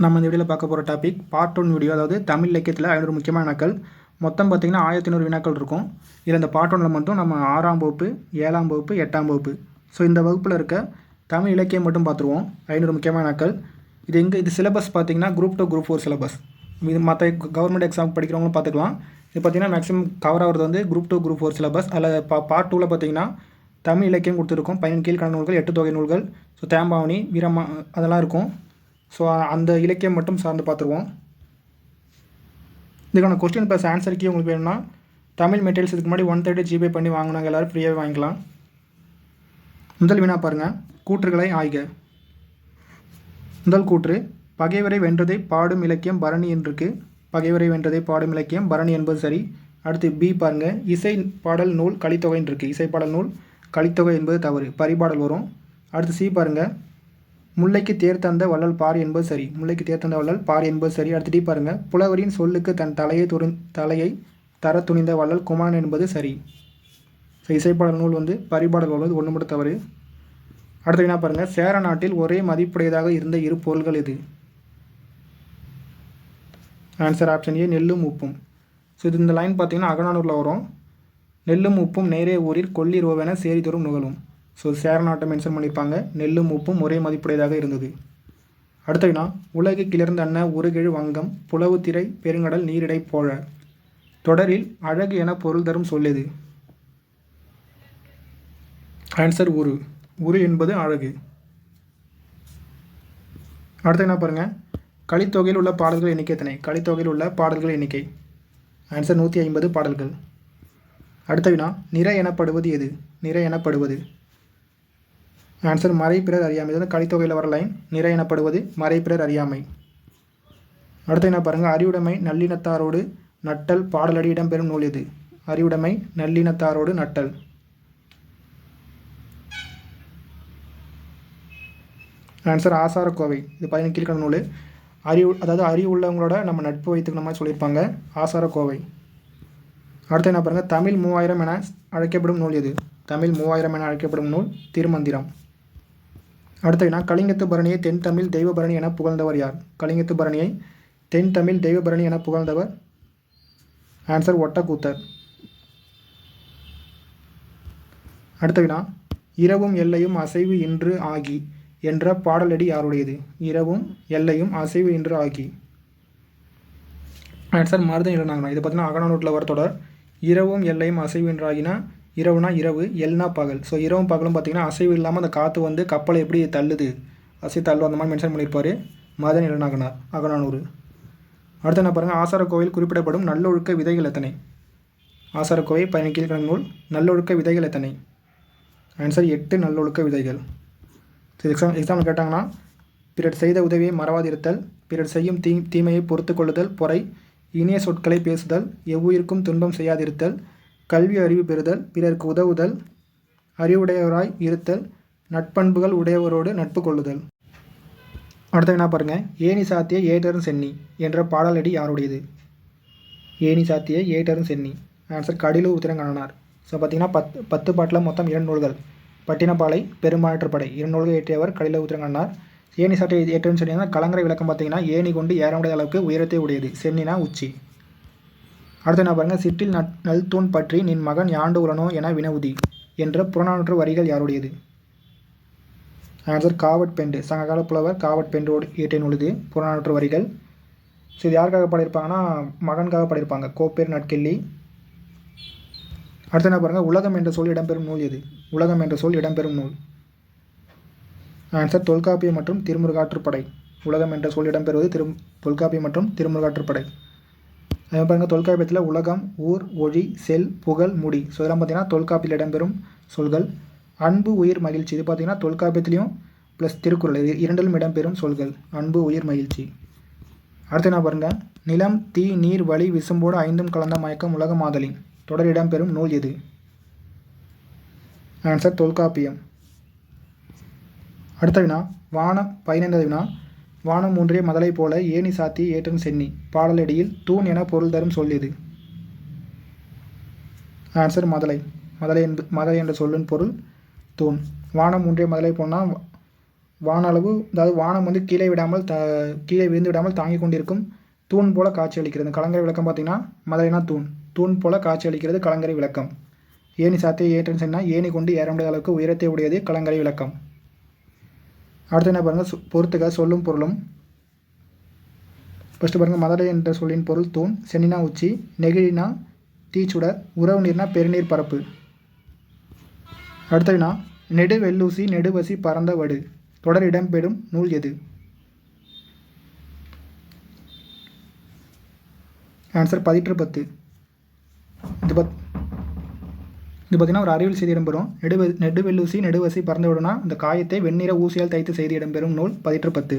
நம்ம இந்த வீடியோவில் பார்க்க போகிற டாபிக் பார்ட் 1 வீடியோ. அதாவது தமிழ் இலக்கியத்தில் 500 முக்கியமான வினாக்கள். மொத்தம் பார்த்திங்கன்னா 1500 வினாக்கள் இருக்கும். இதில் இந்த பார்ட் 1ல் மட்டும் நம்ம 6ஆம் வகுப்பு, 7ஆம் வகுப்பு, 8ஆம் வகுப்பு, ஸோ இந்த வகுப்பில் இருக்க தமிழ் இலக்கியம் மட்டும் பார்த்துருவோம். 500 முக்கியமான வினாக்கள். இது சிலபஸ் பார்த்திங்கன்னா குரூப் 2 குரூப் 4 சிலபஸ். இது மற்ற கவர்மெண்ட் எக்ஸாம் படிக்கிறவங்களும் பார்த்துக்கலாம். இது பார்த்திங்கன்னா மேக்ஸிமம் கவர் ஆகிறது வந்து குரூப் 2 குரூப் 4 சிலபஸ். அதில் பார்ட் 2ல் பார்த்திங்கன்னா தமிழ் இலக்கியம் கொடுத்துருக்கோம். 15 கீழ்காணும் நூல்கள், 8 தொகை நூல்கள், ஸோ தேம்பாவணி, வீரமா அதெல்லாம் இருக்கும். ஸோ அந்த இலக்கியம் மட்டும் சார்ந்து பார்த்துருவோம். இதுக்கான கொஸ்டின் ப்ளஸ் ஆன்சருக்கு உங்களுக்கு வேணும்னா தமிழ் மெட்டீரியல்ஸ் இதுக்கு முன்னாடி 130 GB பண்ணி வாங்கினாங்க, எல்லோரும் ஃப்ரீயாகவே வாங்கிக்கலாம். முதல் வினா பாருங்கள், கூற்றுகளை ஆய்க. முதல் கூற்று, பகைவரை வென்றதை பாடும் இலக்கியம் பரணி என்றிருக்கு. பகைவரை வென்றதை பாடும் இலக்கியம் பரணி என்பது சரி. அடுத்து பி பாருங்கள், இசை பாடல் நூல் கலித்தொகைன்னு இருக்குது. இசை பாடல் நூல் கலித்தொகை என்பது தவறு, பரிபாடல் வரும். அடுத்து சி பாருங்கள், முல்லைக்கு தேர் தந்த வள்ளல் பார் என்பது சரி. முல்லைக்கு தேர் தந்த வள்ளல் பார் என்பது சரி. அடுத்து டி பாருங்கள், புலவரின் சொல்லுக்கு தன் தலையை தர துணிந்த வள்ளல் குமாரன் என்பது சரி. ஸோ இசைப்பாடல் நூல் வந்து பரிபாடல் வருவது ஒன்று மட்டும் தவறு. அடுத்து என்ன பாருங்கள், சேர நாட்டில் ஒரே மதிப்புடையதாக இருந்த இரு பொருள்கள் எது? ஆன்சர் ஆப்ஷன் ஏ, நெல்லும் உப்பும். ஸோ இது இந்த லைன் பார்த்தீங்கன்னா அகநானூரில் வரும். நெல்லும் உப்பும் நேரே ஊரில் கொல்லி ரோவென சேரி தோறும் நுகலும். ஸோ சேர நாட்டை மென்ஷன் பண்ணியிருப்பாங்க. நெல்லும் உப்பும் ஒரே மதிப்புடையதாக இருந்தது. அடுத்த வினா, உலகு கிளர்ந்த அன்ன உருகெழு வங்கம் புலவு திரை பெருங்கடல் நீரிடை போழ தொடரில் அழகு என பொருள் தரும் சொல்லுது? ஆன்சர் உரு. உரு என்பது அழகு. அடுத்த என்ன பாருங்கள், கலித்தொகையில் உள்ள பாடல்கள் எண்ணிக்கை எத்தனை? கலித்தொகையில் உள்ள பாடல்கள் எண்ணிக்கை ஆன்சர் 150 பாடல்கள். அடுத்த வினா, நிறை எனப்படுவது எது? நிறை எனப்படுவது ஆன்சர் மறை பிறர் அறியாமை. இது வந்து கலித்தொகையில் வர லைன். நிறை எனப்படுவது மறை பிறர் அறியாமை. அடுத்து என்ன பாருங்கள், அறிவுடைமை நல்லினத்தாரோடு நட்டல் பாடலடி இடம்பெறும் நூல் எது? அறிவுடைமை நல்லினத்தாரோடு நட்டல் ஆன்சர் ஆசாரக்கோவை. இது 15 கீழ்காணும் நூல். அதாவது அறிவு உள்ளவங்களோட நம்ம நட்பு வைத்துக்கணும் மாதிரி சொல்லியிருப்பாங்க. ஆசாரக்கோவை. அடுத்து என்ன பாருங்கள், தமிழ் 3000 என அழைக்கப்படும் நூல் எது? தமிழ் 3000 என அழைக்கப்படும் நூல் திருமந்திரம். அடுத்த வினா, கலிங்கத்து பரணியை தென் தமிழ் தெய்வ பரணி என புகழ்ந்தவர் யார்? கலிங்கத்து பரணியை தென் தமிழ் தெய்வ பரணி என புகழ்ந்தவர் ஆன்சர் ஒட்டக்கூத்தர். அடுத்த வினா, இரவும் எல்லையும் அசைவு இன்று ஆகி என்ற பாடலடி யாருடையது? இரவும் எல்லையும் அசைவு இன்று ஆகி ஆன்சர் மருதன் இளநாகனார். இது பார்த்தீங்கன்னா அகநானூற்றில் வர தொடர். இரவும் எல்லையும் அசைவு இன்று ஆகினா, இரவுனா இரவு, எல்னா பகல். ஸோ இரவும் பகலும் பார்த்திங்கன்னா அசைவு இல்லாமல் அந்த காற்று வந்து கப்பலை எப்படி தள்ளுது, தள்ளும் அந்த மாதிரி மென்ஷன் பண்ணியிருப்பார் மருதன் இளநாகனார், அகநானூறு. அடுத்து என்ன பாருங்கள், ஆசாரக்கோவையில் குறிப்பிடப்படும் நல்லொழுக்க விதைகள் எத்தனை? ஆசாரக்கோவை 15 கீழ்காணும் நூல். நல்லொழுக்க விதைகள் எத்தனை? ஆன்சர் 8 நல்லொழுக்க விதைகள். எக்ஸாம்பிள் கேட்டாங்கன்னா, பிறர் செய்த உதவியை மறவாதிருத்தல், பிறர் செய்யும் தீமையை பொறுத்து கொள்ளுதல், பொறை, இனிய சொற்களை பேசுதல், எவ்வுயிருக்கும் துன்பம் செய்யாதிருத்தல், கல்வி அறிவு பெறுதல், பிறருக்கு உதவுதல், அறிவுடையவராய் இருத்தல், நட்பண்புகள் உடையவரோடு நட்பு கொள்ளுதல். அடுத்த என்ன பாருங்கள், ஏணி சாத்திய ஏட்டரும் சென்னி என்ற பாடலடி யாருடையது? ஏணி சாத்திய ஏட்டரும் சென்னி ஆன்சர் கடலூர் உத்திரங்கண்ணனார். ஸோ பார்த்திங்கன்னா 10 பாட்டில் மொத்தம் 2 நூல்கள். பட்டினப்பாலை, பெருமாற்றப்படை 2 நூல்கள் ஏற்றியவர் கடலூர் உத்திரங்கண்ணனார். ஏணி சாத்திய ஏட்டரும் சென்னினா கலங்கரை விளக்கம் பார்த்திங்கன்னா ஏணி கொண்டு ஏற முடியாத அளவுக்கு உயரத்தை உடையது. சென்னினா உச்சி. அடுத்து என்ன பாருங்கள், சிற்றில் நல்தூண் பற்றி நின் மகன் யாண்டு உளனோ என வினவுதி என்ற புறநானூற்று வரிகள் யாருடையது? ஆன்சர் காவட்பெண்டு. சங்ககால புலவர் காவட்பெண்டோடு இயற்றிய நூல் இது புறநானூற்று வரிகள். ஸோ இது யாருக்காக பாடியிருப்பாங்கன்னா மகனுக்காக பாடியிருப்பாங்க, கோப்பேர் நட்கெல்லி. அடுத்து என்ன பாருங்கள், உலகம் என்ற சொல் இடம்பெறும் நூல் எது? உலகம் என்ற சொல் இடம்பெறும் நூல் ஆன்சர் தொல்காப்பியம் மற்றும் திருமுருகாற்றுப்படை. உலகம் என்ற சொல் இடம்பெறுவது தொல்காப்பியம் மற்றும் திருமுருகாற்றுப்படை. அதே பாருங்கள், தொல்காப்பியத்தில் உலகம், ஊர், ஒழி, செல், புகழ், முடி. ஸோ இதெல்லாம் பார்த்திங்கன்னா தொல்காப்பியில் இடம்பெறும் சொல்கள். அன்பு, உயிர், மகிழ்ச்சி இது பார்த்திங்கன்னா தொல்காப்பியத்திலையும் ப்ளஸ் திருக்குறள் இரண்டிலும் இடம்பெறும் சொல்கள். அன்பு, உயிர், மகிழ்ச்சி. அடுத்து என்ன பாருங்கள், நிலம், தீ, நீர், வழி, விசும்போடு 5ம் கலந்த மயக்கம் உலக மாதலின் தொடர் இடம்பெறும் நூல் எது? ஆன்சர் தொல்காப்பியம். அடுத்த வினா, வானம் 15வது வினா, வானம் ஒன்றே மதலை போல ஏணி சாத்தி ஏற்றம் சென்னி பாடலடியில் தூண் என பொருள் தரும் சொல் எது? ஆன்சர் மதலை என்ற சொல்லின் பொருள் தூண். வானம் ஒன்றே மதலை போனால் வானளவு, அதாவது வானம் வந்து கீழே விழுந்து விடாமல் தாங்கி கொண்டிருக்கும் தூண் போல காட்சி அளிக்கிறது. கலங்கரை விளக்கம் பார்த்தீங்கன்னா மதுரைனா தூண் போல காட்சி அளிக்கிறது கலங்கரை விளக்கம். ஏணி சாத்தியை ஏற்றன்னு சொன்னால் ஏணி கொண்டு ஏற முடியாத அளவுக்கு உயரத்தை உடையது கலங்கரை விளக்கம். அடுத்து என்ன பாருங்கள், பொறுத்துக சொல்லும் பொருளும். ஃபஸ்ட்டு பாருங்கள், மதுரை என்ற சொல்லின் பொருள் தூண், சென்னினா உச்சி, நெகிழினா தீச்சுடர், உறவு நீர்னா பெருநீர் பரப்பு. அடுத்த வினா, நெடு வெள்ளூசி நெடுவசி பரந்த வடு தொடர் இடம்பெறும் நூல் எது? ஆன்சர் பதிற்று. இது பார்த்தீங்கன்னா ஒரு அறிவியல் செய்தி இடம்பெறும். நெடுவெள்ளூசி நெடுவசி பறந்து விடுனா இந்த காயத்தை வெண்ணிற ஊசியால் தைத்து செய்தி இடம்பெறும் நூல் பதிற்று.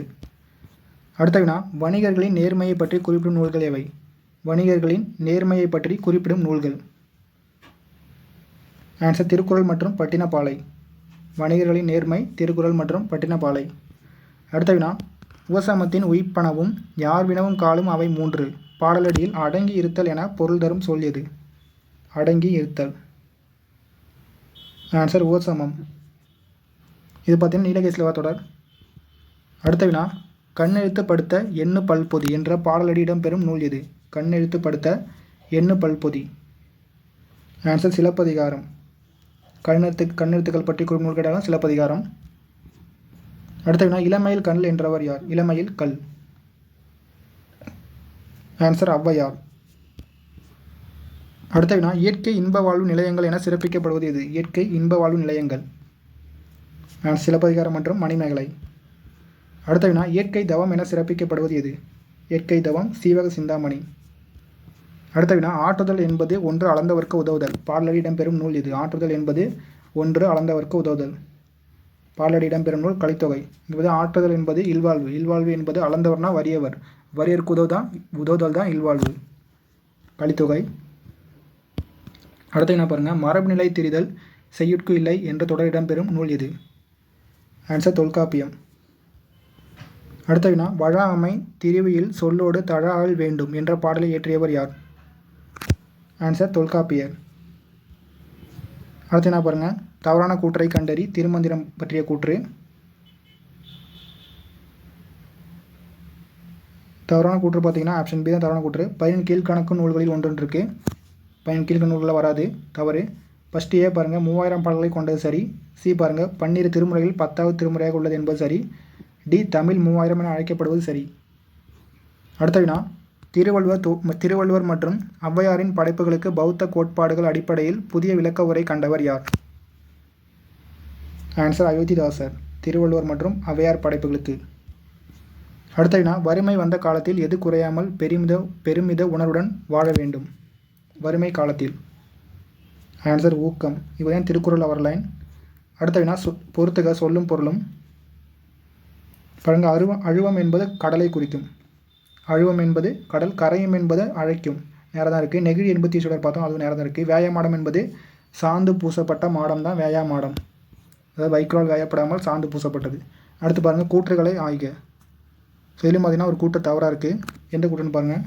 அடுத்த வினா, வணிகர்களின் நேர்மையை பற்றி குறிப்பிடும் நூல்கள் எவை? வணிகர்களின் நேர்மையை பற்றி குறிப்பிடும் நூல்கள். ஆன்சர் திருக்குறள் மற்றும் பட்டினப்பாலை. வணிகர்களின் நேர்மை, திருக்குறள் மற்றும் பட்டினப்பாலை. அடுத்த வினா, உவசமத்தின் உயிர்ப்பனவும் யார் வினவும் காலும் அவை மூன்று பாடலடியில் அடங்கி இருத்தல் என பொருள் தரும் சொல் எது? அடங்கி இருத்தல். ஆன்சர் உவசமம். இது பார்த்தீங்கன்னா நீலகேசிலவா தொடர். அடுத்த வினா, கண்ணெழுத்து படுத்த எண்ணு பல்பொதி என்ற பாடலடி இடம்பெறும் நூல் எது? கண்ணெழுத்து படுத்த எண்ணு பல்பொதி. ஆன்சர் சிலப்பதிகாரம். கண்ணெழுத்துக்கள் பற்றி குறிப்பிடும் நூல் கேட்டாலும் சிலப்பதிகாரம். அடுத்த வினா, இளமையில் கல் என்றவர் யார்? இளமையில் கல். ஆன்சர் ஔவையார். அடுத்த வினா, இயற்கை இன்ப வாழ்வு நிலையங்கள் என சிறப்பிக்கப்படுவது எது? இயற்கை இன்ப வாழ்வு நிலையங்கள். சிலப்பதிகாரம் மற்றும் மணிமேகலை. அடுத்த வினா, இயற்கை தவம் என சிறப்பிக்கப்படுவது எது? இயற்கை தவம் சீவக சிந்தாமணி. அடுத்த வினா, ஆற்றுதல் என்பது ஒன்று அளந்தவர்க்கு உதவுதல் பாடலடி இடம்பெறும் நூல் எது? ஆற்றுதல் என்பது ஒன்று அளந்தவர்க்கு உதவுதல். பாடலடி இடம்பெறும் நூல் கலித்தொகை. இங்கே ஆற்றுதல் என்பது இல்வாழ்வு, இல்வாழ்வு என்பது அளந்தவர்னா வறியவர், வறியருக்கு உதவுதல் தான் இல்வாழ்வு. கலித்தொகை. அடுத்து என்ன பாருங்கள், மரபு நிலை திரிதல் செய்யுட்கு இல்லை என்ற தொடர் இடம்பெறும் நூல் எது? ஆன்சர் தொல்காப்பியம். அடுத்த வினா, வழாமை திருவியில் சொல்லோடு தழால் வேண்டும் என்ற பாடலை இயற்றியவர் யார்? ஆன்சர் தொல்காப்பியர். அடுத்து என்ன பாருங்கள், தவறான கூற்றை கண்டறி திருமந்திரம் பற்றிய கூற்று. தவறான கூற்று பார்த்தீங்கன்னா ஆப்ஷன் பி தான் தவறான கூற்று. பயன் கீழ்கணக்கு நூல்களில் ஒன்று இருக்குது. பயன் கீழ்கணக்கு நூல்களில் வராது, தவறு. ஃபஸ்ட்டு ஏ பாருங்கள், 3000 பாடல்களை கொண்டது சரி. சி பாருங்கள், 12 திருமுறைகள் 10வது திருமுறையாக உள்ளது என்பது சரி. டி, தமிழ் 3000 என அழைக்கப்படுவது சரி. அடுத்த வினா, திருவள்ளுவர் மற்றும் ஔவையாரின் படைப்புகளுக்கு பௌத்த கோட்பாடுகள் அடிப்படையில் புதிய விளக்க உரை கண்டவர் யார்? ஆன்சர் அயோத்திதாசர். திருவள்ளுவர் மற்றும் ஔவையார் படைப்புகளுக்கு. அடுத்த வினா, வறுமை வந்த காலத்தில் எது குறையாமல் பெருமித உணர்வுடன் வாழ வேண்டும்? வறுமை காலத்தில். ஆன்சர் ஊக்கம். இவைதான் திருக்குறள் அவர் லைன். அடுத்த வினா, பொறுத்துக சொல்லும் பொருளும். பாருங்க, அழுவம் என்பது கடலை குறிக்கும். அழுவம் என்பது கடல், கரையும் என்பது அழைக்கும். நேரம் தான் இருக்குது. நெகிழி என்பது தீச்சுடர் பார்த்தோம், அதுவும் நேரம் தான் இருக்குது. வேயமாடம் என்பது சாந்து பூசப்பட்ட மாடம் தான் வேயாமாடம், அதாவது வைக்கோல் வேயப்படாமல் சாந்து பூசப்பட்டது. அடுத்து பாருங்கள், கூற்றுகளை ஆய்க. ஸோ இதுலையும் பார்த்தீங்கன்னா ஒரு கூற்று தவறாக இருக்குது. எந்த கூற்றுன்னு பாருங்கள்.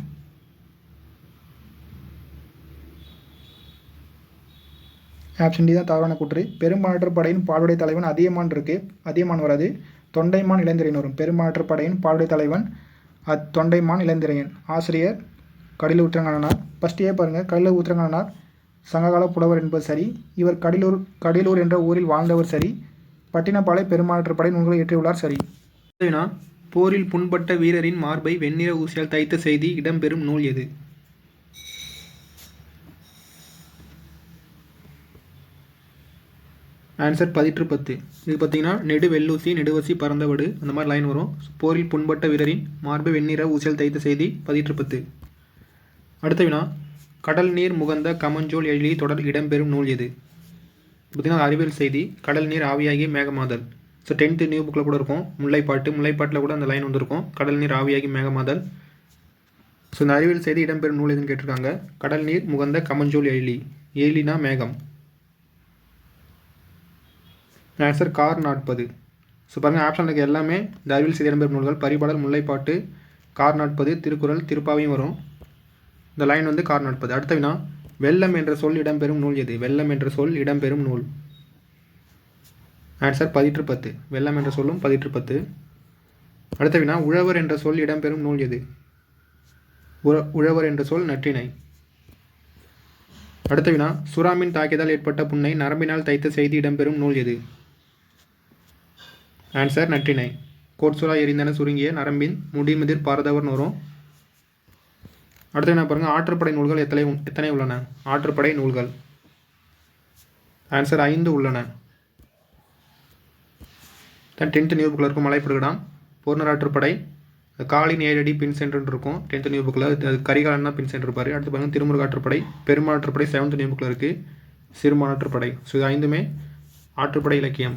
ஆப்ஷன் டி தான் தவறான கூற்று. பெரும்பாலாற்று படையின் பாலுடை தலைவன் அதியமான் இருக்குது, அதியமான் வராது. தொண்டைமான் இளந்திரையன் வரும். பெரும்பாலாற்று படையின் பாலுடை தலைவன் தொண்டைமான் இளந்திரையன். ஆசிரியர் கடலூர் ஊற்றங்கனார். ஃபஸ்ட் ஏ பாருங்கள், கடலூர் ஊற்றங்கனார் சங்ககால புலவர் என்பது சரி. இவர் கடலூர் என்ற ஊரில் வாழ்ந்தவர் சரி. பட்டினப்பாலை பெரும்பாலாற்று படை நூல்களை இயற்றியுள்ளார் சரி. போரில் புண்பட்ட வீரரின் மார்பை வெண்ணிற ஊசியால் தைத்த செய்தி இடம்பெறும் நூல் எது? ஆன்சர் பதிற்று. இது பார்த்தீங்கன்னா நெடு வெள்ளூசி நெடுவசி பறந்தவடு அந்த மாதிரி லைன் வரும். போரில் புண்பட்ட வீரரின் மார்பை வெண்ணிற ஊசியால் தைத்த செய்தி பதிற்று. அடுத்த வினா, கடல் நீர் முகந்த கமஞ்சோல் எழிலி தொடர் இடம்பெறும் நூல் எது? பார்த்தீங்கன்னா அறிவியல் செய்தி. கடல் நீர் ஆவியாகி மேகமாதல். ஸோ 10th நியூ புக்கில் கூட இருக்கும். முல்லைப்பாட்டில் கூட அந்த லைன் வந்திருக்கும், கடல் நீர் ஆவியாகி மேகமாதல். ஸோ இந்த அறிவியல் செய்தி இடம்பெறும் நூல் எதுன்னு கேட்டிருக்காங்க. கடல் நீர் முகந்த கமஞ்சோல் எழிலி. எழிலினா மேகம். Answer car 40. ஸோ பாருங்கள், ஆப்ஷன் இருக்க எல்லாமே இந்த அறிவியல் செய்தி இடம்பெறும் நூல்கள். பரிபாடல், முல்லைப்பாட்டு, கார் 40, திருக்குறள், திருப்பாவையும் வரும். இந்த லைன் வந்து கார் 40. அடுத்த வினா, வெள்ளம் என்ற சொல் இடம்பெறும் நூல் எது? வெள்ளம் என்ற சொல் இடம்பெறும் நூல். ஆன்சர் பதிற்று பத்து. வெள்ளம் என்ற சொல்லும் பதிற்று பத்து. அடுத்த வினா, உழவர் என்ற சொல் இடம்பெறும் நூல் எது? உழவர் என்ற சொல் நற்றிணை. அடுத்த வினா, சுறாமீன் தாக்கியதால் ஏற்பட்ட புண்ணை நரம்பினால் தைத்த செய்தி இடம்பெறும் நூல் எது? ஆன்சர் நற்றிணை. கோட்சுறா எரிந்தன சுருங்கிய நரம்பின் முடிமுதிர் பரதவர்னு வரும். அடுத்து என்ன பாருங்கள், ஆற்றுப்படை நூல்கள் எத்தனை உள்ளன? ஆற்றுப்படை நூல்கள் ஆன்சர் 5 உள்ளன. 10th நியூ புக்கில் இருக்கும் மலைப்படுகடாம், பொருணர் ஆற்றுப்படை, காலின் 7 அடி பின் சென்று இருக்கும் 10th நியூ புக்கில், அது கரிகாலன் தான் பின் சென்றிருப்பார். அடுத்து பாருங்கள் திருமுருக ஆற்றுப்படை, பெருமாள் ஆற்றுப்படை 7th நியூ புக்கில் இருக்குது, சிறுமான் ஆற்றுப்படை. ஸோ இது 5மே ஆற்றுப்படை இலக்கியம்.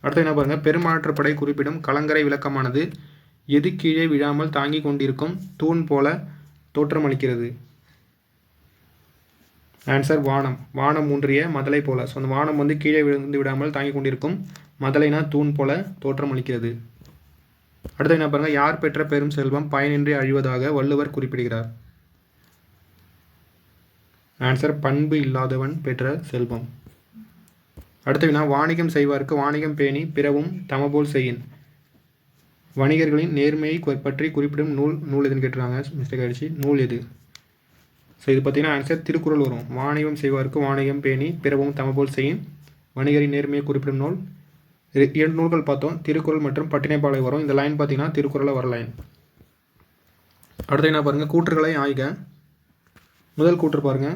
அடுத்து என்ன பாருங்கள், பெருமாள் ஆற்றுப்படை குறிப்பிடும் கலங்கரை விளக்கமானது எது கீழே விழாமல் தாங்கி கொண்டிருக்கும் தூண் போல தோற்றமளிக்கிறது? ஆன்சர் வானம். வானம் ஊன்றிய மதலை போல. ஸோ அந்த வானம் வந்து கீழே விழுந்து விடாமல் தாங்கி கொண்டிருக்கும் மதலைனா தூண் போல தோற்றமளிக்கிறது. அடுத்து என்ன பாருங்கள், யார் பெற்ற பெரும் செல்வம் பயனின்றி அழிவதாக வள்ளுவர் குறிப்பிடுகிறார்? ஆன்சர் பண்பு இல்லாதவன் பெற்ற செல்வம். அடுத்த வினா, வாணிகம் செய்வார்க்கு வாணிகம் பேணி பிறவும் தமபோல் செய்யின் வணிகர்களின் நேர்மையை பற்றி குறிப்பிடும் நூல் எதுன்னு கேட்டுருக்காங்க. மிஸ்டேக் ஆகிடுச்சு. நூல் எது? ஸோ இது பார்த்தீங்கன்னா ஆன்சர் திருக்குறள் வரும். வாணிகம் செய்வார்க்கு வாணிகம் பேணி பிறவும் தமபோல் செய்யின் வணிகரின் நேர்மையை குறிப்பிடும் நூல். 2 நூல்கள் பார்த்தோம், திருக்குறள் மற்றும் பட்டினைப்பாலை வரும். இந்த லைன் பார்த்தீங்கன்னா திருக்குறளில் வர லைன். அடுத்து என்ன பாருங்கள், கூற்றுகளை ஆய்க. முதல் கூற்று பாருங்கள்,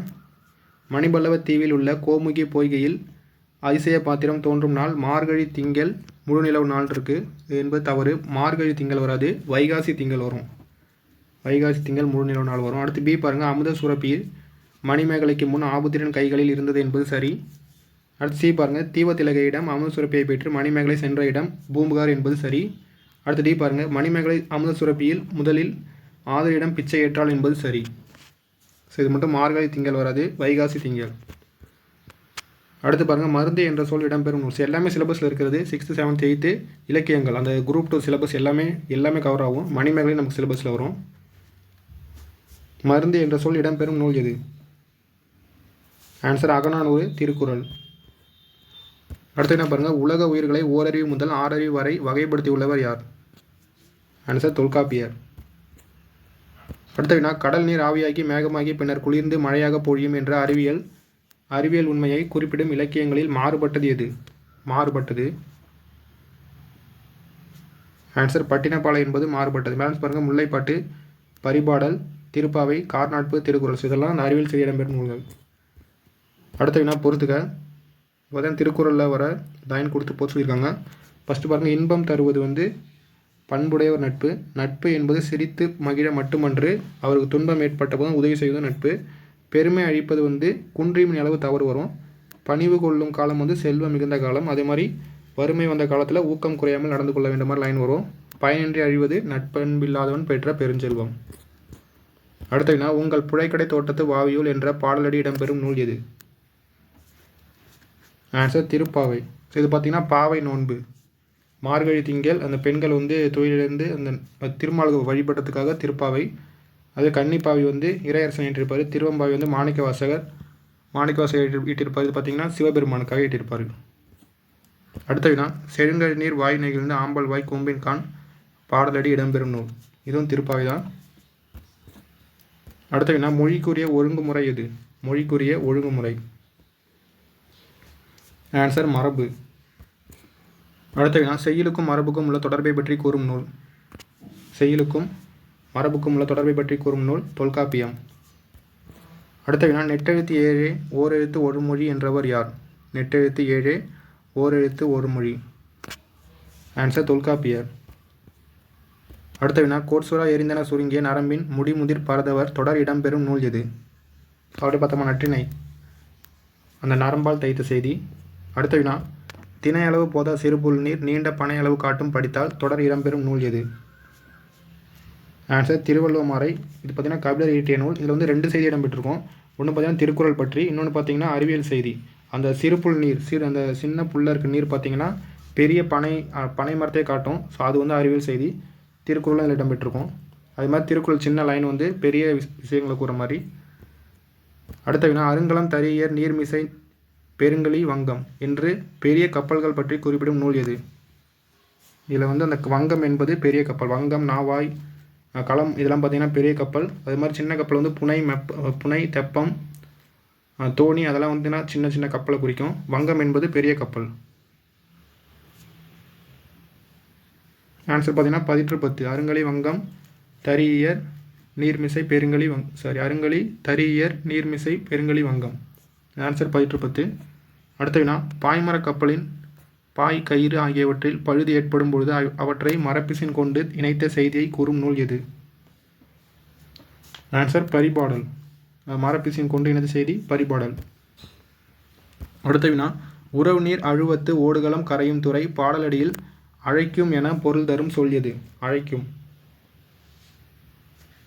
மணிபல்லவ தீவில் உள்ள கோமுகி பொய்கையில் அதிசய பாத்திரம் தோன்றும் நாள் மார்கழி திங்கள் முழுநிலவு நாள் இருக்குது என்பது தவறு. மார்கழி திங்கள் வராது, வைகாசி திங்கள் வரும். வைகாசி திங்கள் முழுநிலவு நாள் வரும். அடுத்து பி பாருங்கள், அமுத சுரப்பியில் மணிமேகலைக்கு முன் ஆபுத்திரன் கைகளில் இருந்தது என்பது சரி. அடுத்து சி பாருங்கள், தீவத்திலகையிடம் அமுத சுரப்பியை பெற்று மணிமேகலை சென்ற இடம் பூம்புகார் என்பது சரி. அடுத்து டி பாருங்கள், மணிமேகலை அமுத சுரப்பியில் முதலில் ஆதரியிடம் பிச்சை ஏற்றாள் என்பது சரி. ஸோ இது மட்டும் மார்கழி திங்கள் வராது, வைகாசி திங்கள். அடுத்து பாருங்கள், மருந்து என்ற சொல் இடம்பெறும் நூல். எல்லாமே சிலபஸில் இருக்கிறது. 6th 7th 8th இலக்கியங்கள், அந்த குரூப் 2 சிலபஸ் எல்லாமே கவர் ஆகும். மணிமேகலை நமக்கு சிலபஸில் வரும். மருந்து என்ற சொல் இடம்பெறும் நூல் எது? ஆன்சர் அகநானூறு, திருக்குறள். அடுத்து என்ன பாருங்கள், உலக உயிர்களை ஓரறிவு முதல் 6 அறிவு வரை வகைப்படுத்தியுள்ளவர் யார்? ஆன்சர் தொல்காப்பியர். அடுத்த வினா, கடல் நீர் ஆவியாகி மேகமாகி பின்னர் குளிர்ந்து மழையாக பொழியும் என்ற அறிவியல் உண்மையை குறிப்பிடும் இலக்கியங்களில் மாறுபட்டது எது? மாறுபட்டது ஆன்சர் பட்டினப்பாலை என்பது மாறுபட்டது. பேலன்ஸ் பாருங்கள், முல்லைப்பாட்டு, பரிபாடல், திருப்பாவை, கார்நாட்பு, திருக்குறள். இதெல்லாம் அந்த அறிவியல் செய்தி இடம்பெறும் நூல்கள். அடுத்த வினா பொறுத்துக்க. இப்போ திருக்குறளில் வர லைன் கொடுத்து போட்டு சொல்லியிருக்காங்க. ஃபஸ்ட்டு பாருங்கள், இன்பம் தருவது வந்து பண்புடையவர் நட்பு. நட்பு என்பது சிரித்து மகிழ மட்டுமன்று அவருக்கு துன்பம் ஏற்பட்ட போதும் உதவி செய்வது நட்பு. பெருமை அழிப்பது வந்து குன்றியும் அளவு தவறு வரும். பணிவு கொள்ளும் காலம் வந்து செல்வம் மிகுந்த காலம். அதே மாதிரி வறுமை வந்த காலத்தில் ஊக்கம் குறையாமல் நடந்து கொள்ள வேண்டிய மாதிரி லைன் வரும். பயனின்றி அழிவது நட்பண்பில்லாதவன் பெற்ற பெருஞ்செல்வம். அடுத்த வினா, உங்கள் புழைக்கடை தோட்டத்து வாவியூல் என்ற பாடலடி இடம்பெறும் நூல் எது? ஆன்சர் திருப்பாவை. ஸோ இது பார்த்திங்கன்னா பாவை நோன்பு, மார்கழி திங்கள் அந்த பெண்கள் வந்து தொழிலிருந்து அந்த திருமால் வழிபட்டதுக்காக திருப்பாவை. அது கன்னிப்பாவை வந்து இறையரசன் ஈட்டிருப்பார். திருவம்பாவை வந்து மாணிக்கவாசகர் ஈட்டிருப்பார். இது பார்த்திங்கன்னா சிவபெருமானுக்காக ஈட்டிருப்பார். அடுத்த வினா, செழுங்கழி நீர் வாய் நெகிழ்ந்து ஆம்பல் வாய் கூம்பின் கான் பாடலடி இடம்பெறும் நூல். இதுவும் திருப்பாவை தான். அடுத்த வினா, மொழிக்குரிய ஒழுங்குமுறை எது? மொழிக்குரிய ஒழுங்குமுறை ஆன்சர் மரபு. அடுத்த வினா, செய்யுளுக்கும் மரபுக்கும் உள்ள தொடர்பை பற்றி கூறும் நூல். செய்யுளுக்கும் மரபுக்கும் உள்ள தொடர்பை பற்றி கூறும் நூல் தொல்காப்பியம். அடுத்த வினா, நெட்டெழுத்து 7 ஓரெழுத்து ஒரு மொழி என்றவர் யார்? நெட்டெழுத்து 7 ஓரெழுத்து ஒரு மொழி ஆன்சர் தொல்காப்பியர். அடுத்த வினா, கோட்சுறா எரிந்தன சுருங்கிய நரம்பின் முடிமுதிர் பரதவர் தொடர் இடம்பெறும் நூல் எது? அப்படி பார்த்தோமா நற்றிணை, அந்த நரம்பால் தைத்த செய்தி. அடுத்த வினா, தினை அளவு போதா சிறுபுல் நீர் நீண்ட பனை அளவு காட்டும் படித்தால் தொடர் இடம்பெறும் நூல் எது? ஆன்சர் திருவள்ளுவமாறை. இது பார்த்திங்கன்னா கபிலர் ஈட்டிய நூல். இதில் வந்து 2 செய்தி இடம்பெற்றிருக்கும். ஒன்று பார்த்திங்கன்னா திருக்குறள் பற்றி, இன்னொன்று பார்த்திங்கன்னா அறிவியல் செய்தி. அந்த சிறுபுல் நீர் அந்த சின்ன புல்ல இருக்க நீர் பார்த்திங்கன்னா பெரிய பனை மரத்தை காட்டும். ஸோ அது வந்து அறிவியல் செய்தி. திருக்குறளும் இதில் இடம்பெற்றிருக்கும். அது மாதிரி திருக்குறள் சின்ன லைன் வந்து பெரிய விஷயங்களை கூற மாதிரி. அடுத்த வினா, அருங்கலம் தரியர் நீர்மிசை பெருங்கலி வங்கம் என்று பெரிய கப்பல்கள் பற்றி குறிப்பிடும் நூல் எது? இதில் வந்து அந்த வங்கம் என்பது பெரிய கப்பல். வங்கம், நாவாய், களம் இதெல்லாம் பார்த்திங்கன்னா பெரிய கப்பல். அது மாதிரி சின்ன கப்பல் வந்து புனை, தெப்பம், தோணி அதெல்லாம் வந்துன்னா சின்ன சின்ன கப்பலை குறிக்கும். வங்கம் என்பது பெரிய கப்பல். ஆன்சர் பார்த்தீங்கன்னா 10 அருங்கலி வங்கம் தரியர் நீர்மிசை பெருங்கலி அருங்கலி தரியர் நீர்மிசை பெருங்கலி வங்கம். ஆன்சர் 10. அடுத்த வினா, பாய்மர கப்பலின் பாய், கயிறு ஆகியவற்றில் பழுது ஏற்படும் பொழுது அவற்றை மரப்பிசின் கொண்டு இணைத்த செய்தியை கூறும் நூல் எது? ஆன்சர் பரிபாடல். மரப்பிசின் கொண்டு இணைத்த செய்தி பரிபாடல். அடுத்த வினா, உறவு நீர் அழுவத்து ஓடுகளம் கரையும் துறை பாடலடியில் அழைக்கும் என பொருள் தரும் சொல் எது? அழைக்கும்.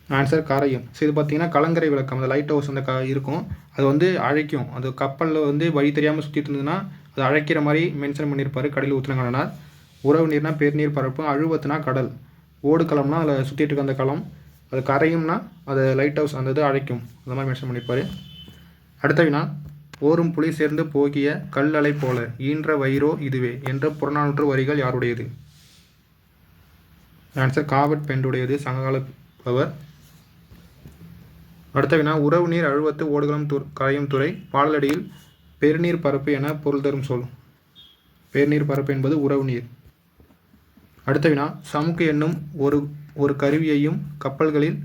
ஆன்சர் கரையும். ஸோ இது பார்த்தீங்கன்னா கலங்கரை விளக்கம், அந்த லைட் ஹவுஸ் அந்த இருக்கும், அது வந்து அழைக்கும். அது கப்பலில் வந்து வழி தெரியாமல் சுற்றிட்டு இருந்ததுன்னா அது அழைக்கிற மாதிரி மென்ஷன் பண்ணியிருப்பார் கடலில் ஊற்றுனங்கனார். உறவு நீர்னா பெருநீர் பரப்பு, அழுவத்துனா கடல், ஓடுகளம்னா அதில் சுற்றிட்டு இருக்க அந்த களம், அது கரையும்னா அது லைட் ஹவுஸ், அந்த இது அழைக்கும், அந்த மாதிரி மென்ஷன் பண்ணியிருப்பார். அடுத்த வினா, ஓரும் புலி சேர்ந்து போகிய கல் அலை போல ஈன்ற வயிறோ இதுவே என்ற புறநானூற்று வரிகள் யாருடையது? ஆன்சர் காவட் பெண்டுடையது, சங்ககால புலவர். அடுத்த வினா, உறவு நீர் அழுவத்து ஓடுகளம் கரையும் துறை பாடலடியில் பெருநீர் பரப்பு என பொருள் தரும் சொல். பெருநீர் பரப்பு என்பது உறவு நீர். அடுத்த வினா, சமுக்கு என்னும் ஒரு கருவியையும் கப்பல்களில்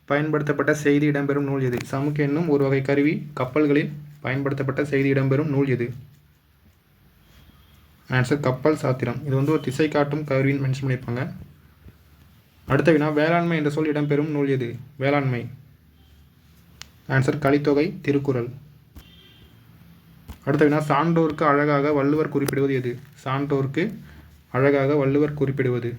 பயன்படுத்தப்பட்ட செய்தி இடம்பெறும் நூல் எது? சமுக்கு என்னும் ஒரு வகை கருவி கப்பல்களில் பயன்படுத்தப்பட்ட செய்தி இடம்பெறும் நூல் எது? ஆன்சர் கப்பல் சாத்திரம். இது வந்து ஒரு திசை காட்டும் கருவின்னு மென்ஷன் பண்ணியிருப்பாங்க. அடுத்த வினா, வேளாண்மை என்ற சொல் இடம்பெறும் நூல் எது? வேளாண்மை. ஆன்சர் கலித்தொகை, திருக்குறள். அடுத்த வினா, சான்றோருக்கு அழகாக வள்ளுவர் குறிப்பிடுவது எது? சான்றோருக்கு அழகாக வள்ளுவர் குறிப்பிடுவது.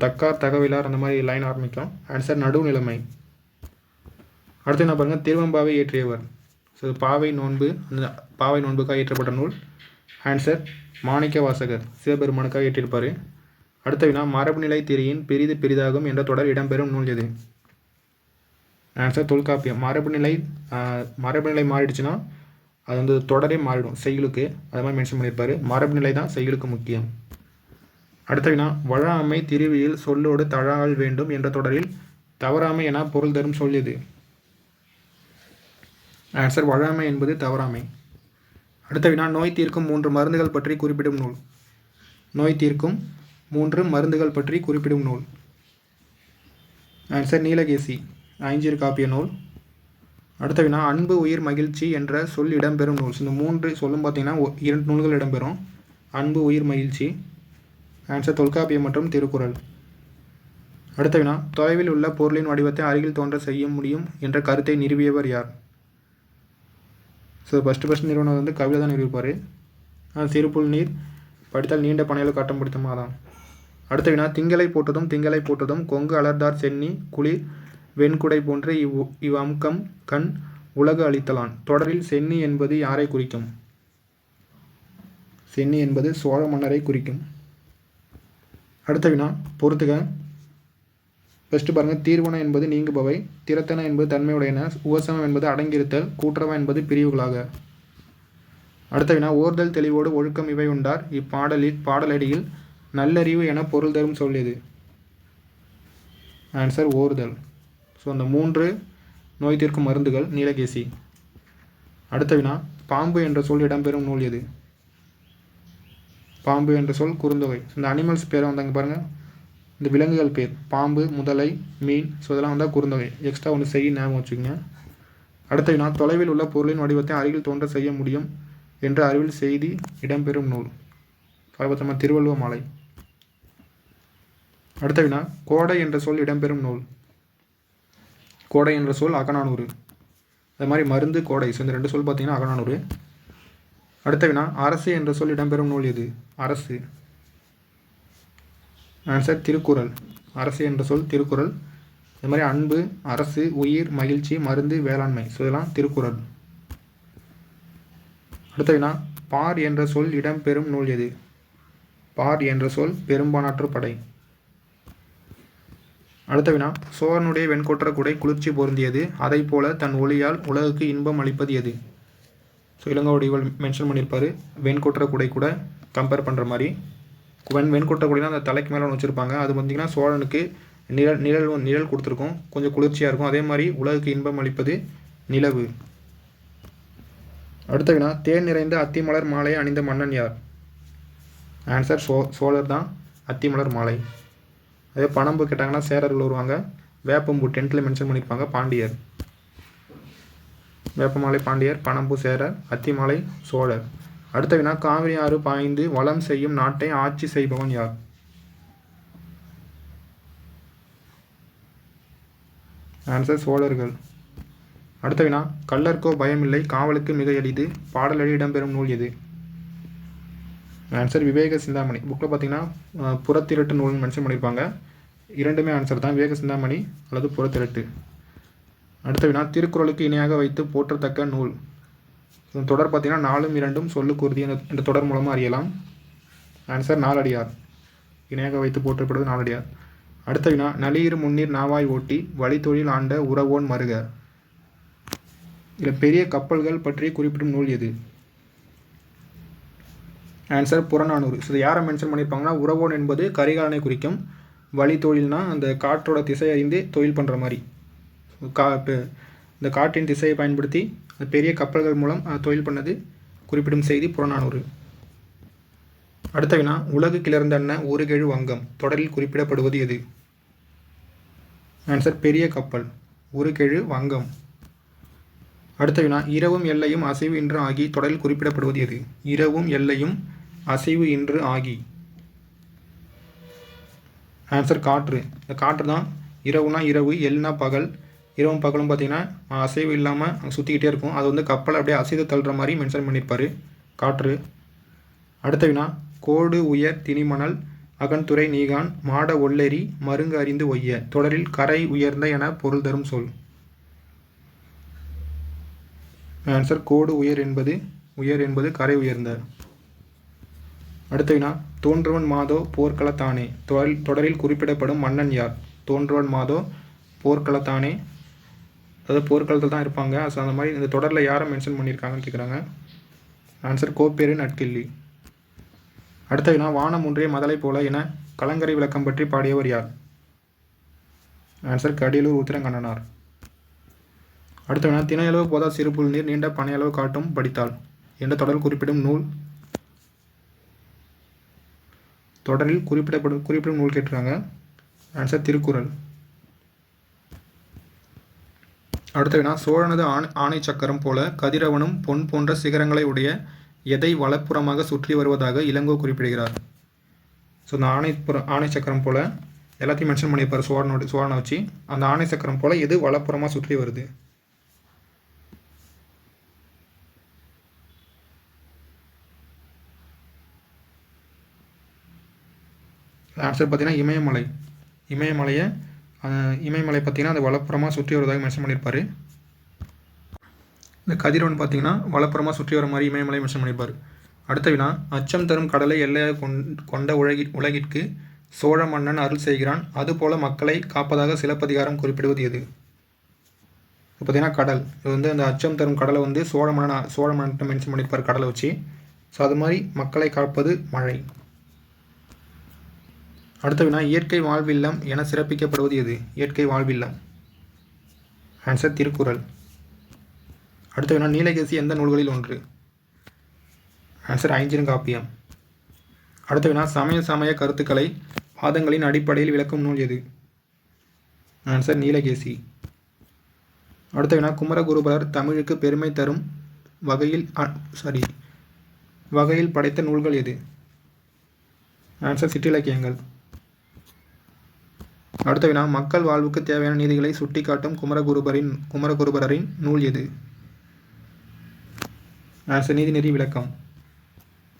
தக்கார், தகவலார் அந்த மாதிரி லைன் ஆரம்பிக்கும். ஆன்சர் நடுநிலைமை. அடுத்து என்ன பாருங்கள், திருவம்பாவை இயற்றியவர். ஸோ பாவை நோன்பு, அந்த பாவை நோன்புக்காக இயற்றப்பட்ட நூல். ஆன்சர் மாணிக்க வாசகர், சிவபெருமானுக்காக இயற்றியிருப்பார். அடுத்த வினா, மரபுநிலை திரியின் பெரிது பெரிதாகும் என்ற தொடர் இடம்பெறும் நூல் எது? ஆன்சர் தொல்காப்பியம். மரபுநிலை மாறிடுச்சுன்னா அது வந்து தொடரே மாறிடும் செய்யுளுக்கு, அது மாதிரி மென்ஷன் பண்ணியிருப்பார். மரபுநிலை தான் செய்யுளுக்கு முக்கியம். அடுத்த வினா, வழாமை திருவியில் சொல்லோடு தழால் வேண்டும் என்ற தொடரில் தவறாமை என பொருள் தரும் சொல் எது? ஆன்சர் வழாமை என்பது தவறாமை. அடுத்த வினா, நோய் தீர்க்கும் 3 மருந்துகள் பற்றி குறிப்பிடும் நூல். நோய் தீர்க்கும் 3 மருந்துகள் பற்றி குறிப்பிடும் நூல். ஆன்சர் நீலகேசி, ஐஞ்சிறு காப்பிய நூல். அடுத்த வினா, அன்பு, உயிர், மகிழ்ச்சி என்ற சொல் இடம்பெறும் நூல். இந்த 3 சொல்லும் பார்த்தீங்கன்னா 2 நூல்கள் இடம்பெறும், அன்பு, உயிர், மகிழ்ச்சி. ஆன்சர் தொல்காப்பியம் மற்றும் திருக்குறள். அடுத்த வினா, தொலைவில் உள்ள பொருளின் வடிவத்தை அருகில் தோன்ற செய்ய முடியும் என்ற கருத்தை நிறுவியவர் யார்? ஸோ ஃபஸ்ட்டு நிறுவனம் வந்து கவிதை தான் நிறுவிப்பார். சிறுபுல் நீர் படித்தால் நீண்ட பனையில் காட்டம் பிடித்த மாதான். அடுத்த வினா, திங்களை போட்டதும் கொங்கு அலர்தார் சென்னி குளிர் வெண்குடை போன்ற இவ்வம்கம் கண் உலகு அளித்தலான் தொடரில் சென்னி என்பது யாரை குறிக்கும்? சென்னி என்பது சோழ மன்னரை குறிக்கும். அடுத்த வினா, பொறுத்துக. ஃபஸ்ட்டு பாருங்கள், தீர்வன என்பது நீங்குபவை, திறத்தன என்பது தன்மையுடையன, உவசமம் என்பது அடங்கியிருத்தல், கூற்றவ என்பது பிரிவுகளாக. அடுத்த வினா, ஓர்தல் தெளிவோடு ஒழுக்கம் இவை உண்டார் பாடலடியில் நல்லறிவு என பொருள் தரும் சொல் எது? ஆன்சர் ஓர்தல். ஸோ அந்த 3 நோய் தீர்க்கும் மருந்துகள் நீலகேசி. அடுத்த வினா, பாம்பு என்ற சொல் இடம்பெறும் நூல் எது? பாம்பு என்ற சொல் குறுந்தொகை. இந்த அனிமல்ஸ் பேரை வந்தாங்க பாருங்கள், இந்த விலங்குகள் பேர் பாம்பு, முதலை, மீன், ஸோ இதெல்லாம் வந்தால் குறுந்தொகை. எக்ஸ்ட்ரா ஒன்று செய்ய ஞாபகம் வச்சுக்கோங்க. அடுத்த வினா, தொலைவில் உள்ள பொருளின் வடிவத்தை அருகில் தோன்ற செய்ய முடியும் என்ற அறிவில் செய்தி இடம்பெறும் நூல். பரபத்தமாக திருவள்ளுவ மாலை. அடுத்த வினா, கோடை என்ற சொல் இடம்பெறும் நூல். கோடை என்ற சொல் அகநானூறு. அது மாதிரி மருந்து, கோடை, ஸோ இந்த 2 சொல் பார்த்தீங்கன்னா அகநானூறு. அடுத்த வினா, அரசு என்ற சொல் இடம்பெறும் நூல் எது? அரசு. ஆன்சர் திருக்குறள். அரசு என்ற சொல் திருக்குறள். அது மாதிரி அன்பு, அரசு, உயிர், மகிழ்ச்சி, மருந்து, வேளாண்மை, ஸோ இதெல்லாம் திருக்குறள். அடுத்த வினா, பார் என்ற சொல் இடம்பெறும் நூல் எது? பார் என்ற சொல் பெரும்பானாற்று படை. அடுத்த வினா, சோழனுடைய வெண்கொற்ற குடை குளிர்ச்சி பொருந்தியது, அதை போல தன் ஒளியால் உலகுக்கு இன்பம் அளிப்பது எது? ஸோ இளங்கோவடிகள் மென்ஷன் பண்ணியிருப்பார், வெண்கொற்ற குடை கூட கம்பேர் பண்ணுற மாதிரி. வெண்கொற்ற குடைனா அந்த தலைக்கு மேலே ஒன்று வச்சுருப்பாங்க, அது பார்த்திங்கன்னா சோழனுக்கு நிழல் கொடுத்துருக்கும், கொஞ்சம் குளிர்ச்சியாக இருக்கும். அதே மாதிரி உலகுக்கு இன்பம் அளிப்பது நிலவு. அடுத்த வினா, தேன் நிறைந்த அத்திமலர் மாலை அணிந்த மன்னன் யார்? ஆன்சர் சோழர் தான் அத்திமலர் மாலை. அதே பணம்பு கேட்டாங்கன்னா சேரர்கள் வருவாங்க. வேப்பம்பூ 10th மென்ஷன் பண்ணியிருப்பாங்க, பாண்டியர். வேப்பமாலை பாண்டியர், பணம்பூ சேரர், அத்திமாலை சோழர். அடுத்த வினா, காவிரி ஆறு பாய்ந்து வளம் செய்யும் நாட்டை ஆட்சி செய்பவன் யார்? ஆன்சர் சோழர்கள். அடுத்த வினா, கள்ளர்க்கோ பயமில்லை காவலுக்கு மிக எளிது, பாடலடி இடம்பெறும் நூல் எது? ஆன்சர் விவேக சிந்தாமணி. புக்கில் பார்த்தீங்கன்னா புறத்திரட்டு நூல்னு மென்ஷன் பண்ணியிருப்பாங்க. இரண்டுமே ஆன்சர் தான், விவேக சிந்தாமணி அல்லது புறத்திரட்டு. அடுத்த வினா, திருக்குறளுக்கு இணையாக வைத்து போற்றத்தக்க நூல். தொடர் பார்த்தீங்கன்னா 4ம் 2ம் சொல்லுக்குறுதி என்ற தொடர் மூலமாக அறியலாம். ஆன்சர் நாலடியார். இணையாக வைத்து போற்றப்படுவது நாலடியார். அடுத்த வினா, நளியிரு முன்னீர் நாவாய் ஓட்டி வழித்தொழில் ஆண்ட உறவோன் மருக. இதில் பெரிய கப்பல்கள் பற்றி குறிப்பிடும் நூல் எது? ஆன்சர் புறநானூறு. ஸோ யாரை மென்ஷன் பண்ணியிருப்பாங்கன்னா, உறவோன் என்பது கரிகாலனை குறிக்கும், வழி தொழில்னா அந்த காற்றோட திசை அறிந்து தொழில் பண்ணுற மாதிரி. இந்த காற்றின் திசையை பயன்படுத்தி பெரிய கப்பல்கள் மூலம் தொழில் பண்ணது குறிப்பிடும் செய்தி புறநானூறு. அடுத்த வினா, உலகு கிளர்ந்தன்ன ஒரு கெழு வங்கம் தொடரில் குறிப்பிடப்படுவது எது? ஆன்சர் பெரிய கப்பல், ஒரு கெழு வங்கம். அடுத்த வினா, இரவும் எல்லையும் அசைவு இன்று ஆகி தொடரில் குறிப்பிடப்படுவது எது? இரவும் எல்லையும் அசைவு இன்று ஆகி. ஆன்சர் காற்று. இந்த காற்று தான். இரவுனா இரவு, எல்னா பகல். இரவும் பகலும் பார்த்தீங்கன்னா அசைவு இல்லாமல் அங்கே சுற்றிக்கிட்டே இருக்கும். அது வந்து கப்பலை அப்படியே அசைத்து தள்ளுற மாதிரி மென்ஷன் பண்ணியிருப்பார், காற்று. அடுத்த வினா, கோடு உயர் திணிமணல் அகன்துறை நீகான் மாட ஒல்லெறி மருங்கு அறிந்து ஒய்ய தொடரில் கரை உயர்ந்த என பொருள் தரும் சொல். ஆன்சர் கோடு உயர் என்பது கரை உயர்ந்த. அடுத்த வினா, தோன்றுவன் மாதோ போர்க்களத்தானே தொடரில் குறிப்பிடப்படும் மன்னன் யார்? தோன்றுவன் மாதோ போர்க்களத்தானே, அதாவது போர்க்களத்தில் தான் இருப்பாங்க. ஸோ அந்த மாதிரி இந்த தொடரில் யாரை மென்ஷன் பண்ணியிருக்காங்கன்னு கேட்குறாங்க. ஆன்சர் கோப்பேரு நட்கிள்ளி. அடுத்த வினா, வானம் ஒன்றே மதலை போல என கலங்கரை விளக்கம் பற்றி பாடியவர் யார்? ஆன்சர் கடியலூர் உத்திரங்கண்ணனார். அடுத்த வினா, திணையளவு போதா சிறுபுல் நீர் நீண்ட பனையளவு காட்டும் படித்தால் என்ற தொடரில் குறிப்பிடும் நூல். தொடரில் குறிப்பிடும் நூல் கேட்டிருக்காங்க. ஆன்சர் திருக்குறள். அடுத்த வினா, சோழனது ஆணை சக்கரம் போல கதிரவனும் பொன் போன்ற சிகரங்களை உடைய எதை வலப்புறமாக சுற்றி வருவதாக இளங்கோ குறிப்பிடுகிறார்? ஸோ இந்த ஆணை சக்கரம் போல எல்லாத்தையும் மென்ஷன் பண்ணியிருப்பார் சோழனை வச்சு. அந்த ஆணை சக்கரம் போல எது வலப்புறமாக சுற்றி வருது? ஆன்சர் பார்த்தீங்கன்னா இமயமலை பார்த்தீங்கன்னா அது வலப்புறமாக சுற்றி வருவதாக மென்ஷன் பண்ணியிருப்பார். இந்த கதிரவன் பார்த்தீங்கன்னா வலப்புறமாக சுற்றி வர மாதிரி இமயமலை மென்ஷன் பண்ணியிருப்பார். அடுத்த வினா, அச்சம் தரும் கடலை எல்லையாக கொண்ட உலகிற்கு சோழ மன்னன் அருள் செய்கிறான், அதுபோல மக்களை காப்பதாக சிலப்பதிகாரம் குறிப்பிடுவது எது? பார்த்தீங்கன்னா கடல். இது வந்து அந்த அச்சம் தரும் கடலை வந்து சோழ மன்னன் மென்ஷன் பண்ணியிருப்பார் கடலை வச்சு. ஸோ அது மாதிரி மக்களை காப்பது மழை. அடுத்த வினா, இயற்கை வாழ்வில்லம் என சிறப்பிக்கப்படுவது எது? இயற்கை வாழ்வில்லம். ஆன்சர் திருக்குறள். அடுத்த வினா, நீலகேசி எந்த நூல்களில் ஒன்று? ஆன்சர் ஐஞ்சிறுகாப்பியம். அடுத்த வினா, சமய கருத்துக்களை வாதங்களின் அடிப்படையில் விளக்கும் நூல் எது? ஆன்சர் நீலகேசி. அடுத்த வினா, குமரகுருபரர் தமிழுக்கு பெருமை தரும் வகையில் படைத்த நூல்கள் எது? ஆன்சர் சிற்றிலக்கியங்கள். அடுத்த வினா, மக்கள் வாழ்வுக்கு தேவையான நீதிகளை சுட்டிக்காட்டும் குமரகுருபரரின் நூல் எது? ஆன்சர் நீதிநெறி விளக்கம்.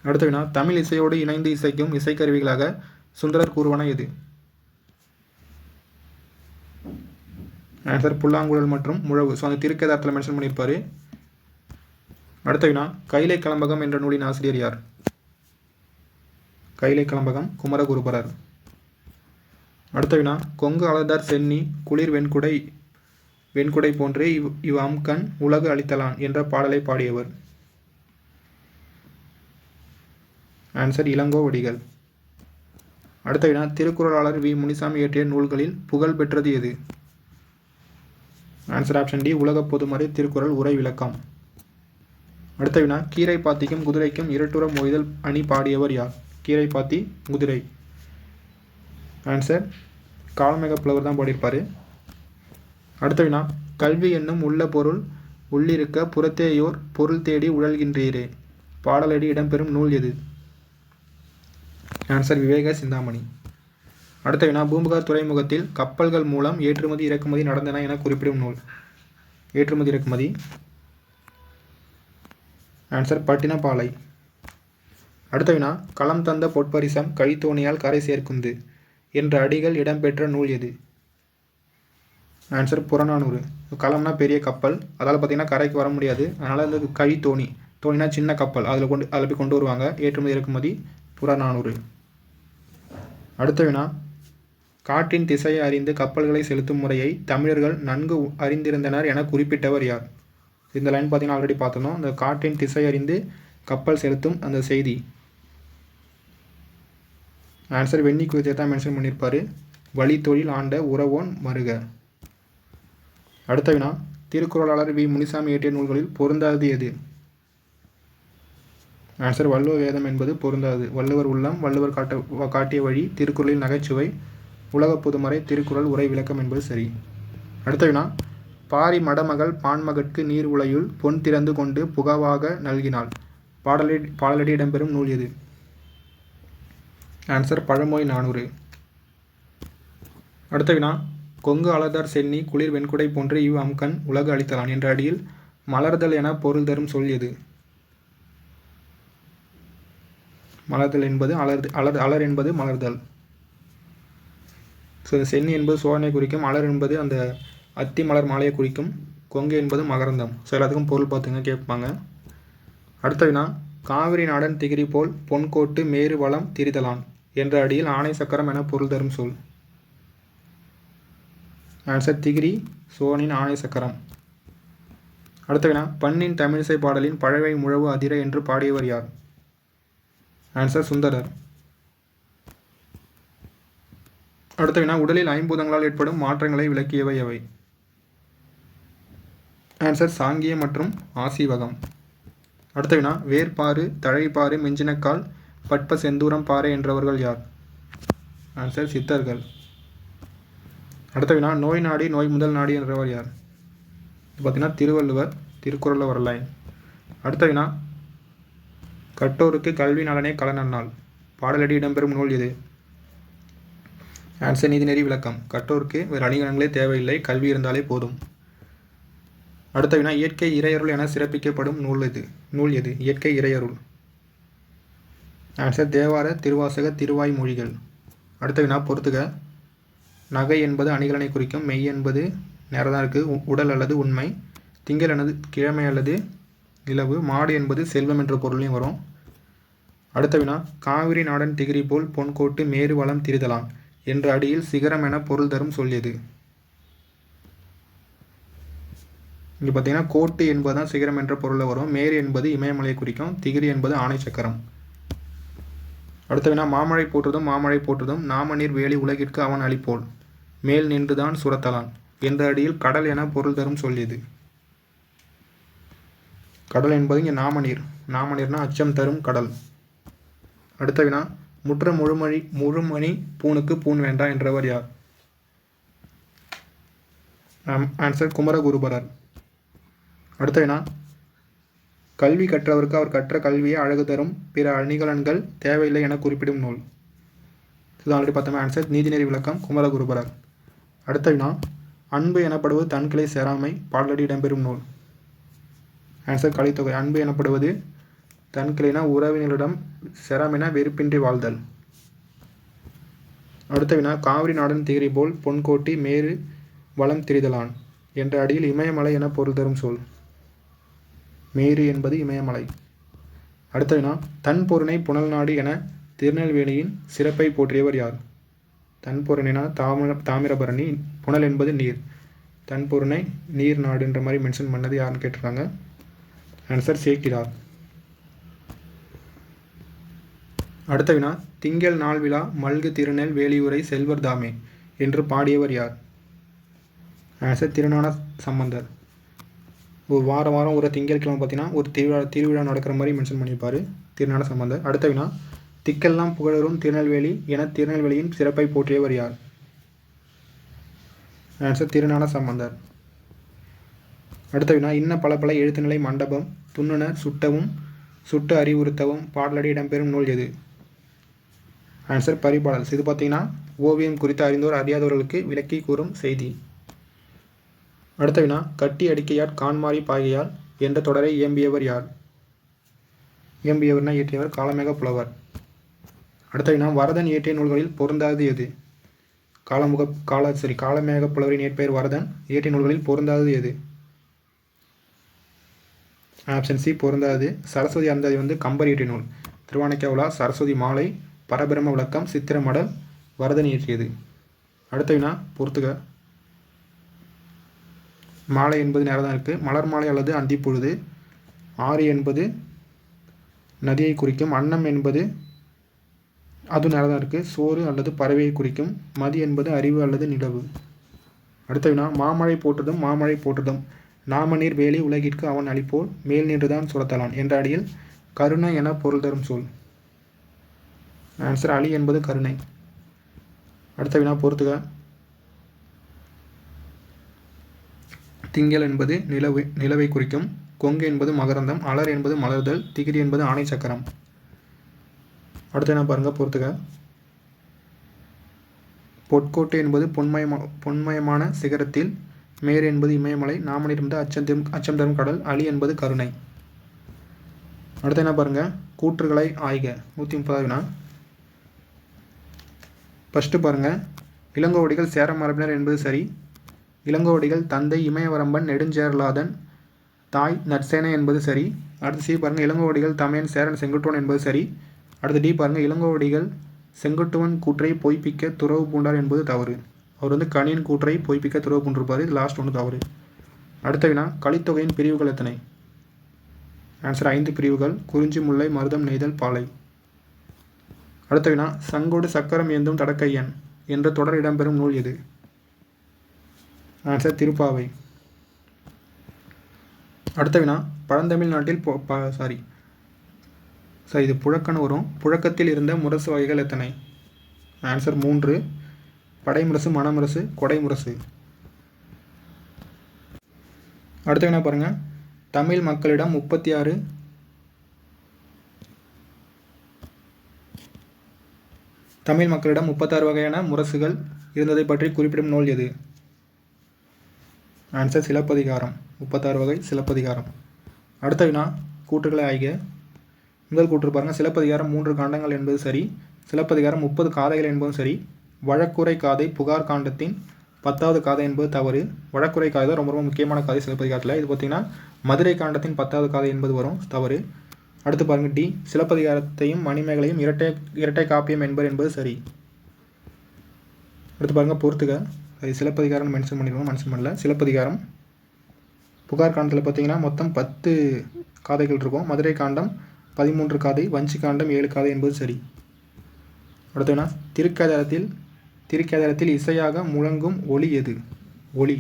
அடுத்த வினா, தமிழ் இசையோடு இணைந்து இசைக்கும் இசைக்கருவிகளாக சுந்தரர் கூறுவன எது? ஆன்சர் புல்லாங்குழல் மற்றும் முழவு. ஸோ அந்த திருக்கேதாரத்தில் மென்ஷன் பண்ணியிருப்பார். அடுத்த வினா, கைலை கலம்பகம் என்ற நூலின் ஆசிரியர் யார்? கைலை கலம்பகம் குமரகுருபரர். அடுத்த வினா கொங்கு அலர்தார் சென்னி குளிர் வெண்குடை போன்றே இவ் அம்கண் உலகு அளித்தலான் என்ற பாடலை பாடியவர். ஆன்சர் இளங்கோவடிகள். அடுத்த வினா திருக்குறளாளர் வி முனிசாமி இயற்றிய நூல்களில் புகழ் பெற்றது எது? ஆன்சர் ஆப்ஷன் டி உலக பொதுமறை திருக்குறள் உரை விளக்கம். அடுத்த வினா கீரை பாத்திக்கும் குதிரைக்கும் இரட்டுற மொய்தல் அணி பாடியவர் யார்? கீரை பாத்தி குதிரை. ஆன்சர் கால்மேக புலவர் தான் பாடியிருப்பார். அடுத்த வினா கல்வி என்னும் உள்ள பொருள் உள்ளிருக்க புறத்தேயோர் பொருள் தேடி உழல்கின்றீரே பாடலடி இடம்பெறும் நூல் எது? ஆன்சர் விவேக சிந்தாமணி. அடுத்த வினா பூம்புகார் துறைமுகத்தில் கப்பல்கள் மூலம் ஏற்றுமதி இறக்குமதி நடந்தன என குறிப்பிடும் நூல். ஏற்றுமதி இறக்குமதி. ஆன்சர் பட்டினப்பாலை. அடுத்த வினா களம் தந்த பொற்பரிசம் கழித்தோணியால் கரை சேர்க்குந்து என்ற அடிகள் இடம்பெற்ற நூல் எது? ஆன்சர் புறநானூறு. களம்னா பெரிய கப்பல், அதால் பார்த்தீங்கன்னா கரைக்கு வர முடியாது, அதனால் அந்த கழித்தோணி, தோணினா சின்ன கப்பல், அதில் போய் கொண்டு வருவாங்க. ஏற்றுமதி இறக்குமதி புறநானூறு. அடுத்த வினா காற்றின் திசையை அறிந்து கப்பல்களை செலுத்தும் முறையை தமிழர்கள் நன்கு அறிந்திருந்தனர் என குறிப்பிட்டவர் யார்? இந்த லைன் பார்த்தீங்கன்னா ஆல்ரெடி பார்த்தோம். அந்த காற்றின் திசை அறிந்து கப்பல் செலுத்தும் அந்த செய்தி. ஆன்சர் வெண்ணி குறித்து தான் மென்ஷன் பண்ணியிருப்பார். வழித்தொழில் ஆண்ட உறவோன் மருக. அடுத்த வினா திருக்குறளாளர் வி முனிசாமி இயற்றிய நூல்களில் பொருந்தாதது எது? ஆன்சர் வள்ளுவ வேதம் என்பது பொருந்தாது. வள்ளுவர் உள்ளம், வள்ளுவர் காட்டிய வழி, திருக்குறளில் நகைச்சுவை, உலக பொதுமறை திருக்குறள் உரை விளக்கம் என்பது சரி. அடுத்த வினா பாரி மடமகள் பான்மகற்கு நீர் உலையுள் பொன் திறந்து கொண்டு புகவாக நல்கினாள் பாடலடி இடம்பெறும் நூல் எது? ஆன்சர் பழமொழி 400. அடுத்த வினா கொங்கு அலர்தார் சென்னி குளிர் வெண்குடை போன்று இவ் அம்கண் உலகு அளித்தலான் என்ற அடியில் மலர்தல் என பொருள் தரும் சொல் எது? மலர்தல் என்பது அலர் என்பது மலர்தல். ஸோ சென்னி என்பது சோழனை குறிக்கும், அலர் என்பது அந்த அத்தி மலர் மாலையை குறிக்கும், கொங்கு என்பது மகரந்தம். ஸோ எல்லாத்துக்கும் பொருள் பார்த்துங்க கேட்பாங்க. அடுத்த வினா காவிரி நாடன் திகிரி போல் பொன்கோட்டு மேரு வளம் திரிதலான் என்ற அடியில் ஆணை சக்கரம் என பொருள் தரும் சொல். ஆன்சர் திகிரி சோழனின் ஆணை சக்கரம். அடுத்த வினா பண்ணின் தமிழிசை பாடலின் பழவை முழவு அதிர என்று பாடியவர் யார்? ஆன்சர் சுந்தரர். அடுத்த வினா உடலில் ஐம்பூதங்களால் ஏற்படும் மாற்றங்களை விளக்கியவை எவை? ஆன்சர் சாங்கியம் மற்றும் ஆசீவகம். அடுத்த வினா வேர்பாறு தழைப்பாறு மெஞ்சினக்கால் பட்ப செந்தூரம் பாறை என்றவர்கள் யார்? ஆன்சர் சித்தர்கள். அடுத்த வினா நோய் நாடி நோய் முதல் நாடி என்றவர் யார்? பார்த்தீங்கன்னா திருவள்ளுவர், திருக்குறளில் வர லைன். அடுத்த வினா கட்டோருக்கு கல்வி நலனே கலனன்னாள் பாடலடி இடம்பெறும் நூல் எது? ஆன்சர் நீதிநெறி விளக்கம். கட்டோருக்கு வேறு அணிகலன்களே தேவையில்லை, கல்வி இருந்தாலே போதும். அடுத்த வினா இயற்கை இறையருள் என சிறப்பிக்கப்படும் நூல் எது? இயற்கை இறையருள். ஆன்சர் தேவார திருவாசக திருவாய்மொழிகள். அடுத்த வினா பொறுத்துக. நகை என்பது அணிகலனை குறிக்கும், மெய் என்பது நேரம் தான் இருக்குது, உடல் அல்லது உண்மை, திங்கள் என்பது கிழமை அல்லது நிலவு, மாடு என்பது செல்வம் என்ற பொருளையும் வரும். அடுத்த வினா காவிரி நாடன் திகிரி போல் பொன்கோட்டு மேரு வளம் திரிதலான் என்ற அடியில் சிகரம் என பொருள் தரும் சொல் எது? இங்கே பார்த்தீங்கன்னா கோட்டு என்பது தான் சிகரம் என்ற பொருளில் வரும், மேரு என்பது இமயமலையை குறிக்கும், திகிரி என்பது ஆணை சக்கரம். அடுத்த வினா மாமழை போற்றுதும் நாமநீர் வேலி உலகிற்கு அவன் அளிப்போல் மேல் நின்றுதான் சுரத்தலான் என்ற அடியில் கடல் என பொருள் தரும் சொல் எது? கடல் என்பது இங்கே நாமநீர்னா அச்சம் தரும் கடல். அடுத்த வினா முற்ற முழுமணி பூணுக்கு பூண் வேண்டா என்றவர் யார்? ஆன்சர் குமரகுருபரர். அடுத்த வினா கல்வி கற்றவருக்கு அவர் கற்ற கல்வியை அழகு தரும் பிற அணிகலன்கள் தேவையில்லை என குறிப்பிடும் நூல். இது ஆல்ரெடி பார்த்தோம். ஆன்சர் நீதிநெறி விளக்கம், குமரகுருபரர். அடுத்த வினா அன்பு எனப்படுவது தன்கிளை சேராமை பாடலடி இடம்பெறும் நூல். ஆன்சர் கலித்தொகை. அன்பு எனப்படுவது தன்கிளைனா உறவினரிடம், செராமினா வெறுப்பின்றி வாழ்தல். அடுத்த வினா காவிரி நாடன் திகிரி போல் பொன்கோட்டி மேரு வளம் திரிதலான் என்ற அடியில் இமயமலை என பொருள் தரும் சொல். மேரு என்பது இமயமலை. அடுத்த வினா தன் பொருணை புனல் நாடு என திருநெல்வேலியின் சிறப்பை போற்றியவர் யார்? தன்பொருணைனா தாமிரபரணி, புனல் என்பது நீர். தன்பொருணை நீர் நாடுன்ற மாதிரி மென்ஷன் பண்ணது யாருன்னு கேட்டிருக்காங்க. ஆன்சர் சேக்கிழார். அடுத்த வினா, திங்கள் நாள் விழா மல்கு திருநெல் வேலியுரை செல்வர் தாமே என்று பாடியவர் யார்? ஆன்சர் திருஞான சம்பந்தர். ஒரு வாரம் ஒரு திங்கட்கிழமை பார்த்தீங்கன்னா ஒரு திருவிழா நடக்கிற மாதிரி மென்ஷன் பண்ணியிருப்பார் திருஞான சம்பந்தர். அடுத்த வினா, திக்கெல்லாம் புகழரும் திருநெல்வேலி என திருநெல்வேலியின் சிறப்பை போற்றியவர் யார்? ஆன்சர் திருஞான சம்பந்தர். அடுத்த வினா, இன்ன பல பல எழுத்துநிலை மண்டபம் துண்ணுனர் சுட்டவும் சுட்டு அறிவுறுத்தவும் பாடலடி இடம்பெறும் நூல் எது? ஆன்சர் பரிபாடல். இது பார்த்தீங்கன்னா ஓவியம் குறித்து அறிந்தோர் அறியாதவர்களுக்கு விளக்கி கூறும் செய்தி. அடுத்த வினா, கட்டி அடிக்கையார் கான்மாரி பாகையார் என்ற தொடரை இயம்பியவர் யார்? இயம்பியவர்னா இயற்றியவர் காளமேக புலவர். அடுத்த வினா, வரதன் இயற்றிய நூல்களில் பொருந்தாதது எது? காளமேக புலவரின் இயற்பெயர் வரதன். இயற்றிய நூல்களில் பொருந்தாதது எது? ஆப்ஷன் சி பொருந்தாது. சரஸ்வதி அந்தாதி கம்பர் இயற்றிய நூல். திருவானைக்காவலா உலா, சரஸ்வதி மாலை, பரபிரம விளக்கம், சித்திரமடல் வரதன் இயற்றியது. அடுத்த வினா பொறுத்துக. மாலை என்பது நேரம் தான் இருக்குது. மலர் மாலை அல்லது அந்திப்பொழுது. ஆறு என்பது நதியை குறிக்கும். அன்னம் என்பது அது நேரம் தான் இருக்குது. சோறு அல்லது பறவையை குறிக்கும். மதி என்பது அறிவு அல்லது நிலவு. அடுத்த வினா, மாமழை போற்றுதும் நாமநீர் வேலி உலகிற்கு அவன் அளிப்போல் மேல் நின்றுதான் சுரத்தலான் என்ற அடியில் கருணை என பொருள் தரும் சொல். ஆன்சர் அலி என்பது கருணை. அடுத்த வினா பொறுத்துக. திங்கள் என்பது நிலவை குறிக்கும். கொங்கு என்பது மகரந்தம். அலர் என்பது மலர்தல். திகிரி என்பது ஆணை சக்கரம். அடுத்த என்ன பாருங்க, பொறுத்துக. பொற்கோட்டு என்பது பொன்மயமான சிகரத்தில். மேர் என்பது இமயமலை. நாமநீர் என்பது அச்சம் தரும் கடல். அலி என்பது கருணை. அடுத்த என்ன பாருங்க, கூற்றுகளை ஆய்க. 130 வினா. ஃபஸ்ட்டு பாருங்க, இளங்கோவடிகள் சேர மரபினர் என்பது சரி. இளங்கோவடிகள் தந்தை இமயவரம்பன் நெடுஞ்சேரலாதன் தாய் நற்சேனை என்பது சரி. அடுத்து சி பாருங்க, இளங்கோவடிகள் தமையன் சேரன் செங்குட்டுவன் என்பது சரி. அடுத்து டி பாருங்க, இளங்கோவடிகள் செங்குட்டுவன் கூற்றை பொய்ப்பிக்க துறவு பூண்டார் என்பது தவறு. அவர் கணியன் கூற்றை பொய்ப்பிக்க துறவு பூண்டிருப்பார். இது லாஸ்ட் ஒன்று தவறு. அடுத்த வினா, கலித்தொகையின் பிரிவுகள் எத்தனை? ஆன்சர் 5 பிரிவுகள். குறிஞ்சி, முல்லை, மருதம், நெய்தல், பாலை. அடுத்த வினா, சங்கோடு சக்கரம் ஏந்தும் தடக்கையன் என்ற தொடர் இடம்பெறும் நூல் எது? ஆன்சர் திருப்பாவை. அடுத்த வினா, பழந்தமிழ் நாட்டில் இது புழக்கன்னு வரும். புழக்கத்தில் இருந்த முரசு வகைகள் எத்தனை? ஆன்சர் 3. படைமுரசு, மணமுரசு, கொடைமுரசு. அடுத்த வினா பாருங்க, தமிழ் மக்களிடம் 36 வகையான முரசுகள் இருந்ததை பற்றி குறிப்பிடும் நூல் எது? ஆன்சர் சிலப்பதிகாரம். 36 வகை சிலப்பதிகாரம். அடுத்த வினா, கூற்றுகளை ஆய்க. முதல் கூற்று பாருங்கள், சிலப்பதிகாரம் 3 காண்டங்கள் என்பது சரி. சிலப்பதிகாரம் 30 காதைகள் என்பதும் சரி. வழக்குரை காதை புகார் காண்டத்தின் 10வது காதை என்பது தவறு. வழக்குரை காதை தான் ரொம்ப முக்கியமான காதை சிலப்பதிகாரத்தில். இது பார்த்திங்கன்னா மதுரை காண்டத்தின் 10வது காதை என்பது வரும், தவறு. அடுத்து பாருங்கள் டி, சிலப்பதிகாரத்தையும் மணிமேகலையும் இரட்டை காப்பியம் என்பது சரி. அடுத்து பாருங்கள் பொறுத்துக. அது சிலப்பதிகாரம் மென்ஷன் பண்ணிடுவோம், மென்ஷன் பண்ணல. சிலப்பதிகாரம் புகார் காண்டத்தில் பார்த்தீங்கன்னா மொத்தம் 10 காதைகள் இருக்கும். மதுரை காண்டம் 13 காதை, வஞ்சி காண்டம் 7 காதை என்பது சரி. அடுத்ததுனா, திருக்கேதாரத்தில் இசையாக முழங்கும் ஒலி எது? ஒலி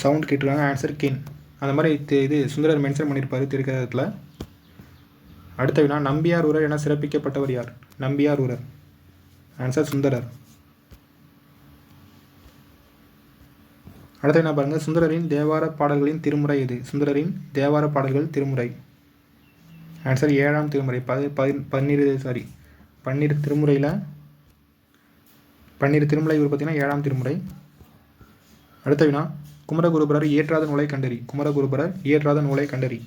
சவுண்ட் கேட்டுருக்காங்க. ஆன்சர் கின். அந்த மாதிரி இது சுந்தரர் மென்ஷன் பண்ணியிருப்பார் திருக்கேதாரத்தில். அடுத்த வினா, நம்பியார் ஊரர் என சிறப்பிக்கப்பட்டவர் யார்? நம்பியார் ஊரர். ஆன்சர் சுந்தரர். அடுத்த என்ன பாருங்கள், சுந்தரரின் தேவார பாடல்களின் திருமுறை எது? சுந்தரரின் தேவார பாடல்கள் திருமுறை. ஆன்சர் 7ஆம் திருமுறை. 12 திருமுறையில் 12 திருமுறை இவர் பார்த்தீங்கன்னா 7ஆம் திருமுறை. அடுத்த வினா, குமரகுருபரர் இயற்றாத நூலை கண்டறி. குமரகுருபரர் இயற்றாத நூலை கண்டறி.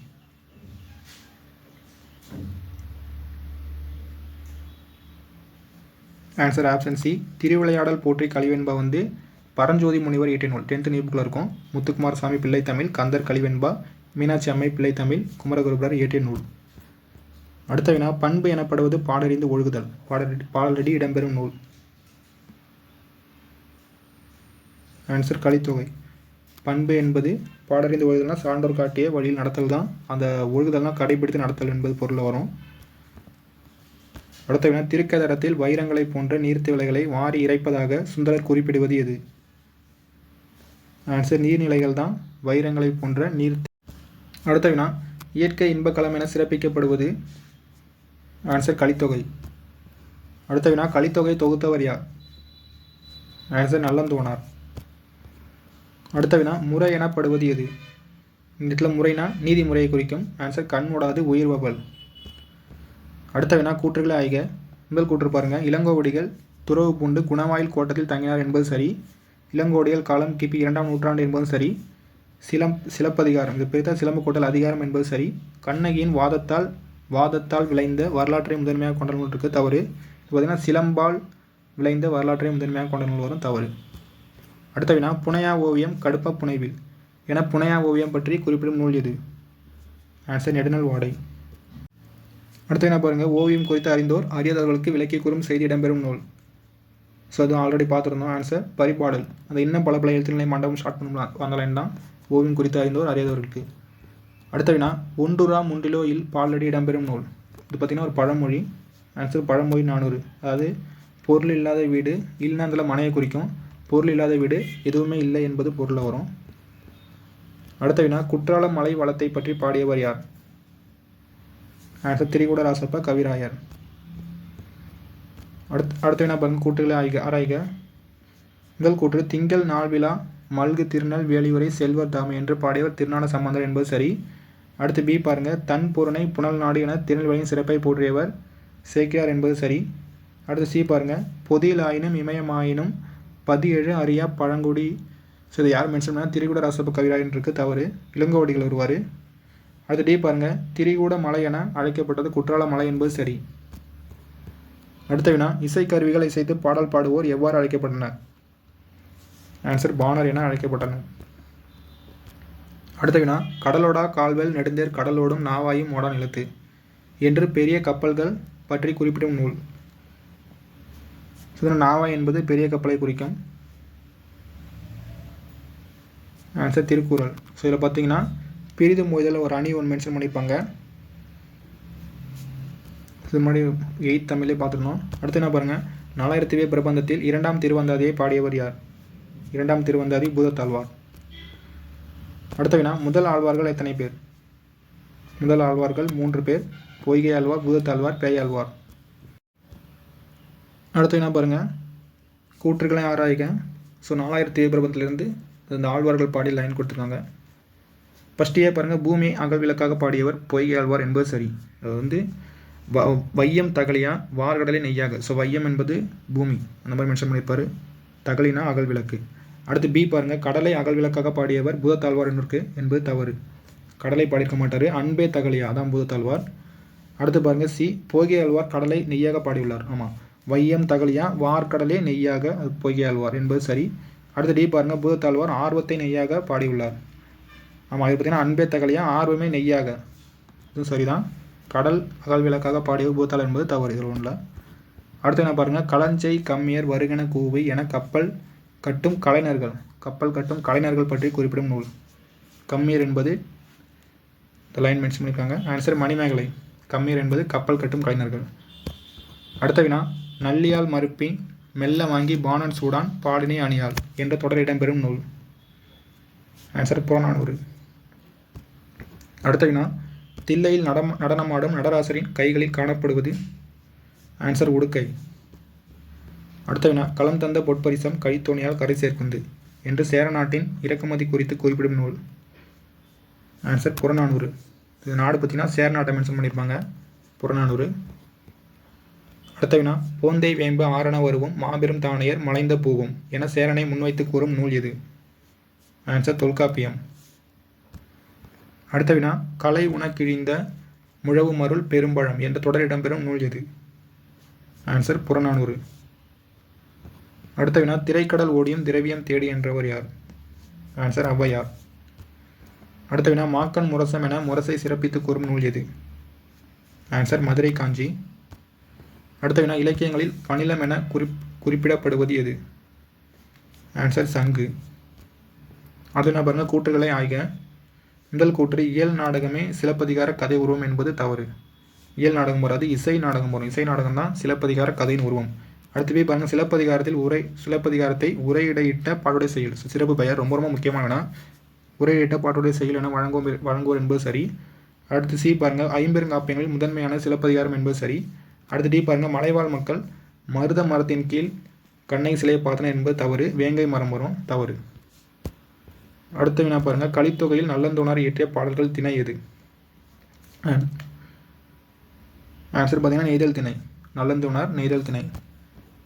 Answer option C. Thiruvilaiyadal Potri Kalivenba Paranjothi முனிவர் இயற்றிய நூல். 10th நியூ புக்கில் இருக்கும். முத்துக்குமார் சாமி பிள்ளை தமிழ், கந்தர் கலிவெண்பா, மீனாட்சி அம்மை பிள்ளை தமிழ், குமரகுருபரர் இயற்றிய நூல். அடுத்த வினா, பண்பு எனப்படுவது பாடறிந்து ஒழுகுதல். பாடலடி இடம்பெறும் நூல். ஆன்சர் கலித்தொகை. பண்பு என்பது பாடறிந்து ஒழுகுதல்னா சான்றோர் காட்டிய வழியில் நடத்தல் தான். அந்த ஒழுகுதல்னால் கடைபிடித்து நடத்தல் என்பது பொருள் வரும். அடுத்த வினா, திருக்கதரத்தில் வைரங்களை போன்ற நீர்த்திவளைகளை வாரி இறைப்பதாக சுந்தரர் குறிப்பிடுவது எது? ஆன்சர் நீர்நிலைகள் தான் வைரங்களை போன்ற நீர். அடுத்த வினா, இயற்கை இன்பக்களம் என சிறப்பிக்கப்படுவது? ஆன்சர் கலித்தொகை. அடுத்த வினா, கலித்தொகை தொகுத்தவர் யார்? ஆன்சர் நல்லந்தோனார். அடுத்த வினா, முறை எனப்படுவது எது? இந்த இடத்துல முறைனா நீதிமுறையை குறிக்கும். ஆன்சர் கண்மூடாது உயிர்வபல். அடுத்த வினா, கூற்றுகளை ஆய்க. முதல் கூற்று பாருங்க, இளங்கோவடிகள் துறவு பூண்டு குணவாயில் கோட்டத்தில் தங்கினார் என்பது சரி. இளங்கோவடிகள் காலம் கிபி 2ஆம் நூற்றாண்டு என்பதும் சரி. சிலப்பதிகாரம் இது பிரித்த சிலம்பு கோட்டல் அதிகாரம் என்பது சரி. கண்ணகியின் வாதத்தால் விளைந்த வரலாற்றை முதன்மையாக கொண்ட நூல் இருக்கு, தவறு. இது பார்த்தீங்கன்னா சிலம்பால் விளைந்த வரலாற்றை முதன்மையாக கொண்ட நூல் வரும், தவறு. அடுத்த வினா, புனையா ஓவியம் கடுப்ப புனைவில் என புனையா ஓவியம் பற்றி குறிப்பிடும் நூல் எது? ஆன்சர் நெடுநல் வாடை. அடுத்து என்ன பாருங்கள், ஓவியம் குறித்து அறிந்தோர் அறியாதவர்களுக்கு விளக்கி கூறும் செய்தி இடம்பெறும் நூல். ஸோ அது ஆல்ரெடி பார்த்துருந்தோம். ஆன்சர் பரிபாடல். அந்த இன்னும் பல எழுத்துநிலை மண்டபம் ஸ்டார்ட் பண்ணலாம் அந்த லைன் தான் ஓவியம் குறித்து அறிந்தோர் அறியாதவர்களுக்கு. அடுத்த வினா, ஒன்றுரா முண்டிலோ இல் பாலடி இடம்பெறும் நூல். இது பார்த்திங்கன்னா ஒரு பழமொழி. ஆன்சர் பழமொழி 400. அதாவது பொருள் இல்லாத வீடு, இல்லைன்னா அதில் மனையை குறிக்கும். பொருள் இல்லாத வீடு எதுவுமே இல்லை என்பது பொருளில் வரும். அடுத்த வினா, குற்றால மலை வளத்தை பற்றி பாடியவர் யார்? ஆன்சர் திரிகூட ராசப்ப கவிராயர். அடுத்த வினா பாருங்க, கூற்றுகளை ஆராய்க. முதல் கூற்று, திங்கள் நாள் விழா மல்கு திருநெல் வேலியுரை செல்வர் தாமை என்று பாடியவர் திருஞான சம்பந்தர் என்பது சரி. அடுத்து பி பாருங்க, தன் பொருணை புனல் நாடு என திருநெல்வேலியின் சிறப்பை போற்றியவர் சேக்கியார் என்பது சரி. அடுத்து சி பாருங்க, பொதியிலாயினும் இமயமாயினும் 17 அறியா பழங்குடி. ஸோ இதை யார் மென்ஷன் பண்ணால் திரிகூட ராசப்ப கவிராயன் இருக்கு, தவறு. இளங்கோவடிகள் வருவார். அடுத்து டி பாருங்க, திரிகூட மலை என அழைக்கப்பட்டது குற்றால மலை என்பது சரி. அடுத்த வினா, இசைக்கருவிகள் இசைத்து பாடல் பாடுவோர் எவ்வாறு அழைக்கப்பட்டனர்? ஆன்சர் பாணர் என அழைக்கப்பட்டனர். அடுத்த வினா, கடலோடா கால்வெல் நெடுந்தேர் கடலோடும் நாவாயும் ஓடா நிலத்து என்று பெரிய கப்பல்கள் பற்றி குறிப்பிடும் நூல். நாவாய் என்பது பெரிய கப்பலை குறிக்கும். ஆன்சர் திருக்குறள். ஸோ இதில் பார்த்தீங்கன்னா பிரிதும் மொய்தல் ஒரு அணி ஒன்று மென்ஷன் பண்ணியிருப்பாங்க. இது மாதிரி 8th தமிழே பார்த்துருந்தோம். அடுத்து என்ன பாருங்கள், 4000 பிரபந்தத்தில் 2ஆம் திருவந்தாதியை பாடியவர் யார்? 2ஆம் திருவந்தாதி பூதத்தாழ்வார். அடுத்த வினா, முதல் ஆழ்வார்கள் எத்தனை பேர்? முதல் ஆழ்வார்கள் 3 பேர். பொய்கை ஆழ்வார், பூதத்தாழ்வார், பேயாழ்வார். அடுத்து என்ன பாருங்கள், கூற்றுக்களை ஆராய்க. ஸோ 4000 பிரபந்தத்திலிருந்து இந்த ஆழ்வார்கள் பாடி லைன் கொடுத்துருக்காங்க. ஃபஸ்ட்டே பாருங்கள், பூமி அகல் விளக்காக பாடியவர் பொய்கை ஆழ்வார் என்பது சரி. அது வந்து வையம் தகலியா வார்கடலை நெய்யாக. ஸோ வையம் என்பது பூமி, அந்த மாதிரி மென்ஷன் பண்ணியிருப்பார். தகலினா அகல் விளக்கு. அடுத்து பி பாருங்கள், கடலை அகல் விளக்காக பாடியவர் பூதத்தாழ்வார் என்பது தவறு. கடலை பாடியிருக்க மாட்டார். அன்பே தகலியா அதான் பூதத்தாழ்வார். அடுத்து பாருங்கள் சி, பொய்கை ஆழ்வார் கடலை நெய்யாக பாடியுள்ளார். ஆமாம், வையம் தகலியா வார்கடலே நெய்யாக பொய்கை ஆழ்வார் என்பது சரி. அடுத்து டி பாருங்கள், பூதத்தாழ்வார் ஆர்வத்தை நெய்யாக பாடியுள்ளார். ஆமாம், இது பார்த்தீங்கன்னா அன்பே தகலியா ஆர்வமே நெய்யாக, இதுவும் சரிதான். கடல் அகல் விளக்காக பாடியவர் பூதத்தாழ்வார் என்பது தவறு. இதில் ஒன்றில். அடுத்து என்ன பாருங்கள், களஞ்சை கம்மியர் வருகன கூவை என கப்பல் கட்டும் கலைஞர்கள் பற்றி குறிப்பிடும் நூல். கம்மியர் என்பது இந்த லைன் மென்ஷன் பண்ணியிருக்காங்க. ஆன்சர் மணிமேகலை. கம்மியர் என்பது கப்பல் கட்டும் கலைஞர்கள். அடுத்த வினா, நல்லியால் மறுப்பி மெல்ல வாங்கி பாணன் சூடான் பாடினை அணியால் என்ற தொடர் இடம்பெறும் நூல். ஆன்சர் புறநானூறு. அடுத்த வினா, தில்லையில் நடனமாடும் நடராசரின் கைகளில் காணப்படுவது. ஆன்சர் உடுக்கை. அடுத்த வினா, களம் தந்த பொற்பரிசம் கழித்தோணியால் கரை சேர்க்குந்து என்று சேர நாட்டின் இறக்குமதி குறித்து குறிப்பிடும் நூல். ஆன்சர் புறநானூறு. இது நாடு பார்த்தீங்கன்னா சேர நாட்டை மென்ஷன் பண்ணியிருப்பாங்க, புறநானூறு. அடுத்த வினா, போந்தை வேம்பு ஆரண வருவும் மாபெரும் தானையர் மலைந்த பூவும் என சேரனை முன்வைத்து கூறும் நூல் எது? ஆன்சர் தொல்காப்பியம். அடுத்த வினா, கலை உணக்கிழிந்த முழவு மருள் பெரும்பழம் என்ற தொடர் இடம்பெறும் நூல் எது? ஆன்சர் புறநானூறு. அடுத்த வினா, திரைக்கடல் ஓடியும் திரவியம் தேடி என்றவர் யார்? ஆன்சர் ஔவையார். அடுத்த வினா, மாக்கன் முரசம் என முரசை சிறப்பித்து கூறும் நூல் எது? ஆன்சர் மதுரை காஞ்சி. அடுத்த வினா, இலக்கியங்களில் பணிலம் என குறிப்பிடப்படுவது எது? ஆன்சர் சங்கு. அது என்ன பாருங்கள், கூற்றுகளை ஆய்க. முதல் கூற்று, இயல் நாடகமே சிலப்பதிகார கதை உருவம் என்பது தவறு. இயல் நாடகம் வராது, இசை நாடகம் வரும். இசை நாடகம் தான் சிலப்பதிகார கதையின் உருவம். அடுத்து போய் பாருங்கள், சிலப்பதிகாரத்தை உரையிடையிட்ட பாட்டுடைய செயல். சிறப்பு பெயர் ரொம்ப ரொம்ப முக்கியமான உரையிட்ட பாட்டுடைய செயல் என வழங்குவோர் என்பது சரி. அடுத்து சி பாருங்கள், ஐம்பெருங்காப்பியங்களில் முதன்மையான சிலப்பதிகாரம் என்பது சரி. அடுத்து டி பாருங்கள், மலைவாழ் மக்கள் மருத மரத்தின் கீழ் கண்ணகி சிலையை பார்த்தனர் என்பது தவறு. வேங்கை மரம் வரும், தவறு. அடுத்த வினா பாருங்கள், கலித்தொகையில் நல்லந்தோனார் இயற்றிய பாடல்கள் திணை எது? ஆன்சர் பார்த்தீங்கன்னா நெய்தல் திணை. நல்லந்தோனார் நெய்தல் திணை.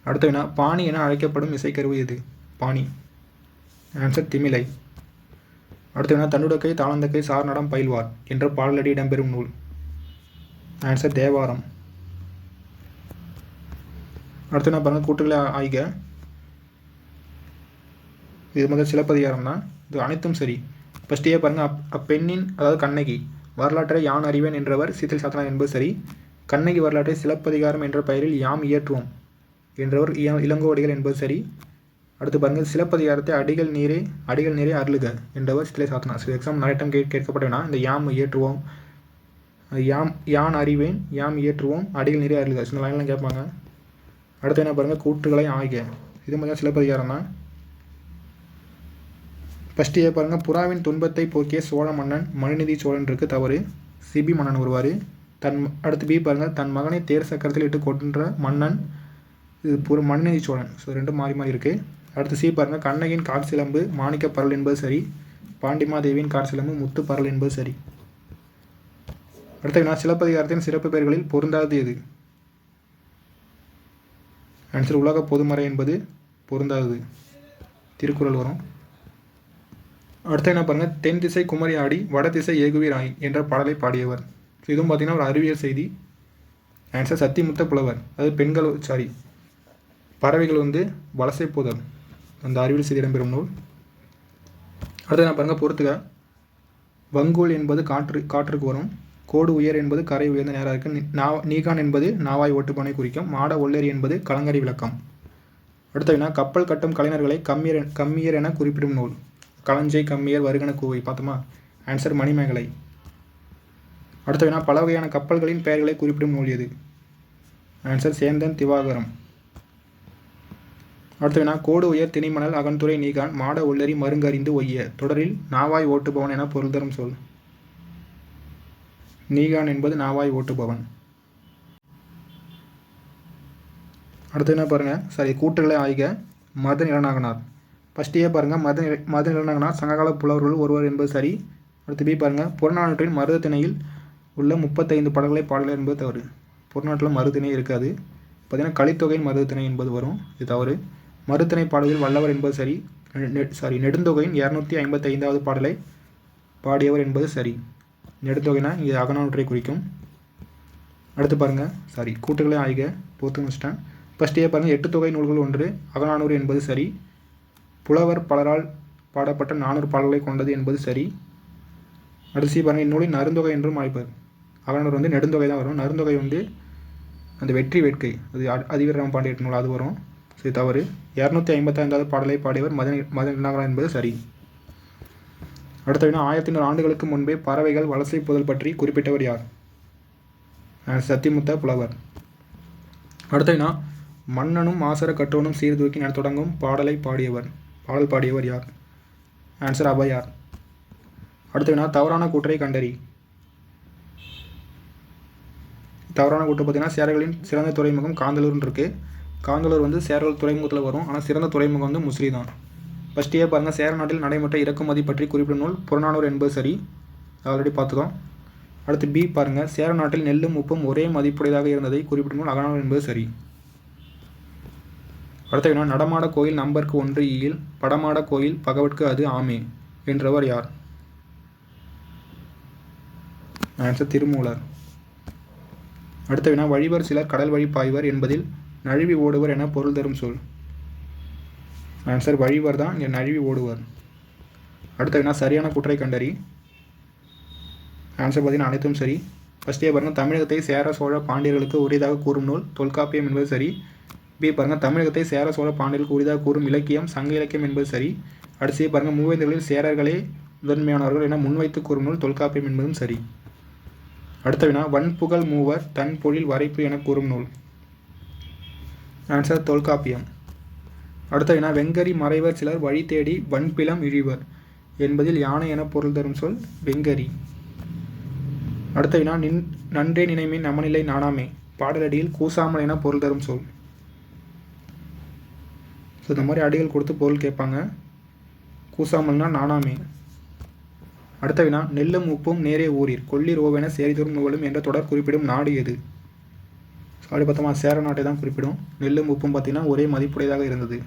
அடுத்த வினா, பாணி என அழைக்கப்படும் இசைக்கருவி எது? பாணி. ஆன்சர் திமிலை. அடுத்த வினா, தண்டுடக்கை தாளந்தக்கை சார்நடம் பயில்வார் என்ற பாடலடி இடம்பெறும் நூல். ஆன்சர் தேவாரம். அடுத்த வினா பாருங்கள், கூற்றுகளை ஆய்க. இது முதல் சிலப்பதிகாரம் தான், இது அனைத்தும் சரி. ஃபஸ்ட்டே பாருங்கள், அப்பெண்ணின் அதாவது கண்ணகி வரலாற்றை யான் அறிவேன் என்றவர் சீத்தல் சாத்தனார் என்பது சரி. கண்ணகி வரலாற்றை சிலப்பதிகாரம் என்ற பெயரில் யாம் இயற்றுவோம் என்றவர் இளங்கோவடிகள் என்பது சரி. அடுத்து பாருங்கள், சிலப்பதிகாரத்தை அடிகள் நீரே அருளுக என்றவர் சித்திலை சாத்தனார். ஸோ எக்ஸாம் நிறைய டைம் கேட்கப்பட்டேன்னா இந்த யாம் இயற்றுவோம், யான் அறிவேன், யாம் இயற்றுவோம், அடிகள் நீரே அருளுக, இந்த லைன்லாம் கேட்பாங்க. அடுத்து என்ன பாருங்கள், கூற்றுகளை ஆய்க. இது மாதிரி சிலப்பதிகாரம் தான். ஃபஸ்ட்டு ஏ பாருங்கள், புறாவின் துன்பத்தை போக்கிய சோழ மன்னன் மனுநீதி சோழன் இருக்கு, தவறு. சிபி மன்னன் வருவார். அடுத்து பி பாருங்கள், தன் மகனை தேர் சக்கரத்தில் இட்டு கொன்ற மன்னன், இது மனுநீதி சோழன். ஸோ ரெண்டும் மாறி மாறி இருக்குது. அடுத்து சி பாருங்கள், கண்ணகியின் காற்சிலம்பு மாணிக்க பரல் என்பது சரி. பாண்டிமாதேவியின் காற்சிலம்பு முத்து பரல் என்பது சரி. அடுத்த நான் சிலப்பதிகாரத்தின் சிறப்பு பெயர்களில் பொருந்தாதது எது? ஆன்சர் உலக பொதுமறை என்பது பொருந்தாதது. திருக்குறள் வரும். அடுத்து என்ன பாருங்கள், தென் திசை குமரி ஆடி வட திசை ஏகுவீர் ஆயின் என்ற பாடலை பாடியவர். ஸோ இதுவும் பார்த்தீங்கன்னா ஒரு அறிவியல் செய்தி. ஆன்சர் சத்திமுத்த புலவர். அது பெண்கள் பறவைகள் வலசை போதல் அந்த அறிவியல் செய்தி இடம்பெறும் நூல். அடுத்து என்ன பாருங்கள், பொறுத்துக. வங்கோல் என்பது காற்றுக்கு வரும். கோடு உயர் என்பது கரை உயர்ந்த நேராக இருக்குது. நீகான் என்பது நாவாய் ஓட்டுப்பானை குறிக்கும். மாட ஒள்ளேரி என்பது கலங்கரை விளக்கம். அடுத்த வினா, கப்பல் கட்டும் கலைஞர்களை கம்மியர் என குறிப்பிடும் நூல். களஞ்சை, கம்மியர், வருகன கூவை பார்த்தோமா? ஆன்சர் மணிமேகலை. அடுத்த வினா, பல வகையான கப்பல்களின் பெயர்களை குறிப்பிடும் நூல் எது? ஆன்சர் சேந்தன் திவாகரம். அடுத்த வினா, கோடு உயர் திணைமணல் அகன்துறை நீகான் மாட உள்ளரி மருங்கறிந்து ஒய்ய தொடரில் நாவாய் ஓட்டுபவன் என பொருள் தரும் சொல். நீகான் என்பது நாவாய் ஓட்டுபவன். அடுத்து என்ன பாருங்கள், கூற்றுகளை ஆய்க. மத நிலநாகனார். ஃபஸ்ட்டே பாருங்கள், மத நிலநாகனார் சங்ககால புலவர்கள் ஒருவர் என்பது சரி. அடுத்து பி பாருங்கள், புறநானூற்றின் மருத திணையில் உள்ள 35 பாடல்களை பாடல் என்பது தவறு. புறநாட்டில் மருதிணை இருக்காது. பார்த்தீங்கன்னா கலித்தொகையின் மருதிணை என்பது வரும், இது தவறு. மருதிணை பாடலில் வல்லவர் என்பது சரி. நெடுந்தொகையின் 255வது பாடலை பாடியவர் என்பது சரி. நெடுந்தொகைனா இங்கே அகநானூற்றை குறிக்கும். அடுத்து பாருங்கள், கூற்றுகளை ஆய்க. பொறுத்து வச்சுட்டேன். ஃபஸ்ட்டே பாருங்கள், 8 தொகை நூல்கள் ஒன்று அகநானூறு என்பது சரி. புலவர் பலரால் பாடப்பட்ட 400 பாடல்களை கொண்டது என்பது சரி. அடுத்து பாருங்கள், இந்நூலின் நருந்தொகை என்றும் அழைப்பர். அகநானூறு நெடுந்தொகை தான் வரும். நருந்தொகை அந்த வெற்றி வேட்கை, அது அதிவீரராம பாண்டியர் நூல், அது வரும். சரி, தவறு. 255வது பாடலை பாடியவர் மத நிலநாகனார் என்பது சரி. அடுத்த வினா, 1100 ஆண்டுகளுக்கு முன்பே பறவைகள் வலசை புதல் பற்றி குறிப்பிட்டவர் யார்? சத்திமுத்த புலவர். அடுத்த வினா, மன்னனும் மாசர கற்றோனும் சீர்தூக்கி நட தொடங்கும் பாடல் பாடியவர் யார்? ஆன்சர் அபயார். அடுத்த வினா, தவறான கூற்றை கண்டறி. தவறான கூற்று பார்த்தீங்கன்னா, சேரர்களின் சிறந்த துறைமுகம் காந்தலூர்னு இருக்குது. காந்தலூர் சேரர்கள் துறைமுகத்தில் வரும், ஆனால் சிறந்த துறைமுகம் முசிறி தான். ஃபஸ்ட்டே பாருங்கள், சேர நாட்டில் நடைமுறை இறக்குமதி பற்றி குறிப்பிடும் நூல் புறநானூறு என்பது சரி, ஆல்ரெடி பார்த்துதோம். அடுத்து பி பாருங்கள், சேர நாட்டில் நெல்லும் உப்பும் ஒரே மதிப்புடையதாக இருந்ததை குறிப்பிடும் நூல் அகநானூறு என்பது சரி. அடுத்த வினா, நடமாட கோயில் நம்பருக்கு 1 ஈயில் படமாட கோயில் பகவட்கு அது ஆமே என்றவர் யார்? ஆன்சர் திருமூலர். அடுத்த வினா, வழிவர் சிலர் கடல் வழி பாய்வர் என்பதில் நழுவி ஓடுவர் என பொருள் தரும் சொல். ஆன்சர் வழிவர் தான், இங்கே நழுவி ஓடுவர். அடுத்த வினா, சரியான கூற்றை கண்டறி. ஆன்சர் பார்த்தீங்கன்னா அனைத்தும் சரி. ஃபஸ்ட்டே பாருங்கள், தமிழகத்தை சேர சோழ பாண்டியர்களுக்கு உரியதாக கூறும் நூல் தொல்காப்பியம் என்பது சரி. பி பாருங்கள் தமிழகத்தை சேர சோழ பாண்டியர்களுக்கு உரிதாக கூறும் இலக்கியம் சங்க இலக்கியம் என்பது சரி. அடுத்து பாருங்கள் மூவேந்தர்களில் சேரர்களே முதன்மையானவர்கள் என முன்வைத்து கூறும் நூல் தொல்காப்பியம் என்பதும் சரி. அடுத்த வினா வன்புகழ் மூவர் தன் பொழில் வரைப்பு என கூறும் நூல். ஆன்சர் தொல்காப்பியம். அடுத்த வினா வெங்கரி மறைவர் சிலர் வழி தேடி வன்பிலம் இழிவர் என்பதில் யானை என பொருள் தரும் சொல் வெங்கரி. அடுத்த வினா நன்றே நினைமின் நமநிலை நாணாமே பாடலடியில் கூசாமல் என பொருள் தரும் சொல். ஸோ இந்த மாதிரி அடிகள் கொடுத்து பொருள் கேட்பாங்க. கூசாமல்னா நாணாமே. அடுத்த வினா நெல்லும் உப்பும் நேரே ஊரில் கொல்லிர் ஓவென சேரிதோறும் நுவலும் என்ற தொடர் குறிப்பிடும் நாடு எது. அப்படி பார்த்தோமா சேர நாட்டை தான் குறிப்பிடும். நெல்லும் உப்பும் பார்த்தீங்கன்னா ஒரே மதிப்புடையதாக இருந்தது.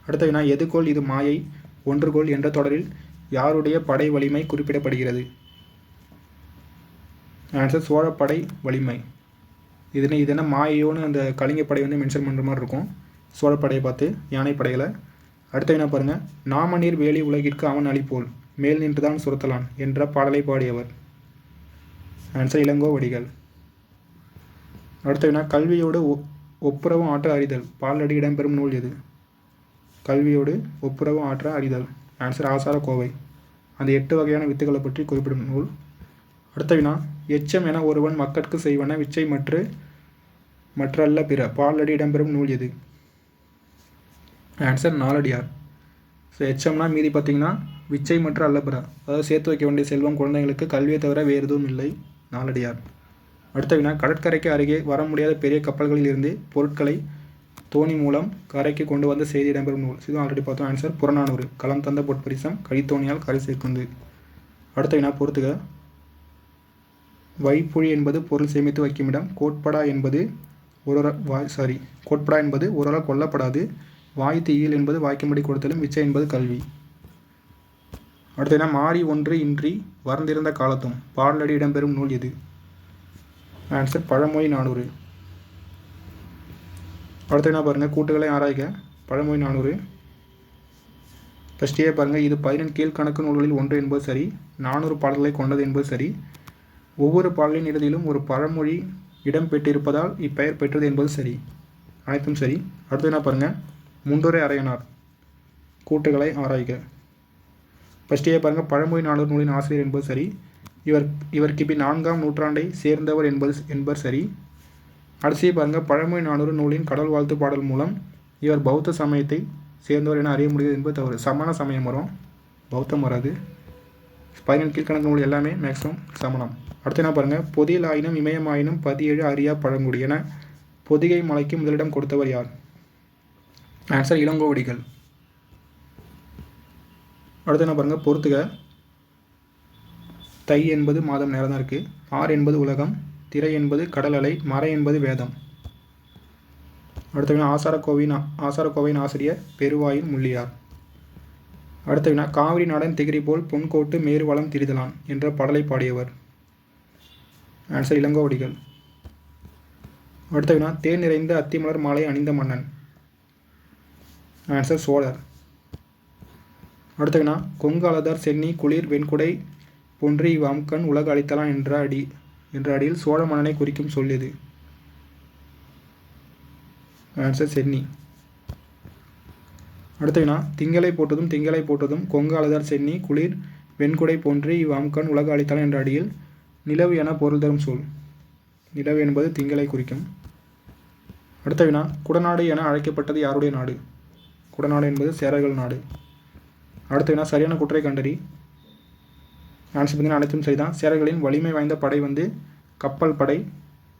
அடுத்த வினா எதுகோல் இது மாயை ஒன்றுகோல் என்ற தொடரில் யாருடைய படை வலிமை குறிப்பிடப்படுகிறது. ஆன்சர் சோழப்படை வலிமை. இதென்ன மாயையோன்னு அந்த கலிங்கப்படை வந்து மென்ஷன் பண்ணுற மாதிரி இருக்கும். சோழப்படையை பார்த்து யானைப்படைகளை. அடுத்த வினா பாருங்கள் நாமநீர் வேலி உலகிற்கு அவன் அளிப்போல் மேல் நின்றுதான் சுரத்தலான் என்ற பாடலை பாடியவர். ஆன்சர் இளங்கோவடிகள். அடுத்த வினா கல்வியோடு ஒப்புரவு ஆற்ற அறிதல் பாலடி இடம்பெறும் நூல் எது. கல்வியோடு ஒப்புரவு ஆற்ற அறிதல். ஆன்சர் ஆசாரக்கோவை. அந்த 8 வகையான வித்துக்களை பற்றி குறிப்பிடும் நூல். அடுத்த வினா எச்சம் என ஒருவன் மக்கட்கு செய்வன விச்சை மற்றல்ல பிற பாலடி இடம்பெறும் நூல் எது. ஆன்சர் நாலடியார். ஸோ எச்சம்னா மீதி பார்த்தீங்கன்னா விச்சை மற்ற அல்ல பிற, அதாவது சேர்த்து வைக்க வேண்டிய செல்வம் குழந்தைங்களுக்கு கல்வியை தவிர வேறு எதுவும் இல்லை. நாலடியார். அடுத்த வினா கடற்கரைக்கு அருகே வர முடியாத பெரிய கப்பல்களில் இருந்து பொருட்களை தோணி மூலம் கரைக்கு கொண்டு வந்த செய்தி இடம்பெறும் நூல். இதுவும் ஆல்ரெடி பார்த்தோம். ஆன்சர் புறநானூறு. களம் தந்த பொற்பரிசம் கழித்தோணியால் கரை சேர்க்குந்து. அடுத்த வினா பொறுத்துக. வைப்புழி என்பது பொருள் சேமித்து வைக்கும் இடம். கோட்படா என்பது ஒருவரால் கொல்லப்படாது. வாய்த்து இயல் என்பது வாய்க்கும்படி கொடுத்தலும். விச்சை என்பது கல்வி. அடுத்த வினா மாறி ஒன்று இன்றி வறந்திருந்த காலத்தும் பாடலடி இடம்பெறும் நூல் எது. ஆன்சர் பழமொழி 400. அடுத்த வினா பாருங்கள் கூட்டுகளை ஆராய்க. பழமொழி 400. ஃபஸ்ட்டே பாருங்கள் இது 11 கீழ்கணக்கு நூல்களில் ஒன்று என்பது சரி. 400 பாடல்களை கொண்டது என்பது சரி. ஒவ்வொரு பாடலின் இறுதியிலும் ஒரு பழமொழி இடம் பெற்றிருப்பதால் இப்பெயர் பெற்றது என்பது சரி. அனைத்தும் சரி. அடுத்து என்ன பாருங்கள் முண்டுரை அறையனார். கூட்டுகளை ஆராய்க. ஃபஸ்ட்டே பாருங்கள் பழமொழி 400 நூலின் ஆசிரியர் என்பது சரி. இவர் கிபி 4ஆம் நூற்றாண்டை சேர்ந்தவர் என்பவர் சரி. அடுத்து பாருங்கள் பழமொழி 400 நூலின் கடல் வாழ்த்து பாடல் மூலம் இவர் பௌத்த சமயத்தை சேர்ந்தவர் என அறிய முடியாது என்பது தவறு. சமண சமயம் வரும், பௌத்தம் வராது. 11 கீழ்கணக்கு நூல் எல்லாமே மேக்ஸிமம் சமணம். அடுத்து என்ன பாருங்கள் பொதியில் ஆயினும் இமயமாயினும் 17 அறியா பழங்குடி என பொதிகை மலைக்கு முதலிடம் கொடுத்தவர் யார். ஆன்சர் இளங்கோவடிகள். அடுத்து என்ன பாருங்கள் பொறுத்துக. தை என்பது மாதம் நேரம் தான் இருக்குது. ஆர் என்பது உலகம். திரை என்பது கடல் அலை. மறை என்பது வேதம். அடுத்த வினா ஆசாரக்கோவையின் ஆசிரியர் பெருவாயின் முள்ளியார். அடுத்த வினா காவிரி நாடன் திகிரி போல் பொன்கோட்டு மேரு வளம் திரிதலான் என்ற பாடலை பாடியவர். ஆன்சர் இளங்கோவடிகள். அடுத்த வினா தேன் நிறைந்த அத்திமலர் மாலை அணிந்த மன்னன். ஆன்சர் சோழர். அடுத்த வினா கொங்கு அலதார் சென்னி குளிர் வெண்குடை போன்று இவ்வம்கண் உலக அளித்தலான் என்ற அடியில் சோழ மன்னனை குறிக்கும் சொல் எது. ஆன்சர் சென்னி. அடுத்த வினா திங்களை போட்டதும் கொங்கு அலதார் சென்னி குளிர் வெண்குடை போன்று இவ்வம்கண் உலக அளித்தலான் என்ற அடியில் நிலவு என பொருள் தரும் சொல். நிலவு என்பது திங்களை குறிக்கும். அடுத்த வினா குடநாடு என அழைக்கப்பட்டது யாருடைய நாடு. குடநாடு என்பது சேரர்கள் நாடு. அடுத்த வினா சரியான குற்றை கண்டறி. ஆன்சர் பார்த்தீங்கன்னா அனைத்தும் சரிதான். சேரர்களின் வலிமை வாய்ந்த படை வந்து கப்பல் படை.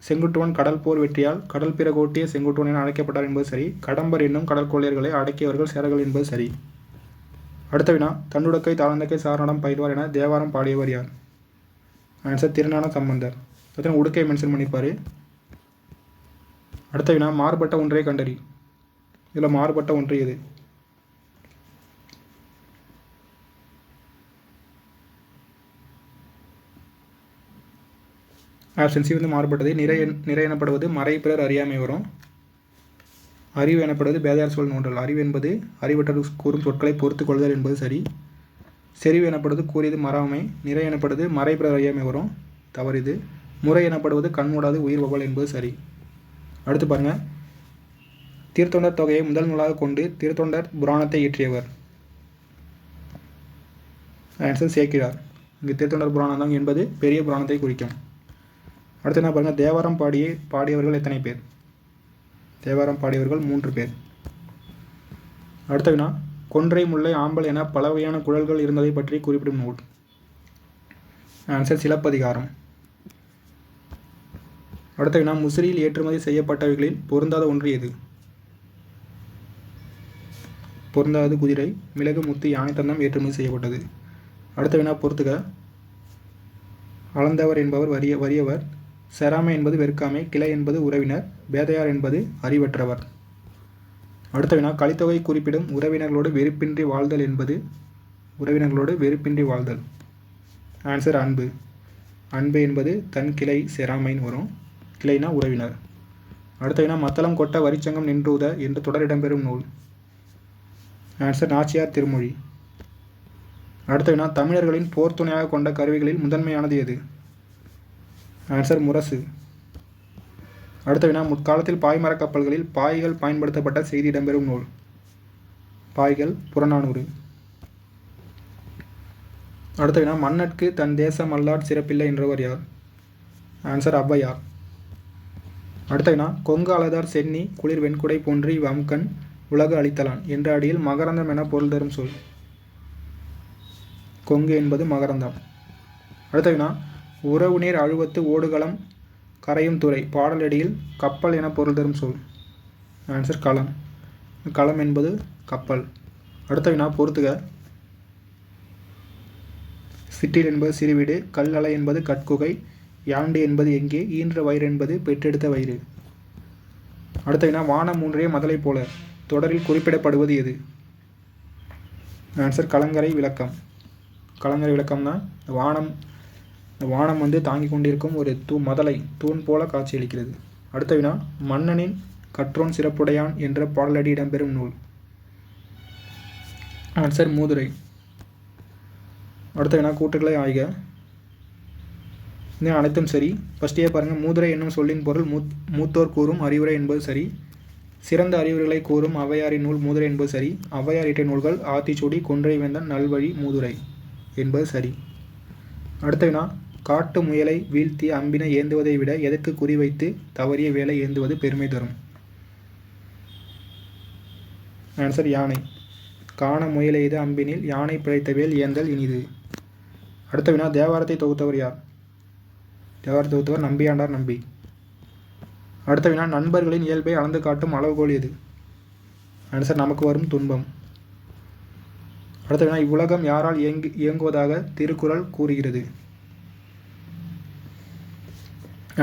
செங்குட்டுவன் கடல் போர் வெற்றியால் கடல் பிறகோட்டிய செங்குட்டுவன் என அழைக்கப்பட்டார் என்பது சரி. கடம்பர் என்னும் கடல் கொள்ளையர்களை அடக்கியவர்கள் சேரர்கள் என்பது சரி. அடுத்த வினா தன்னுடக்கை தாளந்தக்கை சாரணம் பயில்வார் என தேவாரம் பாடியவர் யார். ஆன்சர் திருஞான சம்பந்தர். பார்த்தீங்கன்னா உடுக்கை மென்ஷன் பண்ணியிருப்பார். அடுத்த வினா மாறுபட்ட ஒன்றை கண்டறி. இதில் மாறுபட்ட ஒன்று எது. ஆப்ஷன் சி வந்து மாறுபட்டது. நிறை எனப்படுவது மறை பிறர் அறியாமை வரும். அறிவு எனப்படுவது பேதையார் சொல் நோன்றல். அறிவு என்பது அறிவற்ற கூறும் சொற்களை பொறுத்து கொள்ளுதல் என்பது சரி. செறிவு எனப்படுவது கூறியது மறாமை. நிறை எனப்படுவது மறை பிறர் அறியாமை வரும், தவறிது. முறை எனப்படுவது கண்மூடாது உயிர் வவல் என்பது சரி. அடுத்து பாருங்கள் திருத்தொண்டர் தொகையை முதல் நூலாக கொண்டு திருத்தொண்டர் புராணத்தை இயற்றியவர். ஆன்சர் சேக்கிழார். இங்கே திருத்தொண்டர் புராணம் தான் என்பது பெரிய புராணத்தை குறிக்கும். அடுத்து என்ன பாருங்கள், தேவாரம் பாடியவர்கள் எத்தனை பேர்? தேவாரம் பாடியவர்கள் 3 பேர். அடுத்த வினா, கொன்றை முல்லை ஆம்பல் என பல வகையான குழல்கள் இருந்ததை பற்றி குறிப்பிடும் நூல். ஆன்சர் சிலப்பதிகாரம். அடுத்த வினா, முசிறியில் ஏற்றுமதி செய்யப்பட்டவைகளில் பொருந்தாத ஒன்று எது? பொருந்தாது குதிரை, மிளகு, முத்து, யானை தந்தம் ஏற்றுமதி செய்யப்பட்டது. அடுத்த வினா பொறுத்துக. அளந்தவர் என்பவர் வறியவர், செராமை என்பது வெறுக்காமை, கிளை என்பது உறவினர், பேதையார் என்பது அறிவற்றவர். அடுத்த வினா, கலித்தொகை குறிப்பிடும் உறவினர்களோடு வெறுப்பின்றி வாழ்தல் என்பது? உறவினர்களோடு வெறுப்பின்றி வாழ்தல். ஆன்சர் அன்பு. அன்பு என்பது தன் கிளை செராமைன்னு வரும். கிளைனா உறவினர். அடுத்த வினா, மத்தளம் கொட்ட வரிச்சங்கம் நின்றூத என்று தொடர் இடம்பெறும் நூல். ஆன்சர் நாச்சியார் திருமொழி. அடுத்த வினா, தமிழர்களின் போர் துணையாக கொண்ட கருவிகளில் முதன்மையானது எது? ஆன்சர் முரசு. அடுத்த வினா, முற்காலத்தில் பாய்மரக் கப்பல்களில் பாய்கள் பயன்படுத்தப்பட்ட செய்தி இடம்பெறும் நூல். பாய்கள் புறநானூறு. அடுத்த வினா, மன்னர்க்கு தன் தேசம் அல்லாட் சிறப்பில்லை என்றவர் யார்? ஆன்சர் ஔவையார். அடுத்த வினா, கொங்கு அலதார் சென்னி குளிர் வெண்குடை போன்றி வம்கண் உலகு அளித்தலான் என்ற அடியில் மகரந்தம் என பொருள் தரும் சொல். கொங்கு என்பது மகரந்தம். அடுத்த வினா, உறவு நீர் அழுவத்து ஓடுகளம் கரையும் துறை பாடலடியில் கப்பல் என பொருள் தரும் சொல். ஆன்சர் களம். களம் என்பது கப்பல். அடுத்த வினா பொறுத்துக. சிற்றில் என்பது சிறுவீடு, கல் அலை என்பது கட்குகை, யாண்டு என்பது எங்கே, ஈன்ற வயிறு என்பது பெற்றெடுத்த வயிறு. அடுத்த வினா, வானம் மூன்றிய மதலை போல தொடரில் குறிப்பிடப்படுவது எது? ஆன்சர் கலங்கரை விளக்கம். கலங்கரை விளக்கம்னா வானம் தாங்கி கொண்டிருக்கும் ஒரு மதலை தூண் போல காட்சியளிக்கிறது. அடுத்த வினா, மன்னனின் கற்றோன் சிறப்புடையான் என்ற பாடலடி இடம்பெறும் நூல். ஆன்சர் மூதுரை. அடுத்த வினா, கூற்றுகளை ஆய்க. இது அனைத்தும் சரி. ஃபஸ்ட்டே பாருங்கள், மூதுரை என்னும் சொல்லின் பொருள் மூத்தோர் கூறும் அறிவுரை என்பது சரி. சிறந்த அறிவுரைகளை கூறும் ஔவையாரின் நூல் மூதுரை என்பது சரி. ஔவையார் இயற்றிய நூல்கள் ஆத்திச்சூடி, கொன்றை வேந்தன், நல்வழி, மூதுரை என்பது சரி. அடுத்த வினா, காட்டு முயலை வீழ்த்திய அம்பினை ஏந்துவதை விட எதற்கு குறிவைத்து தவறிய வேலை ஏந்துவது பெருமை தரும்? ஆன்சர் யானை. காண முயலெய்த அம்பினில் யானை பிழைத்த வேல் ஏந்தல் இனிது. அடுத்த வினா, தேவாரத்தை தொகுத்தவர் யார்? தேவாரத்தை தொகுத்தவர் நம்பியாண்டார் நம்பி. அடுத்த வினா, நண்பர்களின் இயல்பை அளந்து காட்டும் அளவுகோல் எது? ஆன்சர் நமக்கு வரும் துன்பம். அடுத்த வினா, இவ்வுலகம் யாரால் இயங்குவதாக திருக்குறள் கூறுகிறது?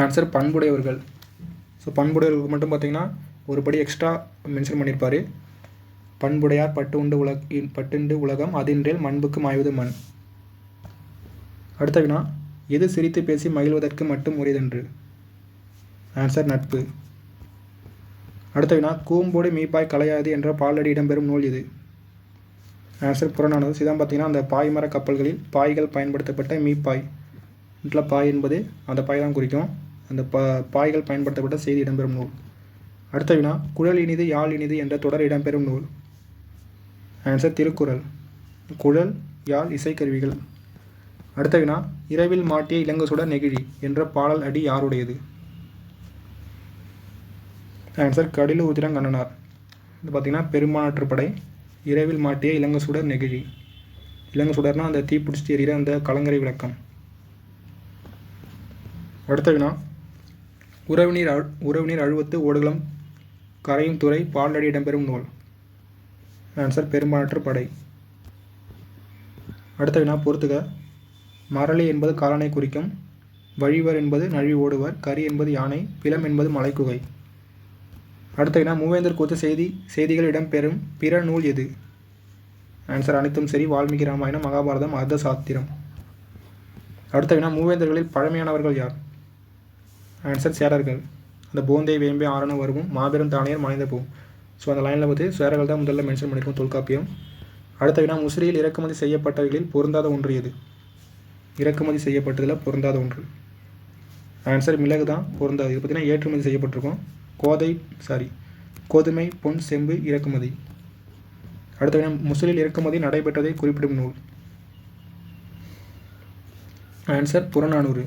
ஆன்சர் பண்புடையவர்கள். ஸோ பண்புடையவர்களுக்கு மட்டும் பார்த்தீங்கன்னா ஒரு படி எக்ஸ்ட்ரா மென்ஷன் பண்ணியிருப்பார். பண்புடையார் பட்டுண்டு உலகம் அதின்றேல் மண்புக்கு மாய்வது மண். அடுத்த வினா, எது சிரித்து பேசி மகிழ்வதற்கு மட்டும் உரியதென்று? ஆன்சர் நட்பு. அடுத்த வினா, கூம்போடு மீப்பாய் கலையாது என்ற பாலடி இடம்பெறும் நூல் எது? ஆன்சர் புறநானூறு. இதான் பார்த்தீங்கன்னா அந்த பாய்மர கப்பல்களில் பாய்கள் பயன்படுத்தப்பட்ட மீப்பாய். பாய் என்பது அந்த பாய் தான் குறிக்கும். அந்த பாய்கள் பயன்படுத்தப்பட்ட செய்தி இடம்பெறும் நூல். அடுத்த வினா, குழல் இனிது யாழ் இனிது என்ற தொடர் இடம்பெறும் நூல். ஆன்சர் திருக்குறள். குழல் யாழ் இசைக்கருவிகள். அடுத்த வினா, இரவில் மாட்டிய இளங்குசுடர் நெகிழி என்ற பாடல் அடி யாருடையது? ஆன்சர் கடில உதிரங்கண்ணனார். இது பார்த்தீங்கன்னா பெரும்பாலாற்றுப்படை. இரவில் மாட்டிய இளங்குசுடர் நெகிழி. இளங்குசுடர்னா அந்த தீப்பிடிச்சிட்டு எறிகிற அந்த கலங்கரை விளக்கம். அடுத்த வினா, உறவுநீர் அழுவத்து ஓடுகளம் கரையும் துறை பாடலடி இடம்பெறும் நூல். ஆன்சர் பெரும்பாலாற்றுப்படை. அடுத்த வினா பொறுத்துக. மரளி என்பது காலனை குறிக்கும், வழிவர் என்பது நழுவி ஓடுவர், கரி என்பது யானை, பிலம் என்பது மலைக்குகை. அடுத்த வினா, மூவேந்தர் கூத்து செய்திகள் இடம்பெறும் பிற நூல் எது? ஆன்சர் அனைத்தும் சரி. வால்மீகி ராமாயணம், மகாபாரதம், அர்த்த சாத்திரம். அடுத்த வினா, மூவேந்தர்களில் பழமையானவர்கள் யார்? ஆன்சர் சேரர்கள். அந்த போந்தை வேம்பே ஆரண வருவும் மாபெரும் தானியர் மனைந்த போகும். ஸோ அந்த லைனில் வந்து சேரர்கள் தான் முதல்ல மென்ஷன் பண்ணியிருக்கோம் தொல்காப்பியம். அடுத்த வினா, முசிறியில் இறக்குமதி செய்யப்பட்டவைகளில் பொருந்தாத ஒன்று எது? இறக்குமதி செய்யப்பட்டதில் பொருந்தாத ஒன்று. ஆன்சர் மிளகு தான் பொருந்தாது. இது பார்த்தீங்கன்னா ஏற்றுமதி செய்யப்பட்டிருக்கும். கோதுமை, பொன், செம்பு இறக்குமதி. அடுத்த வினா முசலில் இறக்குமதி நடைபெற்றதை குறிப்பிடும் நூல். ஆன்சர் புறநானூறு.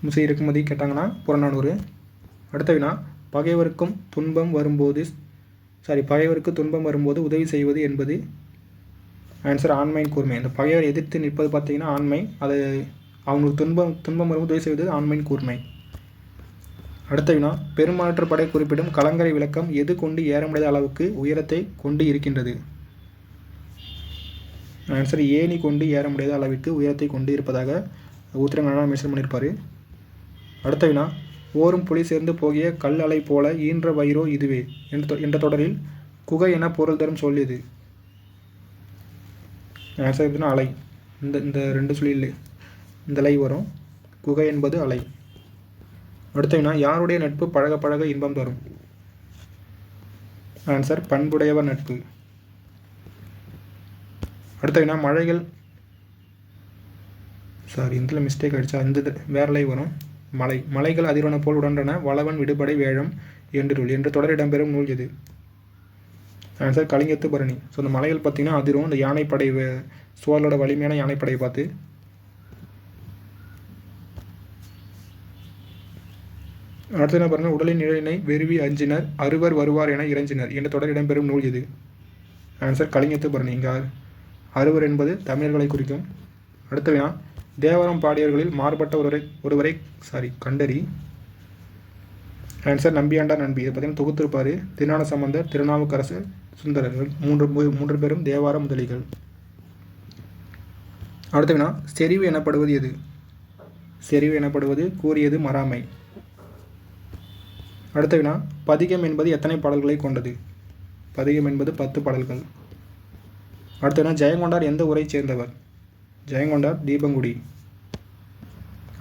முசலி இறக்குமதி கேட்டாங்கன்னா புறநானூறு. அடுத்த வினா பகைவருக்கு துன்பம் வரும்போது உதவி செய்வது என்பது. ஆன்சர் ஆண்மையின் கூர்மை. இந்த பகைவர் எதிர்த்து நிற்பது பார்த்தீங்கன்னா ஆண்மை. அது அவங்களுக்கு துன்பம் வரும்போது உதவி செய்வது ஆண்மையின் கூர்மை. அடுத்த வினா பெருமாற்றுப்படை குறிப்பிடும் கலங்கரை விளக்கம் எது கொண்டு ஏற முடியாத அளவுக்கு உயரத்தை கொண்டு இருக்கின்றது. ஆன்சர் ஏணி கொண்டு ஏற முடியாத அளவிற்கு உயரத்தை கொண்டு இருப்பதாக உத்தரங்களாக மென்ஷன் பண்ணியிருப்பார். அடுத்த வினா ஓரும் புலி சேர்ந்து போகிய கல் அலை போல ஈன்ற வயிறோ இதுவே என்ற தொடரில் குகை என பொருள் தரும் சொல் எது. ஆன்சர் எப்படின்னா அலை. இந்த ரெண்டு சொல்லில் இந்த அலை வரும். குகை என்பது அலை. அடுத்த வினா யாருடைய நட்பு பழக பழக இன்பம் தரும். ஆன்சர் பண்புடையவர் நட்பு. அடுத்த வினா இதில் மிஸ்டேக் ஆகிடுச்சா, இந்த வேற லை வரும். மலைகள் அதிர்வன போல் உடன்றன வளவன் விடுபடை வேழம் என்ற தொடர் இடம்பெறும் நூல் எது. ஆன்சர் கலிங்கத்து பரணி. ஸோ இந்த மலைகள் பார்த்தீங்கன்னா அதிரும். இந்த யானைப்படை சோழரோட வலிமையான யானைப்படையை பார்த்து. அடுத்த என்ன பாருங்கள், உடலின் நிழலினை வெறுவி அஞ்சினர் அறுவர் வருவார் என இறைஞ்சினர் என்ற தொடர் இடம்பெறும் நூல் எது. ஆன்சர் கலிங்கத்து பரணி. இங்கே அறுவர் என்பது தமிழர்களை குறிக்கும். அடுத்த வினா தேவாரம் பாடியவர்களில் மாறுபட்ட ஒருவரை கண்டறி. ஆன்சர் நம்பியாண்டார் நம்பி. இதை பார்த்தீங்கன்னா தொகுத்திருப்பார் திருஞான சம்பந்தர், திருநாவுக்கரசர், சுந்தரர்கள் மூன்று பேரும் தேவார முதலிகள். அடுத்த வினா செறிவு எனப்படுவது எது. செறிவு எனப்படுவது கூறியது மறாமை. அடுத்த வினா பதிகம் என்பது எத்தனை பாடல்களை கொண்டது. பதிகம் என்பது 10 பாடல்கள். அடுத்த வினா ஜெயங்கொண்டார் எந்த ஊரை சேர்ந்தவர். ஜெயங்கொண்டார் தீபங்குடி.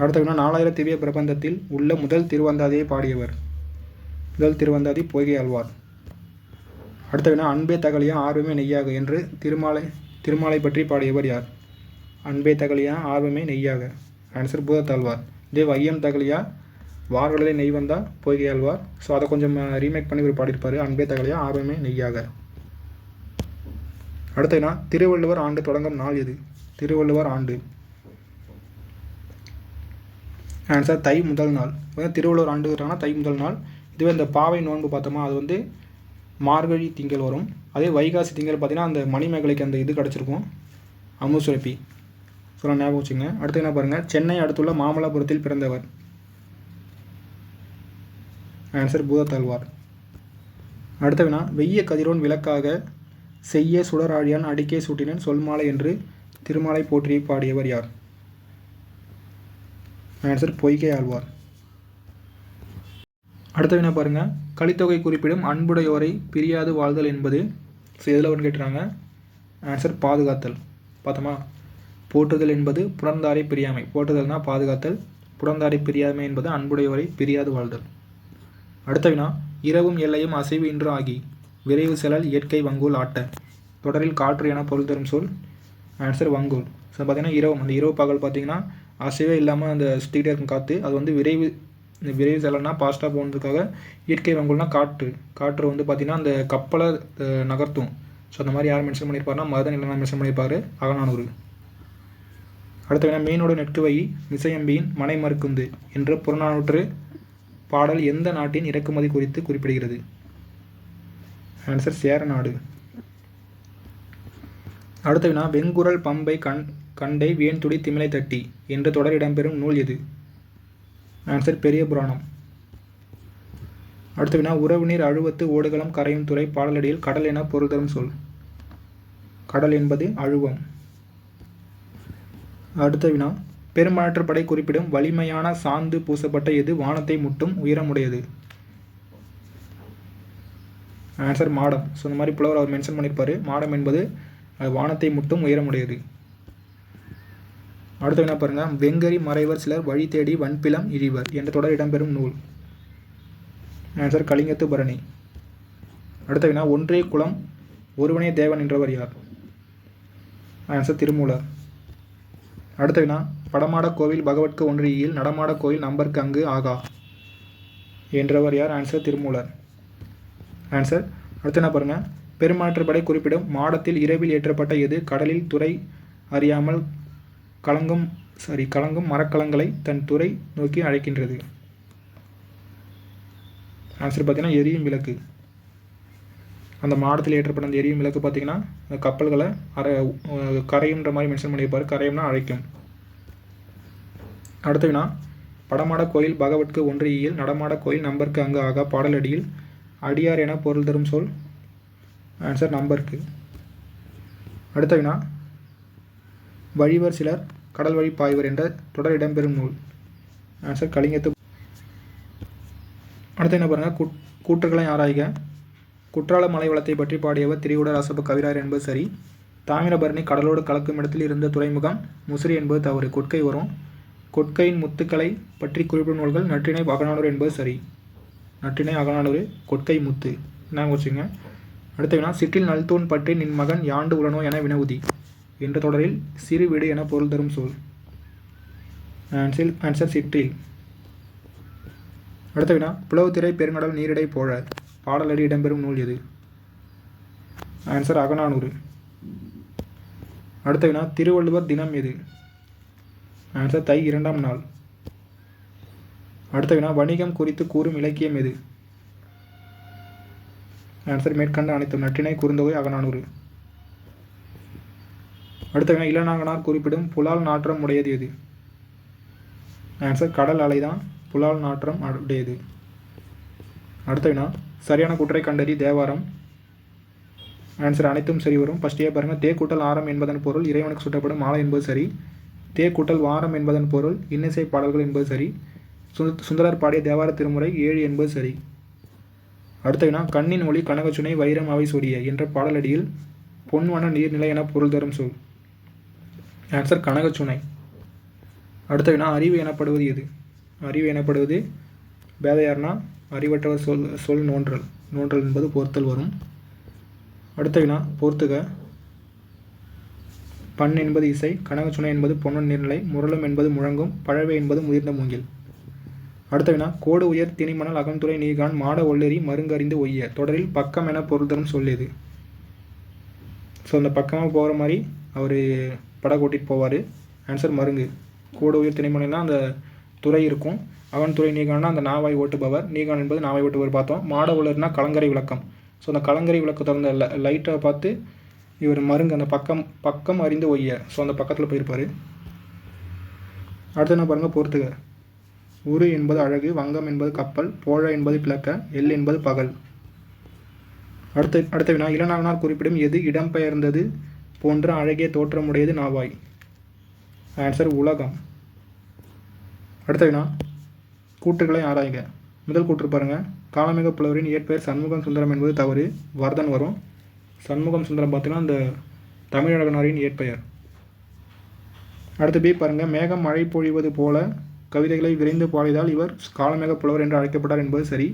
அடுத்த வினா 4000 திவ்ய பிரபந்தத்தில் உள்ள முதல் திருவந்தாதியை பாடியவர். முதல் திருவந்தாதி பொய்கை ஆழ்வார். அடுத்த வினா அன்பே தகலியா ஆர்வமே நெய்யாக என்று திருமாலை பற்றி பாடியவர் யார். அன்பே தகலியா ஆர்வமே நெய்யாக. ஆன்சர் பூதத்தாழ்வார். இதே வையம் தகலியா வார்களிலே நெய் வந்தா பொய்கை ஆழ்வார். ஸோ அதை கொஞ்சம் ரீமேக் பண்ணி ஒரு பாடியிருப்பார். அன்பே தகலியா ஆர்வமே நெய்யாக. அடுத்த வினா திருவள்ளுவர் ஆண்டு தொடங்கும் நாள் எது. திருவள்ளுவர் ஆண்டு. ஆன்சர் தை முதல் நாள். திருவள்ளுவர் ஆண்டு தை முதல் நாள். இதுவே இந்த பாவை நோன்பு பார்த்தோமா, அது மார்கழி திங்கள் வரும். அதே வைகாசி திங்கள் பார்த்தீங்கன்னா அந்த மணிமேகலைக்கு அந்த இது கிடச்சிருக்கும், அமுசுரப்பி. சொல்ல ஞாபகம் வச்சுங்க. அடுத்து என்ன பாருங்கள், சென்னை அடுத்துள்ள மாமல்லபுரத்தில் பிறந்தவர். ஆன்சர் பூதத்தாழ்வார். அடுத்த வினா வெய்ய கதிரோன் விளக்காக செய்ய சுடராழியான் அடிக்கே சூட்டினன் சொல்மாலை என்று திருமாலை போற்றி பாடியவர் யார். ஆன்சர் பொய்கை ஆழ்வார். அடுத்த வினா பாருங்க, கலித்தொகை குறிப்பிடும் அன்புடையோரை பிரியாது வாழ்தல் என்பது. ஸோ எதில் ஒன்று கேட்டுறாங்க. ஆன்சர் பாதுகாத்தல். பார்த்தோமா, போற்றுதல் என்பது புணர்ந்தாரை பிரியாமை. போற்றுதல்னா பாதுகாத்தல், புணர்ந்தாரை பிரியாமை என்பது அன்புடையோரை பிரியாது வாழ்தல். அடுத்த வினா இரவும் எல்லையும் அசைவு இன்று ஆகி விரைவு செலல் இயற்கை வங்கோல் ஆட்ட தொடரில் காற்று என பொருள் தரும் சொல். ஆன்சர் வங்கோல். ஸோ பார்த்தீங்கன்னா இரவு, அந்த இரவு பகல் பார்த்தீங்கன்னா அசைவே இல்லாமல் அந்த சுற்றிக்கிட்டே இருக்கும் காற்று. அது விரைவு செல்லனா ஃபாஸ்ட்டாக போகிறதுக்காக இயற்கை வங்கோல்னா காற்று பார்த்தீங்கன்னா அந்த கப்பலை நகர்த்தும். ஸோ அந்த மாதிரி யார் மென்ஷன் பண்ணியிருப்பாருன்னா மருதன் இல்லைனா மென்ஷன் பண்ணியிருப்பார் அகநானூறு. அடுத்த வினா மீனோடு நெற்குவை மிசையம்பியின் மனை மறுக்குந்து என்ற புறநானூற்று பாடல் எந்த நாட்டின் இறக்குமதி குறித்து குறிப்பிடுகிறது. ஆன்சர் சேர நாடு. அடுத்த வினா வெங்குரல் பம்பை கண்டை வேன்துடி திமிலை தட்டி என்ற தொடர் இடம்பெறும் நூல் எது. ஆன்சர் பெரிய புராணம். அடுத்த வினா உறவு நீர் அழுவத்து ஓடுகளம் கரையும் துறை பாடலடியில் கடல் என பொருள் தரும் சொல். கடல் என்பது அழுவம். அடுத்த வினா பெருமாற்றுப்படை குறிப்பிடும் வலிமையான சாந்து பூசப்பட்ட எது வானத்தை முட்டும் உயரமுடையது. ஆன்சர் மாடம். ஸோ இந்த மாதிரி புலவர் அவர் மென்ஷன் பண்ணியிருப்பார். மாடம் என்பது வானத்தை முட்டும் உயரமுடையது. அடுத்த வினா பாருங்க, வெங்கரி மறைவர் சிலர் வழி தேடி வன்பிலம் இழிவர் என்ற தொடர் இடம்பெறும் நூல். ஆன்சர் கலிங்கத்து பரணி. அடுத்த வினா ஒன்றே குலம் ஒருவனே தேவன் என்றவர் யார். ஆன்சர் திருமூலர். அடுத்த வினா படமாட கோவில் பகவட்கு ஒன்றியில் நடமாட கோயில் நம்பர்க்கு அங்கு ஆகா என்றவர் யார். ஆன்சர் திருமூலர். ஆன்சர். அடுத்து என்ன பாருங்கள், பெருமாற்றுப்படை குறிப்பிடும் மாடத்தில் இரவில் ஏற்றப்பட்ட எது கடலில் துறை அறியாமல் கலங்கும் மரக்கலங்களை தன் துறை நோக்கி அழைக்கின்றது? ஆன்சர் பார்த்தீங்கன்னா எரியும் விளக்கு. அந்த மாடத்தில் ஏற்றப்பட்ட அந்த எரியும் விளக்கு பார்த்தீங்கன்னா அந்த கப்பல்களை கரையுன்ற மாதிரி மென்ஷன் பண்ணியிருப்பார். கரையும்னா அழைக்கும். அடுத்த வினா, படமாட கோயில் பகவட்கு ஒன்று ஈயில் நடமாட கோயில் நம்பருக்கு அங்கு ஆகா பாடலடியில் அடியார் என பொருள் தரும் சொல்? ஆன்சர் நம்பருக்கு. அடுத்த வினா, வழிவர் சிலர் கடல் வழி பாய்வர் என்ற தொடர் இடம்பெறும் நூல்? ஆன்சர் கலிங்கத்து. அடுத்து என்ன பாருங்கள், கூற்றுக்களை ஆராய்க. குற்றால மலை வளத்தை பற்றி பாடியவர் திரிகுட ராசப்ப கவிராயர் என்பது சரி. தாமிரபரணி கடலோடு கலக்கும் இடத்தில் இருந்த துறைமுகம் முசிறி என்பது தவறு. கொட்கை வரும். கொட்கையின் முத்துக்களை பற்றி குறிப்பிடும் நூல்கள் நற்றிணை அகநானூறு என்பது சரி. நற்றிணை அகநானூறு, கொட்கை முத்து என்ன வச்சுங்க. அடுத்த வினா, சிற்றில் நல்தூண் பற்றி நின் மகன் யாண்டு உளனோ என வினவுதி என்ற தொடரில் சிறு வீடு என பொருள் தரும் சொல்? ஆன்சர் சிற்றில். அடுத்த வினா, புலவுத்திரை பெருங்கடல் நீரிடை போழ பாடலடி இடம்பெறும் நூல் எது? ஆன்சர் அகநானூறு. அடுத்த வினா, திருவள்ளுவர் தினம் எது? ஆன்சர் தை 2ஆம் நாள். அடுத்த வினா, வணிகம் குறித்து கூறும் இலக்கியம் எது? ஆன்சர் மேற்கண்ட அனைத்தும். நற்றிணை, குறுந்தொகை, அகநானூறு. அடுத்த வினா, இளநாகனார் குறிப்பிடும் புலால் நாற்றம் உடையது எது? ஆன்சர் கடல் அலைதான் புலால் நாற்றம் உடையது. அடுத்த வினா, சரியான கூற்றை கண்டறி தேவாரம்? ஆன்சர் அனைத்தும் சரி வரும். ஃபஸ்ட்டே பாருங்கள், தே கூட்டல் ஆரம் என்பதன் பொருள் இறைவனுக்கு சுட்டப்படும் மாலை என்பது சரி. தே கூட்டல் வாரம் என்பதன் பொருள் இன்னிசை பாடல்கள் என்பது சரி. சுந்தரர் பாடிய தேவார திருமுறை 7 என்பது சரி. அடுத்த வினா, கண்ணின் ஒளி கனகச்சுனை வைரம் அவை சொரிய என்ற பாடலடியில் பொன்வன நீர்நிலை என பொருள் தரும் சொல்? ஆன்சர் கனகச்சுனை. அடுத்த வினா, அறிவு எனப்படுவது எது? அறிவு எனப்படுவது பேதையார்னா அறிவற்றவர் சொல் நோன்றல். நோன்றல் என்பது பொறுத்தல் வரும். அடுத்த வினா, பொறுத்துக. பண் என்பது இசை, கனகச்சுனை என்பது பொன்னன் நீர்நிலை, முரளும் என்பது முழங்கும், பழவை என்பது முதிர்ந்த மூங்கில். அடுத்த வினா, கோடு உயர் திணிமணல் அகம்துறை நீகான் மாட ஒள்ளெறி மருங்கறிந்து ஒய்ய தொடரில் பக்கம் என பொருள் தரும் சொல் எது? ஸோ அந்த பக்கமாக போகிற மாதிரி அவர் படம் கூட்டிகிட்டு போவார். ஆன்சர் மருங்கு. கோடு உயர் திணைமணல்னா அந்த துறை இருக்கும். அகன்துறை நீகான்னா அந்த நாவாய் ஓட்டுபவர். நீகான் என்பது நாவாய் ஓட்டுபவர் பார்த்தோம். மாட ஒள்ளர்னா கலங்கரை விளக்கம். ஸோ அந்த கலங்கரை விளக்கத்தை அந்த லைட்டை பார்த்து இவர் மருங்கு அந்த பக்கம் அறிந்து ஒய்ய. ஸோ அந்த பக்கத்தில் போயிருப்பார். அடுத்து என்ன பாருங்கள், பொறுத்துக. உரு என்பது அழகு, வங்கம் என்பது கப்பல், போழ என்பது கிழக்க, எல் என்பது பகல். அடுத்த வினா, இளநாகனார் குறிப்பிடும் எது இடம்பெயர்ந்தது போன்ற அழகிய தோற்றமுடையது நாவாய்? ஆன்சர் உலகம். அடுத்த வினா, கூற்றுக்களை ஆராய்க. முதல் கூற்று பாருங்கள், காலமிக புலவரின் இயற்பெயர் சண்முகம் சுந்தரம் என்பது தவறு. வர்தன் வரும். சண்முகம் சுந்தரம் பார்த்தீங்கன்னா அந்த தமிழகனாரின் இயற்பெயர். அடுத்து பி பாருங்கள், மேகம் மழை பொழிவது போல கவிதைகளை விரைந்து பாடியதால் இவர் காலமேக புலவர் என்று அழைக்கப்பட்டார் என்பது சரி.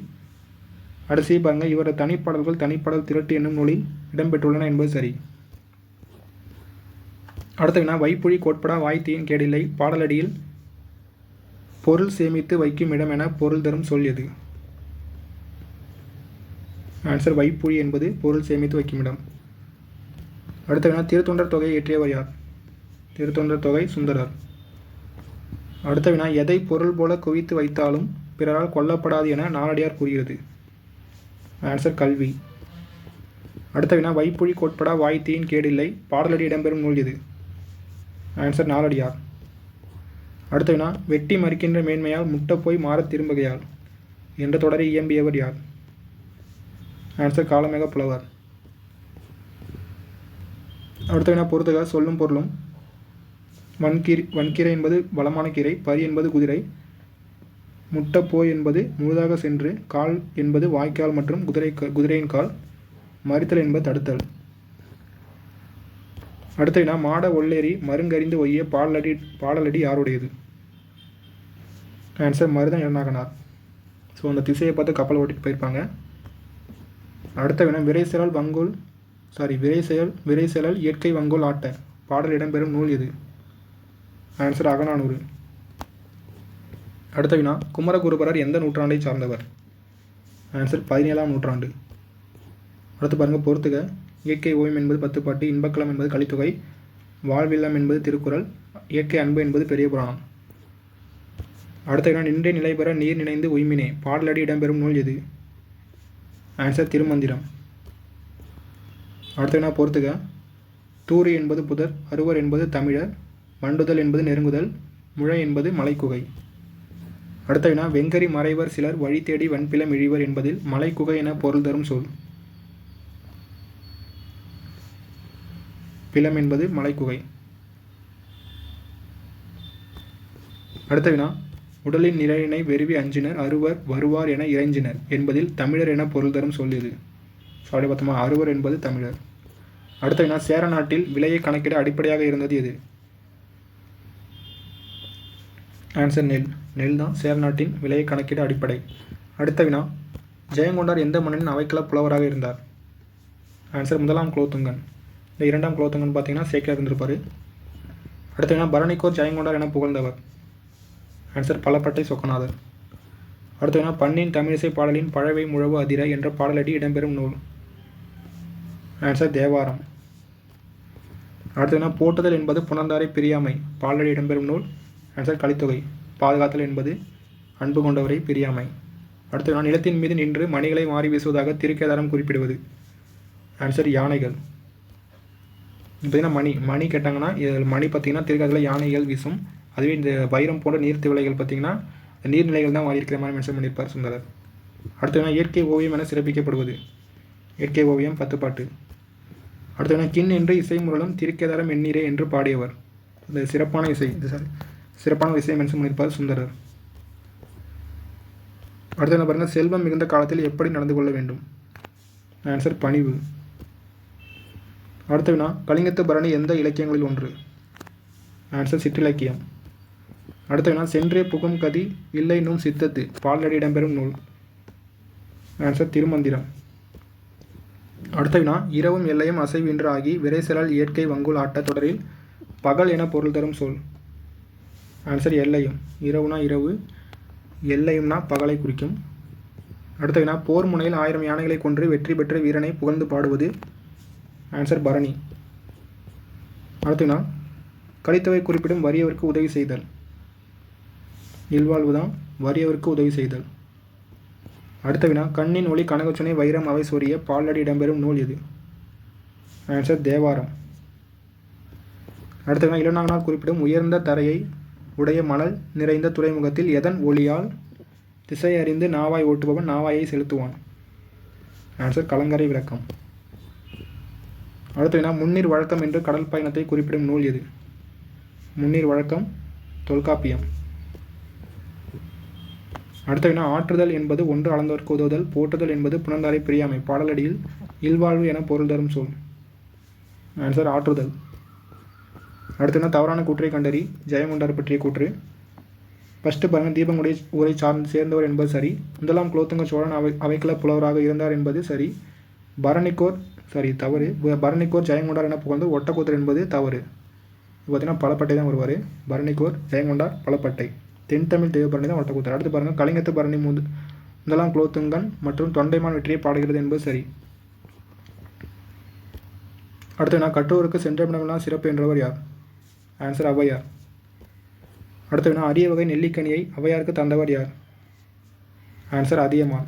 அடுத்து சி பாருங்கள், இவரது தனிப்பாடல்கள் தனிப்பாடல் திரட்டு என்னும் நூலில் இடம்பெற்றுள்ளன என்பது சரி. அடுத்த வினா, வைப்புழி கோட்படா வாய்த்தீயின் கேடில்லை பாடலடியில் பொருள் சேமித்து வைக்கும் இடம் என பொருள் தரும் சொல் எது? ஆன்சர் வைப்புழி என்பது பொருள் சேமித்து வைக்கும் இடம். அடுத்த வினா, திருத்தொண்டர் தொகையை இயற்றியவர் யார்? திருத்தொண்டர் தொகை சுந்தரர். அடுத்த வினா, எதை பொருள் போல குவித்து வைத்தாலும் பிறரால் கொல்லப்படாது என நாலடியார் கூறுகிறது? ஆன்சர் கல்வி. அடுத்த வினா, வைப்புழி கோட்படா வாய்த்தீயின் கேடில்லை பாடலடி இடம்பெறும் நூல் எது? ஆன்சர் நாலடியார். அடுத்த வினா, வெட்டி மறிக்கின்ற மேன்மையால் முட்ட போய் மாறத் திரும்புகையால் என்ற தொடரை இயம்பியவர் யார்? ஆன்சர் காலமேக புலவர். அடுத்த வினா, பொறுத்துக. சொல்லும் பொருளும். வன்கீரை என்பது வளமான கீரை, பரி என்பது குதிரை, முட்டப்போய் என்பது முழுதாக சென்று, கால் என்பது வாய்க்கால் மற்றும் குதிரையின் கால், மறித்தல் என்பது தடுத்தல். அடுத்த வினா, மாட ஒள்ளேரி மருங்கறிந்து ஒய்ய பாடலடி யாருடையது? ஆன்சர் மருதன் இளநாகனார். ஸோ அந்த திசையை பார்த்து கப்பல் ஓட்டிட்டு போயிருப்பாங்க. அடுத்த வினா, விரைசெயல் இயற்கை வங்கோல் ஆட்ட பாடல் இடம்பெறும் நூல் எது? ஆன்சர் அகநானூறு. அடுத்த வினா, குமரகுருபரர் எந்த நூற்றாண்டை சார்ந்தவர்? ஆன்சர் 17ஆம் நூற்றாண்டு. அடுத்து பாருங்கள் பொறுத்துக. இயற்கை ஓவியம் என்பது 10 பாட்டு, இன்பக்களம் என்பது கலித்தொகை, வாழ்வில்லம் என்பது திருக்குறள், இயற்கை அன்பு என்பது பெரிய புராணம். அடுத்த வினா நின்றே நிலை பெற நீர் நினைந்து உய்மினே பாடலடி இடம்பெறும் நூல் எது? ஆன்சர் திருமந்திரம். அடுத்த வினா பொறுத்துக. தூறு என்பது புதர், அருவர் என்பது தமிழர், மண்டுதல் என்பது நெருங்குதல், முழை என்பது மலைக்குகை. அடுத்த வினா வெங்கரி மறைவர் சிலர் வழி தேடி வன்பிலம் இழிவர் என்பதில் மலைக்குகை என பொருள் தரும் சொல். பிலம் என்பது மலைக்குகை. அடுத்த வினா உடலின் நிழலினை வெறுவி அஞ்சினர் அருவர் வருவார் என இறைஞ்சினர் என்பதில் தமிழர் என பொருள் தரும் சொல் இது. சாரி பார்த்தோமா, அருவர் என்பது தமிழர். அடுத்த வினா சேர நாட்டில் விலையை கணக்கிட அடிப்படையாக இருந்தது எது? ஆன்சர் நெல். நெல் தான் சேர நாட்டின் விலையை கணக்கிட அடிப்படை. அடுத்த வினா ஜெயங்கொண்டார் எந்த மன்னனின் அவைக்கள புலவராக இருந்தார்? ஆன்சர் முதலாம் குலோத்துங்கன். இந்த இரண்டாம் குலோத்துங்கன் பார்த்தீங்கன்னா சேக்கிழார் இருந்திருப்பார். அடுத்த வினா பரணிக்கோர் ஜெயங்கொண்டார் என புகழ்ந்தவர்? ஆன்சர் பலப்பட்டை சொக்கநாதர். அடுத்த வினா பண்ணின் தமிழிசை பாடலின் பழவை முழவு அதிர என்ற பாடலடி இடம்பெறும் நூல்? ஆன்சர் தேவாரம். அடுத்த வினா போட்டுதல் என்பது புணர்ந்தாரை பிரியாமை பாடலடி இடம்பெறும் நூல்? ஆன்சர் கலித்தொகை. பாதுகாத்தல் என்பது அன்பு கொண்டவரை பிரியாமை. அடுத்த வினா நிலத்தின் மீது நின்று மணிகளை மாறி வீசுவதாக திருக்கேதாரம் குறிப்பிடுவது? ஆன்சர் யானைகள். பார்த்தீங்கன்னா மணி கேட்டாங்கன்னா மணி பார்த்தீங்கன்னா திருக்கேதாரத்தில் யானைகள் வீசும். அதுவே இந்த வைரம் போன்ற நீர்த்திவளைகள் பார்த்தீங்கன்னா நீர்நிலைகள் தான் வாங்கியிருக்கிற மாதிரி மென்ஷன் பண்ணியிருப்பார் சுந்தரர். அடுத்த இயற்கை ஓவியம் என சிறப்பிக்கப்படுவது? இயற்கை ஓவியம் 10 பாட்டு. அடுத்த கின் என்று இசை முரளும் திருக்கேதாரம் எண்ணீரே என்று பாடியவர்? இந்த சிறப்பான இசை மென்ஷன் பண்ணியிருப்பார் சுந்தரர். அடுத்த பாருங்கள் செல்வம் மிகுந்த காலத்தில் எப்படி நடந்து கொள்ள வேண்டும்? ஆன்சர் பணிவு. அடுத்த வினா கலிங்கத்து பரணி எந்த இலக்கியங்களில் ஒன்று? ஆன்சர் சிற்றிலக்கியம். அடுத்த வினா சென்றே புகும் கதி இல்லை நூம் சித்தத்து பாடலடி இடம்பெறும் நூல்? ஆன்சர் திருமந்திரம். அடுத்த வினா இரவும் எல்லையும் அசைவின்று ஆகி விரைசலால் இயற்கை வங்குல் ஆட்ட தொடரில் பகல் என பொருள் தரும் சொல்? ஆன்சர் எல்லையும். இரவுனா இரவு, எல்லையும்னா பகலை குறிக்கும். அடுத்த வினா போர் முனையில் 1000 யானைகளை கொன்று வெற்றி பெற்ற வீரனை புகழ்ந்து பாடுவது? ஆன்சர் பரணி. அடுத்த வினா கலித்தொகை குறிப்பிடும் வறியவருக்கு உதவி செய்தல்? இல்வாழ்வு தான் வறியவருக்கு உதவி செய்தல். அடுத்த வினா கண்ணின் ஒளி கனகச்சுனை வைரம் அவை சொரிய பாடலடி இடம்பெறும் நூல் எது? ஆன்சர் தேவாரம். அடுத்த வினா இளநாகனார் குறிப்பிடும் உயர்ந்த தரையை உடைய மணல் நிறைந்த துறைமுகத்தில் எதன் ஒளியால் திசை அறிந்து நாவாய் ஓட்டுபவன் நாவாயை செலுத்துவான்? ஆன்சர் கலங்கரை விளக்கம். அடுத்த வினா முன்னீர் வழக்கம் என்று கடல் பயணத்தை குறிப்பிடும் நூல் எது? முன்னீர் வழக்கம் தொல்காப்பியம். அடுத்த வினா ஆற்றுதல் என்பது ஒன்று அளந்தவர்க்கு உதவுதல், போற்றுதல் என்பது புணர்ந்தாரை பிரியாமை பாடலடியில் இல்வாழ்வு என பொருள் தரும் சொல்? ஆன்சர் ஆற்றுதல். அடுத்த வினா தவறான கூற்றை கண்டறி ஜெயங்கொண்டார் பற்றிய கூற்று? ஃபஸ்ட்டு பாருங்கள் தீபங்குடைய ஊரை சேர்ந்தவர் என்பது சரி. முதலாம் குலோத்துங்க சோழன் அவைக்கள புலவராக இருந்தார் என்பது சரி. தவறு. பரணிக்கோர் ஜெயங்கொண்டார் என புகழ்ந்து ஒட்டக்கூத்தர் என்பது தவறு. பார்த்தீங்கன்னா பலப்பட்டை தான் வருவார். பரணிக்கோர் ஜெயங்கொண்டார் பலப்பட்டை. தென்தமிழ் தேவபரணி தான் ஒட்டக்கூத்தர். அடுத்து பாருங்கள் கலிங்கத்து பரணி முதலாம் குலோத்துங்கன் மற்றும் தொண்டைமான் வெற்றியை பாடுகிறது என்பது சரி. அடுத்து நான் கற்றோருக்கு சென்றமிடமெல்லாம் சிறப்பு என்றவர் யார்? ஆன்சர் ஔவையார். அடுத்த வினா அரிய வகை நெல்லிக்கனியை ஔவையாருக்கு தந்தவர் யார்? ஆன்சர் அதியமான்.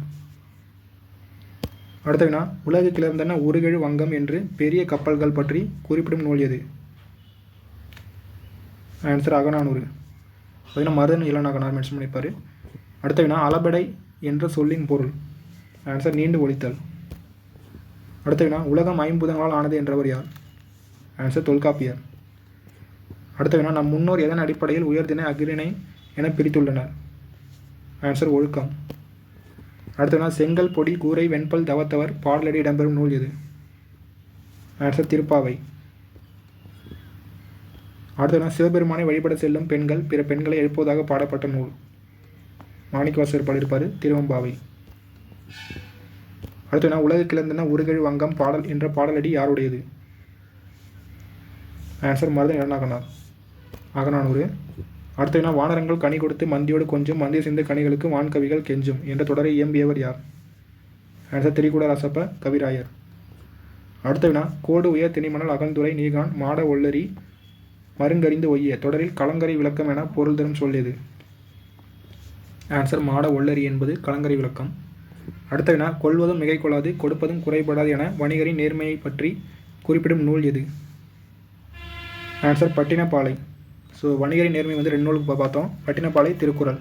அடுத்த வினா உலகு கிளர்ந்தன உருகெழு வங்கம் என்று பெரிய கப்பல்கள் பற்றி குறிப்பிடும் நூல் எது? ஆன்சர் அகநானூறு. பார்த்தீங்கன்னா மருதன் இளநாகனார் மென்ஷன் பண்ணியிருப்பார். அடுத்த வினா அளபெடை என்ற சொல்லின் பொருள்? ஆன்சர் நீண்டு ஒழித்தல். அடுத்த வினா உலகம் 50 ஆனது என்றவர் யார்? ஆன்சர் தொல்காப்பியர். அடுத்த வினா நம் முன்னோர் எதன் அடிப்படையில் உயர்திணை அஃறிணை என பிரித்துள்ளனர்? ஆன்சர் ஒழுக்கம். அடுத்த வினா செங்கல் பொடி கூரை வெண்பல் தவத்தவர் பாடலடி இடம்பெறும் நூல் எது? ஆன்சர் திருப்பாவை. அடுத்த வினா சிவபெருமானை வழிபட செல்லும் பெண்கள் பிற பெண்களை எழுப்புவதாக பாடப்பட்ட நூல்? மாணிக்கவாசகர் பாடியிருப்பார் திருவம்பாவை. அடுத்த வினா உலகு கிளர்ந்தன உருகெழு வங்கம் பாடல் என்ற பாடலடி யாருடையது? ஆன்சர் மருதன் இளநாகனார் அகநானூறு. அடுத்த வினா வானரங்கள் கனி கொடுத்து மந்தியோடு கொஞ்சம் மந்திய சிந்து கனிகளுக்கு வான்கவிகள் கெஞ்சும் என்ற தொடரை இயம்பியவர் யார்? ஆன்சர் திரிகூட ரசப்ப கவிராயர். அடுத்த வினா கோடு உயர் திணைமணல் அகழ்துறை நீகான் மாட ஒல்லரி மருங்கறிந்து ஒய்ய தொடரில் கலங்கரை விளக்கம் என பொருள் தரும் சொல் எது? ஆன்சர் மாட ஒல்லரி என்பது கலங்கரை விளக்கம். அடுத்த வினா கொள்வதும் மிகை கொள்ளாது கொடுப்பதும் குறைபடாது என வணிகரின் நேர்மையை பற்றி குறிப்பிடும் நூல் எது? ஆன்சர் பட்டினப்பாலை. ஸோ வணிகரின் நேர்மை வந்து 2 நூலுக்கு பார்த்தோம். பட்டினப்பாலை, திருக்குறள்.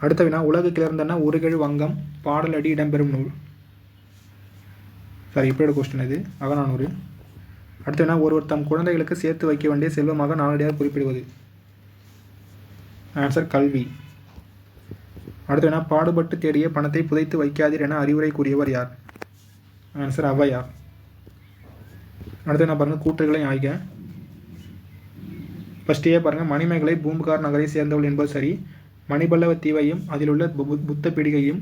அடுத்த வினா உலகு கிளர்ந்தன உருகெழு வங்கம் பாடல் அடி இடம்பெறும் நூல். சாரி இப்போட கொஸ்டின் இது, அகநானூறு. அடுத்த வினா ஒருவர் தம் குழந்தைகளுக்கு சேர்த்து வைக்க வேண்டிய செல்வமாக நாளடியார் குறிப்பிடுவது? ஆன்சர் கல்வி. அடுத்த வினா பாடுபட்டு தேடிய பணத்தை புதைத்து வைக்காதீர் என அறிவுரை கூறியவர் யார்? ஆன்சர் ஔவையார். அடுத்து என்ன பாருங்கள், கூற்றுகளை ஆய்க. ஃபஸ்ட்டே பாருங்கள், மணிமேகலை பூம்புகார் நகரை சேர்ந்தவள் என்பது சரி. மணிபல்லவ தீவையும் அதில் உள்ள புத்த பீடிகையும்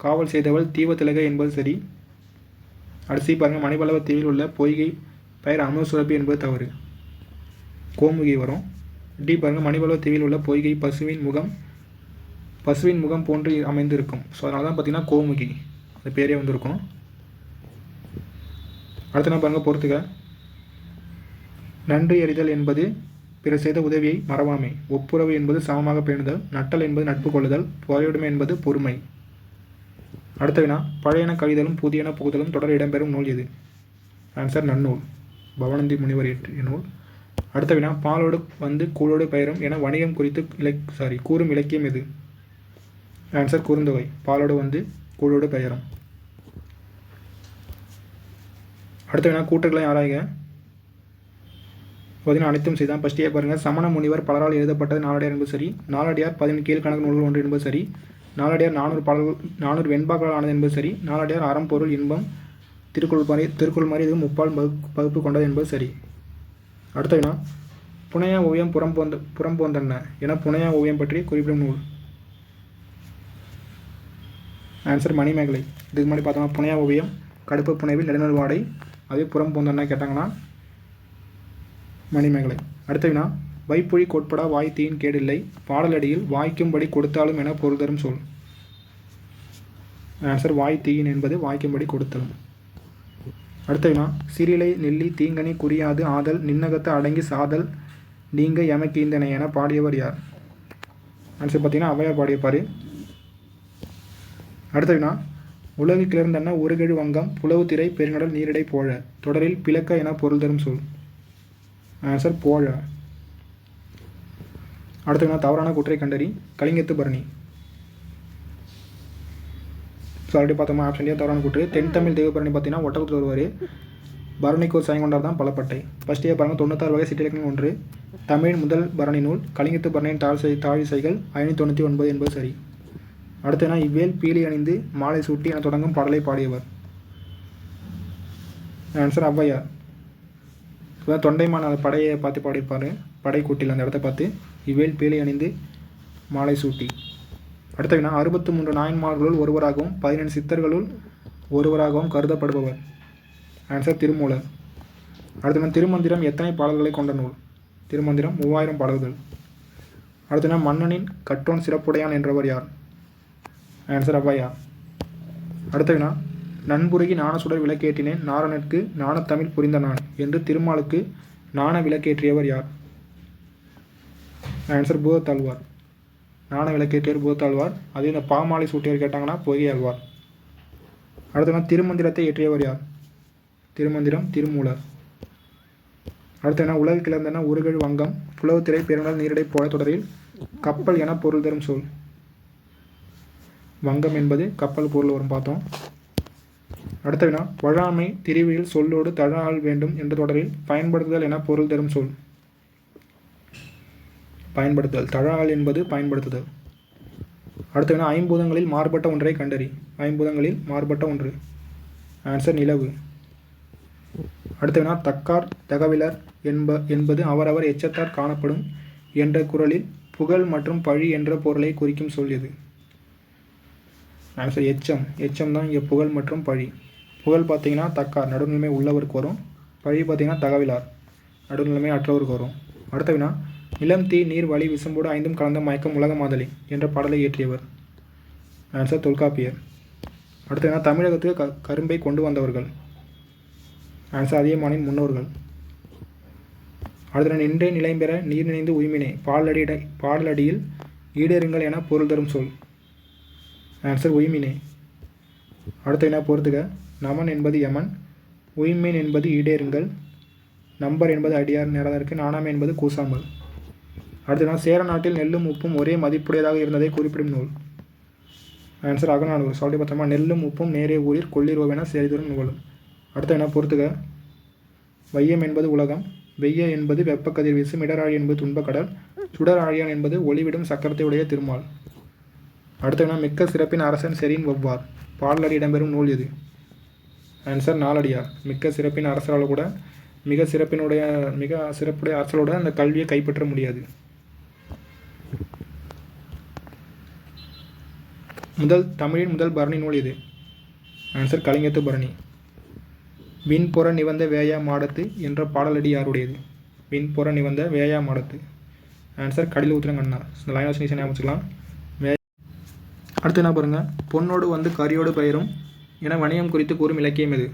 காவல் செய்தவள் தீவத்திலகை என்பது சரி. அடுத்து பாருங்கள், மணிபல்லவ தீவில் உள்ள பொய்கை பெயர் அமுசுரபி என்பது தவறு, கோமுகி வரும். டி பாருங்கள், மணிபல்லவ தீவில் உள்ள பொய்கை பசுவின் முகம் போன்று அமைந்து இருக்கும். ஸோ அதனால தான் பார்த்தீங்கன்னா கோமுகி அந்த பேரே வந்திருக்கும். அடுத்து என்ன பாருங்கள், பொறுத்துக்க. நன்றி எறிதல் என்பது பிற செய்த உதவியை மறவாமை, ஒப்புரவு என்பது சமமாக பேணுதல், நட்டல் என்பது நட்பு கொள்ளுதல், பொறையுடைமை என்பது பொறுமை. அடுத்த வினா பழையன கழிதலும் புதியன புகுதலும் தொடர் இடம்பெறும் நூல் எது? ஆன்சர் நன்னூல், பவனந்தி முனிவர் இயற்றிய நூல். அடுத்த வினா பாலோடு வந்து கூழோடு பெயரும் என வணிகம் குறித்து கூறும் இலக்கியம் எது? ஆன்சர் குறுந்தொகை, பாலோடு வந்து கூழோடு பெயரும். அடுத்த வினா கூற்றுகளை ஆராய்க. பார்த்தீங்கன்னா அனைத்தும் செய்தான். ஃபஸ்ட்டே பாருங்கள், சமண முனிவர் பலரால் எழுதப்பட்டது நாலடியார் என்பது சரி. நாலடியார் 17 கீழ்கணக்கு நூல்கள் ஒன்று என்பது சரி. நாலடியார் 400 வெண்பாக்களால் ஆனது என்பது சரி. நாலடியார் அறம் பொருள் இன்பம் திருக்குறள் மாதிரி இது 3 பகுப்பு கொண்டது என்பது சரி. அடுத்த வினா புனையா ஓவியம் புறம் போந்தன்ன என புனையா ஓவியம் பற்றி குறிப்பிடும் நூல்? ஆன்சர் மணிமேகலை. இதுக்கு முன்னாடி பார்த்தோம்னா புனையா ஓவியம் கடுப்பு புனைவில் நெடுநல் வாடை, அதே புறம் போந்தன்ன கேட்டாங்கன்னா மணிமேகலை. அடுத்த வினா வைப்புழி கோட்படா வாய் தீயின் கேடில்லை பாடலடியில் வாய்க்கும்படி கொடுத்தாலும் என பொருள் தரும் சொல்? ஆன்சர் வாய் தீயின் என்பது வாய்க்கும்படி கொடுத்தலும். அடுத்த வினா சிறிலை நெல்லி தீங்கனி குறியாது ஆதல் நின்னகத்து அடங்கி சாதல் நீங்க எமக்கீந்தனை என பாடியவர் யார்? ஆன்சர் பார்த்தீங்கன்னா ஔவையார் பாடியப்பார். அடுத்த வினா உலகு கிளர்ந்தன உருகெழு வங்கம் புலவு திரை பெருங்கடல் நீரிடை போழ தொடரில் பிளக்க என பொருள் தரும் சொல்? ஆன்சர் போழ. அடுத்த வினா தவறான கூற்றை கண்டறி. கலிங்கத்து பரணி. ஸோ ஆல்ரெடி பார்த்தோமா ஆப்ஷன் ஏ தவறான கூற்று. தென் தமிழ் தேவபரணி பார்த்தீங்கன்னா ஒட்டகத்தில் வருவார். பரணிக்கு ஒரு சாயங்கொண்டார் தான் பலப்பட்டை. ஃபஸ்ட்டே பாருங்கள், 96 வகை சிற்றிலக்கணம் 1. தமிழ் முதல் பரணி நூல். கலிங்கத்து பரணியின் தாழிசைகள் 599 என்பது சரி. அடுத்த வினா இவ்வேல் பீலி அணிந்து மாலை சூட்டி என தொடங்கும் பாடலை பாடியவர்? ஆன்சர் ஔவையார். தொண்டைமான படையை பார்த்து பாடியிருப்பார், படை கூட்டில் அந்த இடத்த பார்த்து இவ்வேல் பீலி அணிந்து மாலை சூட்டி. அடுத்த வினா 63 நாயன்மார்களுள் ஒருவராகவும் 17 சித்தர்களுள் ஒருவராகவும் கருதப்படுபவர்? ஆன்சர் திருமூலர். அடுத்த வினா திருமந்திரம் எத்தனை பாடல்களை கொண்ட நூல்? திருமந்திரம் 3000 பாடல்கள். அடுத்த வினா மன்னனின் கற்றோன் சிறப்புடையான் என்றவர் யார்? ஆன்சர் ஔவையார். அடுத்த வினா நண்புருகி ஞானசுடர் விளக்கேற்றினேன் நாரணனுக்கு ஞானத்தமிழ் புரிந்த நான் என்று திருமாலுக்கு ஞான விளக்கேற்றியவர் யார்? ஆன்சர் பூதத்தாழ்வார். ஞான விளக்கேற்றியவர் பூதத்தாழ்வார். அதே இந்த பாமாலை சூட்டியவர் கேட்டாங்கன்னா பொய்கை ஆழ்வார். அடுத்த திருமந்திரத்தை ஏற்றியவர் யார்? திருமந்திரம் திருமூலர். அடுத்த உலகு கிளர்ந்தன உருகெழு வங்கம் புலவு திரை பெருங்கடல் நீரிடை போல தொடரில் கப்பல் என பொருள் தரும் சொல்? வங்கம் என்பது கப்பல் பொருள் வரும் பார்த்தோம். அடுத்த வினா வழாமை திரிவில் சொல்லோடு தழால் வேண்டும் என்ற தொடரில் பயன்படுத்துதல் என பொருள் தரும் சொல்? பயன்படுத்துதல். தழால் என்பது பயன்படுத்துதல். அடுத்த வினா ஐம்பூதங்களில் மாறுபட்ட ஒன்றை கண்டறி. ஐம்பூதங்களில் மாறுபட்ட ஒன்று? ஆன்சர் நிலவு. அடுத்த வினா தக்கார் தகவிலர் என்பது அவரவர் எச்சத்தார் காணப்படும் என்ற குறளில் புகழ் மற்றும் பழி என்ற பொருளை குறிக்கும் சொல் எது? ஆன்சர் எச்சம். எச்சம் தான் இங்கே புகழ் மற்றும் பழி. புகழ் பார்த்தீங்கன்னா தக்கார் நடுநிலைமை உள்ளவருக்கு வரும். பழி பார்த்தீங்கன்னா தகவிலார் நடுநிலைமை அற்றவருக்கு வரும். அடுத்த வினா நிலம் தீ நீர் வழி விசம்போடு 5 கலந்த மயக்கம் உலக மாதலி என்ற பாடலை இயற்றியவர்? ஆன்சர் தொல்காப்பியர். அடுத்த வினா தமிழகத்துக்கு கரும்பை கொண்டு வந்தவர்கள்? ஆன்சர் அதியமானின் முன்னோர்கள். அடுத்த நின்றே நிலை பெற நீர் நினைந்து உய்மினே பாடலடியில் ஈடேறுங்கள் என பொருள் தரும் சொல். ஆன்சர் உய்மினே. அடுத்த வினா பொறுத்துக. நமன் என்பது யமன், உய்மீன் என்பது ஈடேறுங்கள், நம்பர் என்பது அடியார் நேராக இருக்குது, நாணாமை என்பது கூசாமல். அடுத்த சேர நாட்டில் நெல்லும் உப்பும் ஒரே மதிப்புடையதாக இருந்ததை குறிப்பிடும் நூல். ஆன்சர் அகநானூறு. சொல்லி பார்த்தோமா, நெல்லும் உப்பும் நேரே ஊரில் கொள்ளிரோவென செய்தரும் நூலும். அடுத்த வினா பொறுத்துக. வையம் என்பது உலகம், வெய்ய என்பது வெப்ப கதிர்வீசு, இடராழி என்பது துன்பக்கடல், சுடராழியான் என்பது ஒளிவிடும் சக்கரத்தை உடைய திருமால். அடுத்த வினா மிக்க சிறப்பின் அரசன் செரின் ஒவ்வார். பாடலடி இடம்பெறும் நூல் எது? ஆன்சர் நாலடியார். மிக்க சிறப்பின் அரசரால் கூட மிக சிறப்புடைய அரசரோட அந்த கல்வியை கைப்பற்ற முடியாது. தமிழின் முதல் பரணி நூல் எது? ஆன்சர் கலிங்கத்து பரணி. விண்புற நிவந்த வேயா மாடத்து என்ற பாடலடி யாருடையது? விண்புற நிவந்த வேயா மாடத்து. ஆன்சர் கடில உத்திரங்கண்ணா. இந்த லைன் வச்சு ஞாபகம் வச்சுக்கலாம். அடுத்து என்ன பாருங்கள், பொன்னோடு வந்து கரியோடு பயிரும் என வணிகம் குறித்து கூறும் இலக்கியம் எது?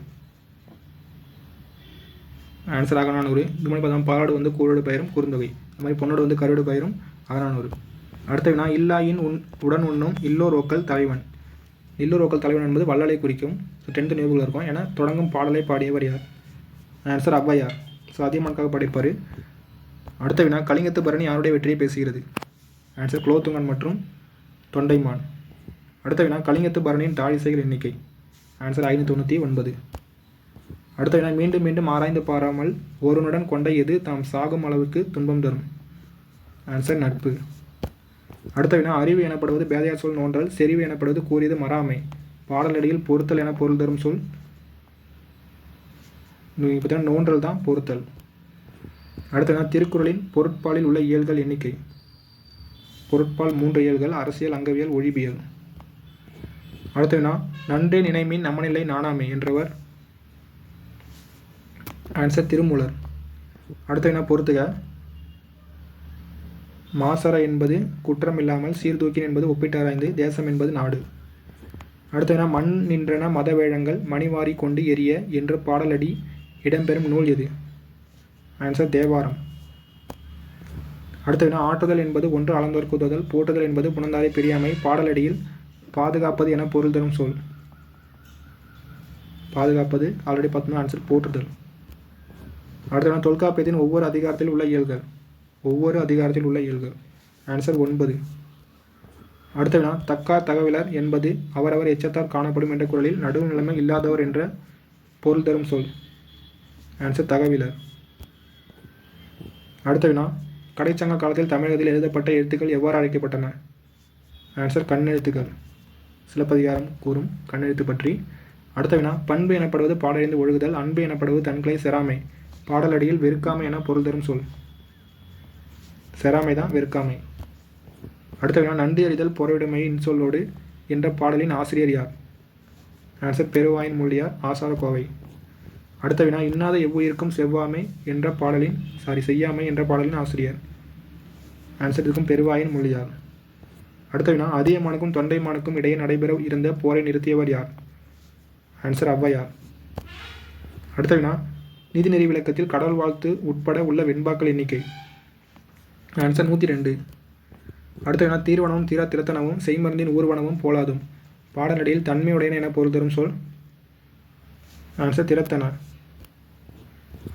ஆன்சர் அகநானூறு. இது மாதிரி பார்த்தா பாலாடு வந்து கூரோடு பயிரும் குறுந்தொகை. அது மாதிரி பொன்னோடு வந்து கரியோடு பயிரும் அகநானூறு. அடுத்த வினா இல்லாயின் உடன் உண்ணும் இல்லோர் ஓக்கல் தலைவன். இல்லோர் ஓக்கல் தலைவன் என்பது வள்ளலை குறிக்கும். 10th நினைவுகள் இருக்கும். ஏன்னா தொடங்கும் பாடலை பாடியவர் யார்? ஆன்சர் ஔவையார். ஸோ அதியமானுக்காக படிப்பார். அடுத்த வினா கலிங்கத்து பரணி யாருடைய வெற்றியை பேசுகிறது? ஆன்சர் குலோத்துங்கன் மற்றும் தொண்டைமான். அடுத்த வினா கலிங்கத்து பரணியின் தாழிசைகள் எண்ணிக்கை. ஆன்சர் 599. அடுத்த வினா மீண்டும் மீண்டும் ஆராய்ந்து பாராமல் ஒருவனுடன் கொண்ட எது தாம் சாகும் அளவுக்கு துன்பம் தரும்? ஆன்சர் நட்பு. அடுத்த வினா அறிவு எனப்படுவது பேதையார் சொல் நோன்றல், செறிவு எனப்படுவது கூறியது மறாமை, பாடலடியில் பொறுத்தல் என பொருள் தரும் சொல். பார்த்தீங்கன்னா நோன்றல் தான் பொறுத்தல். அடுத்த வினா திருக்குறளின் பொருட்பாலில் உள்ள இயல்கள் எண்ணிக்கை. பொருட்பால் 3 இயல்கள்: அரசியல், அங்கவியல், ஒழிபியல். அடுத்த வினா நன்றே நினைமின் நமனில்லை நாணாமை என்றவர்? ஆன்சர் திருமூலர். அடுத்த வினா பொறுத்துக. மாசற என்பது குற்றம் இல்லாமல், சீர்தூக்கின் என்பது ஒப்பிட்டாராய்ந்து, தேசம் என்பது நாடு. அடுத்த வினா மண் நின்றன மதவேழங்கள் மணிவாரி கொண்டு எரிய என்ற பாடலடி இடம்பெறும் நூல் எது? ஆன்சர் தேவாரம். அடுத்த வினா ஆற்றுதல் என்பது ஒன்று அளந்தோர்க்குதல், போற்றுதல் என்பது புணர்ந்தாரை பிரியாமை, பாடலடியில் பாதுகாப்பது என பொருள் தரும் சொல். பாதுகாப்பது ஆல்ரெடி பார்த்தோம்னா ஆன்சர் போற்றுதல். அடுத்த வினா தொல்காப்பியத்தின் ஒவ்வொரு அதிகாரத்தில் உள்ள இயல்கள். ஆன்சர் 9. அடுத்த வினா தக்கார் தகவலர் என்பது அவரவர் எச்சத்தார் காணப்படும் என்ற குறளில் நடுவு நிலைமை இல்லாதவர் என்ற பொருள் தரும் சொல். ஆன்சர் தகவலர். அடுத்த வினா கடைச்சங்க காலத்தில் தமிழகத்தில் எழுதப்பட்ட எழுத்துக்கள் எவ்வாறு அழைக்கப்பட்டன? ஆன்சர் கண்ணெழுத்துக்கள். சிலப்பதிகாரம் கூறும் கண்ணெழுத்து பற்றி. அடுத்த வினா பண்பு எனப்படுவது பாடறிந்து ஒழுகுதல், அன்பு எனப்படுவது தன்களை செராமை, பாடலடியில் வெறுக்காமை என பொருள் தரும் சொல். செராமை தான் வெறுக்காமை. அடுத்த வினா நன்றி அறிதல் பொறையுடைமை இன்சொல்லோடு என்ற பாடலின் ஆசிரியர் யார்? ஆன்சர் பெருவாயின் முள்ளியார், ஆசாரக்கோவை. அடுத்த வினா இன்னாத எவ்வுயிருக்கும் செய்யாமை என்ற பாடலின் ஆசிரியர்? ஆன்சர் இருக்கும் பெருவாயின் முள்ளியார். அடுத்த வினா அதியமானுக்கும் தொண்டைமானுக்கும் இடையே நடைபெற இருந்த போரை நிறுத்தியவர் யார்? ஆன்சர் ஔவையார். அடுத்த வினா நீதிநெறி விளக்கத்தில் கடவுள் வாழ்த்து உட்பட உள்ள வெண்பாக்கள் எண்ணிக்கை. ஆன்சர் 102. அடுத்த வினா தீர்வனமும் தீரா திறத்தனவும் செய்மருந்தின் ஊர்வனமும் போலாதும், பாடலடியில் தன்மையுடையன என பொருள் தரும் சொல். ஆன்சர் திறத்தன.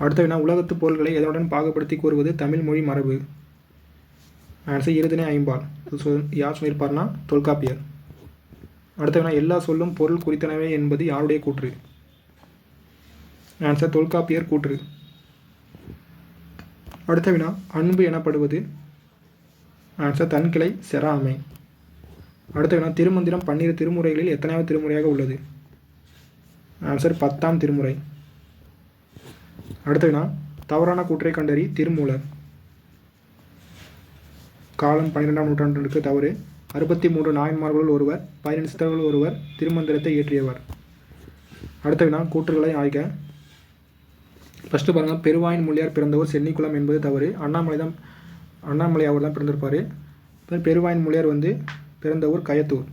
அடுத்த வினா உலகத்து பொருள்களை எதனுடன் பாகுபடுத்தி கூறுவது தமிழ் மொழி மரபு? ஆன்சர் இருதினை ஐம்பால். யார் சொல்லியிருப்பார்னா தொல்காப்பியர். அடுத்த வினா எல்லா சொல்லும் பொருள் குறித்தனவே என்பது யாருடைய கூற்று? ஆன்சர் தொல்காப்பியர் கூற்று. அடுத்த வினா அன்பு எனப்படுவது? ஆன்சர் தன்கிளை செராமை. அடுத்த வினா திருமந்திரம் 12 திருமுறைகளில் எத்தனாவது திருமுறையாக உள்ளது? ஆன்சர் 10ஆம் திருமுறை. அடுத்த வினா தவறான கூற்றை கண்டறி திருமூலர். காலம் 12ஆம் நூற்றாண்டுக்கு தவறு. 63 நாயன்மார்களுள் ஒருவர், 15 சித்தர்களுள் ஒருவர், திருமந்திரத்தை இயற்றியவர். அடுத்த வினா கூற்றுகளை ஆய்க. ஃபஸ்ட்டு பாருங்கள், பெருவாயின் முள்ளியார் பிறந்தவர் சென்னிக்குளம் என்பது தவறு. அண்ணாமலை அவர் தான் பிறந்திருப்பார். பெருவாயின் முள்ளியார் வந்து பிறந்தவர் கயத்தூர்.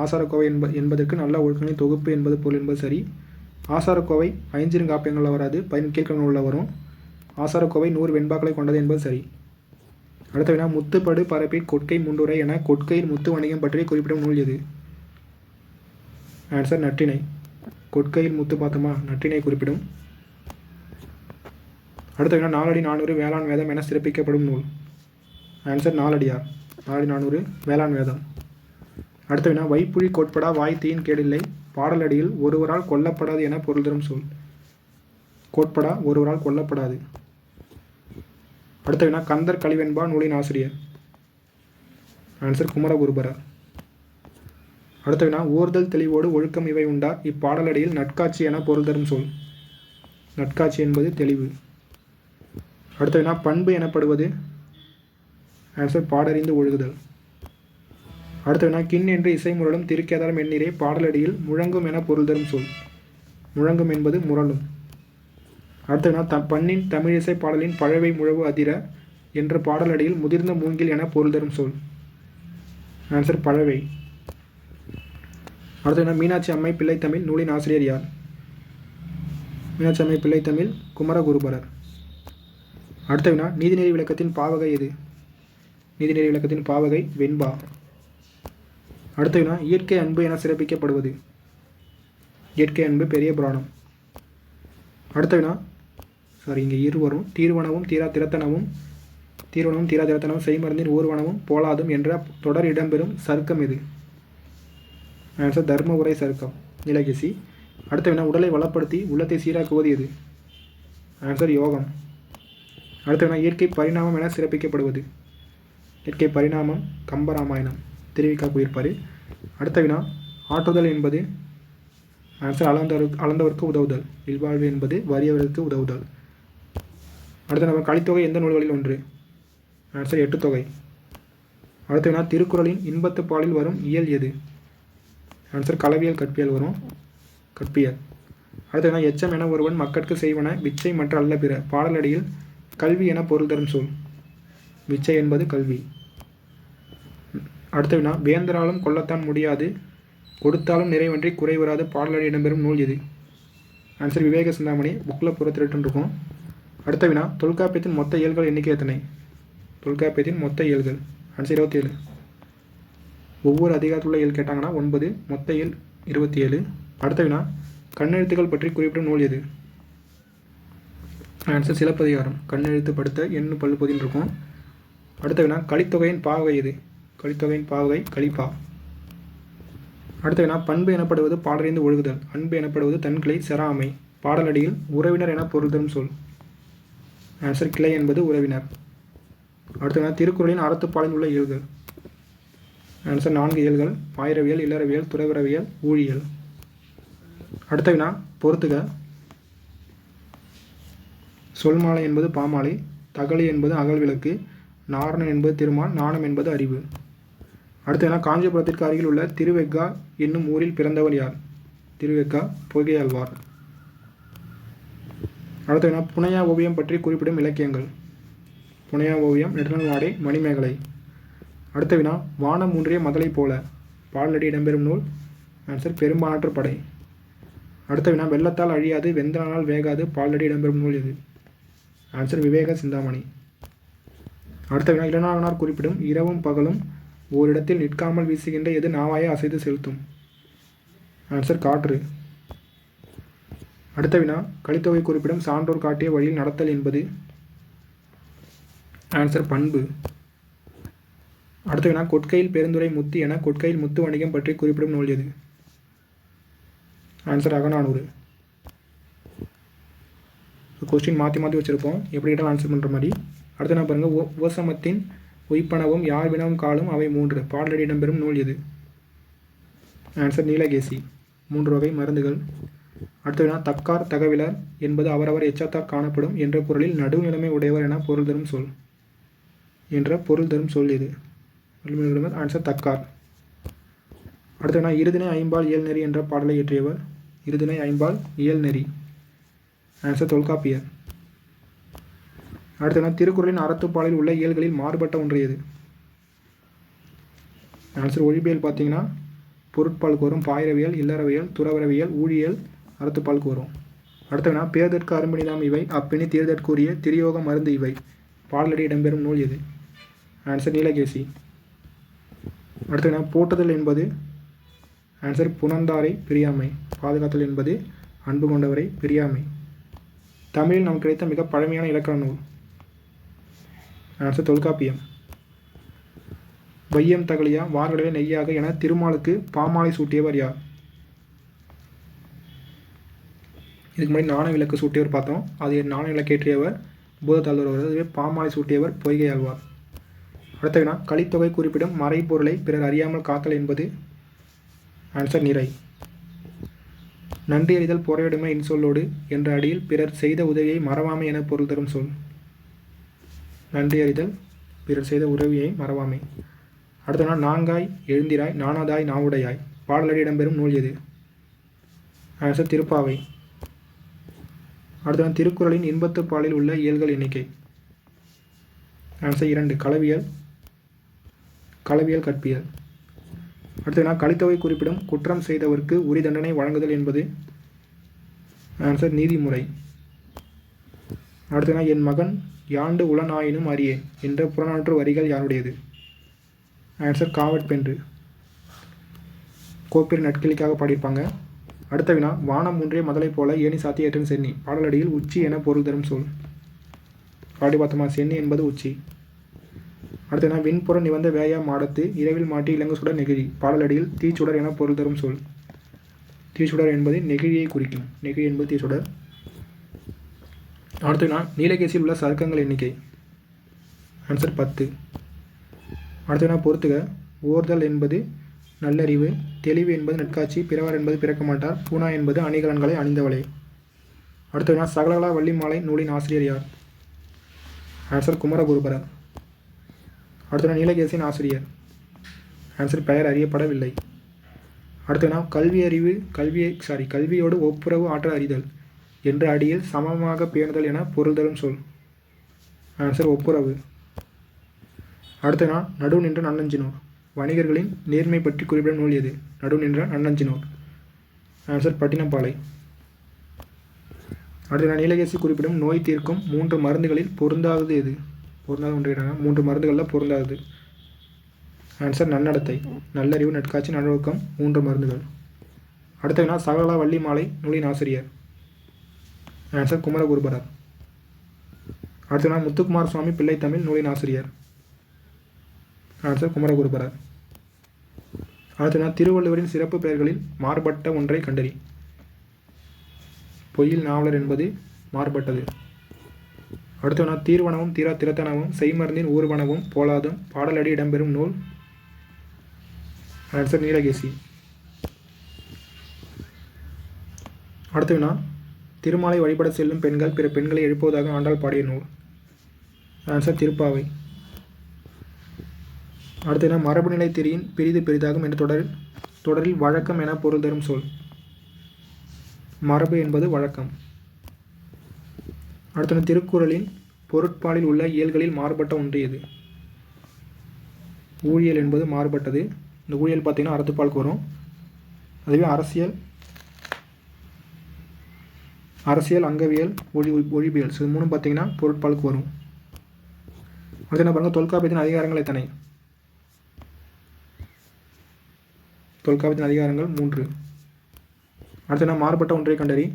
ஆசாரக்கோவை என்பதற்கு நல்ல ஒழுக்கங்களின் தொகுப்பு என்பது பொருள் என்பது சரி. ஆசாரக்கோவை ஐஞ்சிறுகாப்பியங்களில் வராது, 10 கீழ்க்கணங்களில் வரும். ஆசாரக்கோவை 100 வெண்பாக்களை கொண்டது என்பது சரி. அடுத்த வினா, முத்துப்படு பரப்பில் கொட்கை முண்டுரை என கொட்கையில் முத்து வணிகம் பற்றி குறிப்பிடும் நூல் எது? ஆன்சர் நற்றிணை. கொட்கையில் முத்து பார்த்தோமா, நற்றிணை குறிப்பிடும். அடுத்த வினா, நாலடி 400 வேளாண் வேதம் என சிறப்பிக்கப்படும் நூல். ஆன்சர் நாலடியார். நாலடி 400 வேளாண் வேதம். அடுத்த வினா, வைப்புழி கோட்படா வாய்த்தீயின் கேடில்லை பாடலடியில் ஒருவரால் கொல்லப்படாது என பொருள் தரும் சொல். கோட்படா ஒருவரால் கொல்லப்படாது. அடுத்த வினா, கந்தர் கலிவெண்பா நூலின் ஆசிரியர். ஆன்சர் குமரகுருபரர். அடுத்த வினா, ஓர்தல் தெளிவோடு ஒழுக்கம் இவை உண்டார் இப்பாடலடியில் நட்காட்சி என பொருள் தரும் சொல். நட்காட்சி என்பது தெளிவு. அடுத்த வினா, பண்பு எனப்படுவது. ஆன்சர் பாடறிந்து ஒழுகுதல். அடுத்த வினா, கிண் என்று இசை முரளும் திருக்கேதாரம் எண்ணீரே பாடலடியில் முழங்கும் என பொருள் தரும் சொல். முழங்கும் என்பது முரளும். அடுத்த வினா, பண்ணின் தமிழிசை பாடலின் பழவை முழவு அதிர என்ற பாடலடியில் முதிர்ந்த மூங்கில் என பொருள் தரும் சொல். ஆன்சர் பழவை. அடுத்த வினா, மீனாட்சி அம்மை பிள்ளைத்தமிழ் நூலின் ஆசிரியர் யார்? மீனாட்சி அம்மை பிள்ளைத்தமிழ் குமரகுருபரர். அடுத்த வினா, நீதிநெறி விளக்கத்தின் பாவகை எது? நீதிநெறி விளக்கத்தின் பாவகை வெண்பா. அடுத்த வினா, இயற்கை அன்பு என சிறப்பிக்கப்படுவது. இயற்கை அன்பு பெரிய புராணம். அடுத்த வினா, இங்கே இருவரும் தீர்வனவும் தீரா திறத்தனவும் தீர்வனவும் தீரா திறத்தனவும் செய்மருந்தின் ஊர்வனவும் போலாதும் என்ற தொடர் இடம்பெறும் சருக்கம் எது? ஆன்சர் தர்ம உரை சருக்கம், நீலகேசி. அடுத்த வினா, உடலை வளப்படுத்தி உள்ளத்தை சீராக்குவது எது? ஆன்சர் யோகம். அடுத்த வினா, இயற்கை பரிணாமம் என சிறப்பிக்கப்படுவது. இயற்கை பரிணாமம் கம்பராமாயணம், திருவிக்கா கூறியிருப்பார். அடுத்த வினா, ஆற்றுதல் என்பது. ஆன்சர் அளந்தவருக்கு உதவுதல். இல்வாழ்வு என்பது வறியவருக்கு உதவுதல். அடுத்த நம்ம கலித்தொகை எந்த நூல்களில் ஒன்று? ஆன்சர் எட்டுத்தொகை. அடுத்த வினா, திருக்குறளின் இன்பத்து பாலில் வரும் இயல் எது? ஆன்சர் களவியல் கற்பியல் வரும். கற்பியல். அடுத்த வினா, எச்சம் என ஒருவன் மக்கட்கு செய்வன விச்சை மற்ற அல்ல பிற பாடலடியில் கல்வி என பொருள் தரும் சொல். விச்சை என்பது கல்வி. அடுத்த வினா, வேந்தராலும் கொல்லத்தான் முடியாது கொடுத்தாலும் நிறைவன்றி குறைவராது பாடலடி இடம்பெறும் நூல் எது? ஆன்சர் விவேக சிந்தாமணி. புக்கில் புறத்திரட்டு இருக்கும். அடுத்த வினா, தொல்காப்பியத்தின் மொத்த இயல்கள் எண்ணிக்கை எத்தனை? தொல்காப்பியத்தின் மொத்த இயல்கள். ஆன்சர் 27. ஒவ்வொரு அதிகாரத்தில் உள்ள இயல் கேட்டாங்கன்னா 9, மொத்த இயல் 27. அடுத்த வினா, கண்ணெழுத்துக்கள் பற்றி குறிப்பிடும் நூல் எது? ஆன்சர் சிலப்பதிகாரம். கண்ணெழுத்து படுத்த எண்ணு பல்பொதின்னு இருக்கும். அடுத்த வினா, கலித்தொகையின் பாவகை எது? கலித்தொகையின் பாவகை கலிப்பா. அடுத்த வினா, பண்பு எனப்படுவது பாடறிந்து ஒழுகுதல், அன்பு எனப்படுவது தன்கிளை செராமை பாடலடியில் உறவினர் என பொருள் தரும் சொல். ஆன்சர் கிளை என்பது உறவினர். அடுத்த வினா, திருக்குறளின் அறத்துப்பாலில் உள்ள இயல்கள். ஆன்சர் 4 இயல்கள்: பாயிரவியல், இல்லறவியல், துறவரவியல், ஊழியல். அடுத்த வினா, பொறுத்துக. சொல்மாலை என்பது பாமாலை, தகளி என்பது அகல்விளக்கு, நாரணன் என்பது திருமால், நாணம் என்பது அறிவு. அடுத்த வினா, காஞ்சிபுரத்திற்கு அருகில் உள்ள திருவெக்கா என்னும் ஊரில் பிறந்தவர் யார்? திருவெக்கா பொய்கையாழ்வார். அடுத்த வினா, புனையா ஓவியம் பற்றி குறிப்பிடும் இலக்கியங்கள். புனையா ஓவியம் நெடுநல்வாடை, மணிமேகலை. அடுத்த வினா, வானம் ஊன்றிய மதலை போல பாடலடி இடம்பெறும் நூல். ஆன்சர் பெரும்பானாற்று படை. அடுத்த வினா, வெள்ளத்தால் அழியாது வெந்தனால் வேகாது பாடலடி இடம்பெறும் நூல் எது? ஆன்சர் விவேக சிந்தாமணி. அடுத்த வினா, இளநாகனார் குறிப்பிடும் இரவும் பகலும் ஓரிடத்தில் நிற்காமல் வீசுகின்ற எது நாவாயை அசைத்து செலுத்தும்? ஆன்சர் காற்று. அடுத்த வினா, கலித்தொகை குறிப்பிடும் சான்றோர் காட்டிய வழியில் நடத்தல் என்பது? ஆன்சர் பண்பு. அடுத்த வினா, கொட்கையில் பெருந்துரை முத்து என கொட்கையில் முத்து வணிகம் பற்றி குறிப்பிடும் நூல் எது? ஆன்சர் அகநானூறு. கொஸ்டின் மாற்றி மாற்றி வச்சுருப்போம், எப்படி கேட்டாலும் ஆன்சர் பண்ணுற மாதிரி. அடுத்து நான் பாருங்கள், உவசமத்தின் உய்ப்பனவும் யார் வினவும் காலும் அவை 3 பாடலடி இடம்பெறும் நூல் எது? ஆன்சர் நீலகேசி. 3 வகை மருந்துகள். அடுத்த வினா, தக்கார் தகவிலர் என்பது அவரவர் எச்சத்தார் காணப்படும் என்ற குறளில் நடுநிலைமை உடையவர் என பொருள் தரும் சொல். என்ற பொருள் தரும் சொல் எது? ஆன்சர் தக்கார். அடுத்த வினா, இருதினை ஐம்பால் இயல்நெறி என்ற பாடலை இயற்றியவர்? இருதினை ஐம்பால் இயல்நெறி. ஆன்சர் தொல்காப்பியர். அடுத்த வினா, திருக்குறளின் அறத்துப்பாலில் உள்ள இயல்களில் மாறுபட்ட ஒன்று எது? ஆன்சர் ஒழிபியல். பார்த்தீங்கன்னா பொருட்பாலுக்கு வரும் பாயிரவியல், இல்லறவியல், துறவரவியல், ஊழியல், அறத்துப்பாலுக்கு வரும். அடுத்த வினா பேர்தற்கு அரும்பினிதாம் இவை அப்பினி தீர்தற்குரிய திரியோக மருந்து இவை பாடலடி இடம்பெறும் நூல் எது? ஆன்சர் நீலகேசி. அடுத்த வினா போற்றுதல் என்பது? ஆன்சர் புணர்ந்தாரை பிரியாமை. பாதுகாத்தல் என்பது அன்பு கொண்டவரை பிரியாமை. தமிழில் நமக்கு கிடைத்த மிக பழமையான இலக்கண நூல்? ஆன்சர் தொல்காப்பியம். வையம் தகலியா வார்கடவே நெய்யாக என திருமாலுக்கு பாமாலை சூட்டியவர் யார்? இதுக்கு முன்னாடி நாணய விளக்கு சூட்டியவர் பார்த்தோம். அது நாணய விளக்கேற்றியவர் பூதத்தாழ்வார். அதுவே பாமாலை சூட்டியவர் பொய்கை ஆழ்வார். அடுத்த வினா கலித்தொகை குறிப்பிடும் மறைப்பொருளை பிறர் அறியாமல் காத்தல் என்பது? ஆன்சர் நிறை. நன்றி அறிதல் பொறையுடைமை இன்சொல்லோடு என்ற அடியில் பிறர் செய்த உதவியை மறவாமை என பொருள் தரும் சொல்? நன்றி அறிதல் பிறர் செய்த உதவியை மறவாமை. அடுத்த நாள் நான்காய் எழுந்திராய் நானாதாய் நாவுடையாய் பாடலடி இடம்பெறும் நூல் எது? ஆன்சர் திருப்பாவை. அடுத்த நாள் திருக்குறளின் இன்பத்து பாலில் உள்ள இயல்கள் எண்ணிக்கை? ஆன்சர் 2 களவியல் கற்பியல். அடுத்த நாள் கலித்தொகை குறிப்பிடும் குற்றம் செய்தவருக்கு உரி தண்டனை வழங்குதல் என்பது? ஆன்சர் நீதிமுறை. அடுத்த நாள் என் மகன் யாண்டு உளனாயினும் அறியே என்ற புறநானூற்று வரிகள் யாருடையது? ஆன்சர் காவற்பென்று. கோப்பெரு நட்கிளிக்காக பாடியிருப்பாங்க. அடுத்த வினா வானம் ஒன்றே மதலை போல ஏனி சாத்தியேற்றன் சென்னி பாடலடியில் உச்சி என பொருள் தரும் சொல்? பாடி பார்த்தோமா, சென்னி என்பது உச்சி. அடுத்த வினா விண்புற நிவந்த வேயா மாடத்து இரவில் மாட்டி இலங்கு சுடர் நெகிழி பாடலடியில் தீச்சுடர் என பொருள் தரும் சொல்? தீச்சுடர் என்பது நெகிழியை குறிக்கும். நெகிழி என்பது தீச்சுடர். அடுத்த வினா நீலகேசியில் உள்ள சருக்கங்கள் எண்ணிக்கை? ஆன்சர் 10. அடுத்த வினா பொறுத்துக. ஓர்தல் என்பது நல்லறிவு, தெளிவு என்பது நட்காட்சி, பிறவார் என்பது பிறக்க மாட்டார், பூனா என்பது அணிகலன்களை அணிந்தவளே. அடுத்த வினா சகலகலா வள்ளி மாலை நூலின் ஆசிரியர் யார்? ஆன்சர் குமரகுருபரர். அடுத்த நீலகேசியின் ஆசிரியர்? ஆன்சர் பெயர் அறியப்படவில்லை. அடுத்த வினா கல்வியோடு ஒப்புரவு ஆற்றல் அறிதல் என்ற அடியில் சமமாக பேணுதல் என பொருள் தரும் சொல்? ஆன்சர் ஒப்புரவு. அடுத்த வினா நடு நின்ற நன்னஞ்சினோர் வணிகர்களின் நேர்மை பற்றி குறிப்பிடும் நூல் எது? நடு நின்ற நன்னஞ்சினோர். ஆன்சர் பட்டினப்பாலை. அடுத்த நீலகேசி குறிப்பிடும் நோய் தீர்க்கும் 3 மருந்துகளில் பொருந்தாதது எது? பொருந்தாத ஒன்று கேட்டாங்க. 3 மருந்துகளில் பொருந்தாதது. ஆன்சர் நன்னடத்தை, நல்லறிவு, நட்காட்சி, நல்லொழுக்கம் 3 மருந்துகள். அடுத்த வினா சகலகலா வள்ளி மாலை நூலின் ஆசிரியர்? ஆன்சர் குமரகுருபரர். அடுத்த வினா முத்துக்குமார சுவாமி பிள்ளை தமிழ் நூலின் ஆசிரியர்? ஆன்சர் குமரகுருபரர். அடுத்த வினா திருவள்ளுவரின் சிறப்பு பெயர்களில் மாறுபட்ட ஒன்றை கண்டறி. பொய்யில் நாவலர் என்பது மாறுபட்டது. அடுத்த வினா தீர்வனவும் தீரா திறத்தனவும் செய்மருந்தின் ஊர்வனவும் போலாதும் பாடலடி இடம்பெறும் நூல்? ஆன்சர் நீலகேசி. அடுத்த வினா திருமாலை வழிபட செல்லும் பெண்கள் பிற பெண்களை எழுப்புவதாக ஆண்டாள் பாடிய நூல்? ஆன்சர் திருப்பாவை. அடுத்த வினா மரபுநிலை திரியின் பிரிது பெரிதாகும் என்ற தொடரில் வழக்கம் என பொருள் தரும் சொல்? மரபு என்பது வழக்கம். அடுத்த திருக்குறளின் பொருட்பாலில் உள்ள இயல்களில் மாறுபட்ட ஒன்று எது? ஊழியல் என்பது மாறுபட்டது. இந்த ஊழியல் பார்த்தீங்கன்னா அறத்துப்பாலுக்கு வரும். அதுவே அரசியல் அங்கவியல் ஒழிபியல் இது 3 பார்த்தீங்கன்னா பொருட்பாலுக்கு வரும். அடுத்து என்ன பாருங்கள், தொல்காப்பியத்தின் அதிகாரங்கள் எத்தனை? தொல்காப்பியத்தின் அதிகாரங்கள் 3. அடுத்து என்ன மாறுபட்ட ஒன்றை கண்டறி.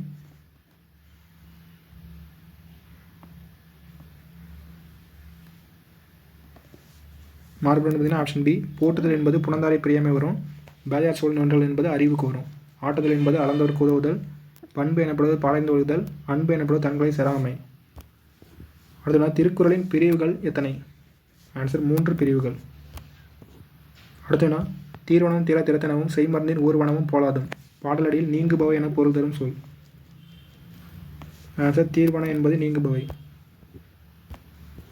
மாறுபட்டு பார்த்தீங்கன்னா ஆப்ஷன் பி. போற்றுதல் என்பது புணர்ந்தாரை பிரியாமை வரும். பேஜார் சொல் நன்றல் என்பது அறிவுக்கு வரும். ஆட்டுதல் என்பது அளந்தவருக்கு உதவுதல். பண்பு எனப்படுவது பாளைந்து ஒழுதல். அன்பு எனப்படுவது தங்களை செராமை. அடுத்த திருக்குறளின் பிரிவுகள் எத்தனை? ஆன்சர் 3 பிரிவுகள். அடுத்தனா தீர்வனமும் தீரா திறத்தனவும் செய்மருந்தின் ஊர்வனமும் போலாதும் பாடலடியில் நீங்குபவை என பொருள் தரும் சொல்? ஆன்சர் தீர்வனம் என்பது நீங்குபவை.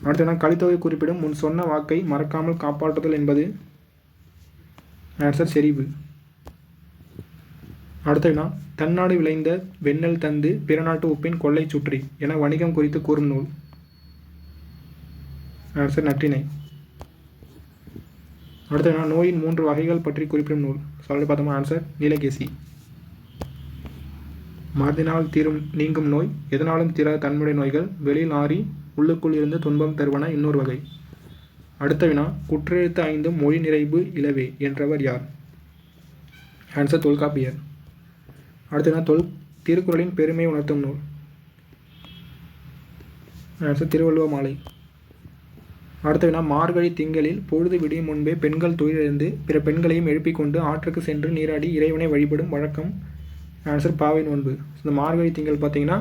அடுத்த கலித்தொகை குறிப்பிடும் முன் சொன்ன வாக்கை மறக்காமல் காப்பாற்றுதல் என்பது? ஆன்சர் செறிவு. அடுத்த வினா தன்னாடு விளைந்த வெண்ணெல் தந்து பிறநாட்டு உப்பின் கொள்ளை சுற்றி என வணிகம் குறித்து கூறும் நூல்? ஆன்சர் நற்றிணை. அடுத்த வினா நோயின் 3 வகைகள் பற்றி குறிப்பிடும் நூல்? சொல்லி பார்த்தோமா, ஆன்சர் நீலகேசி. மருந்தினால் நீங்கும் நோய், எதனாலும் தீராத தன்மையுடைய நோய்கள், வெளியில் ஆறி உள்ளுக்குள் இருந்து துன்பம் தருவன இன்னொரு வகை. அடுத்த வினா, குற்றெழுத்து 5 மொழி நிறைவு இலவே என்றவர் யார்? ஆன்சர் தொல்காப்பியர். அடுத்த வினா, திருக்குறளின் பெருமையை உணர்த்தும் நூல். ஆன்சர் திருவள்ளுவ மாலை. அடுத்த வினா, மார்கழி திங்களில் பொழுது விடியும் முன்பே பெண்கள் துயிலெழுந்து பிற பெண்களையும் எழுப்பிக் கொண்டு ஆற்றுக்கு சென்று நீராடி இறைவனை வழிபடும் வழக்கம். ஆன்சர் பாவை நோன்பு. இந்த மார்கழி திங்கள் பார்த்தீங்கன்னா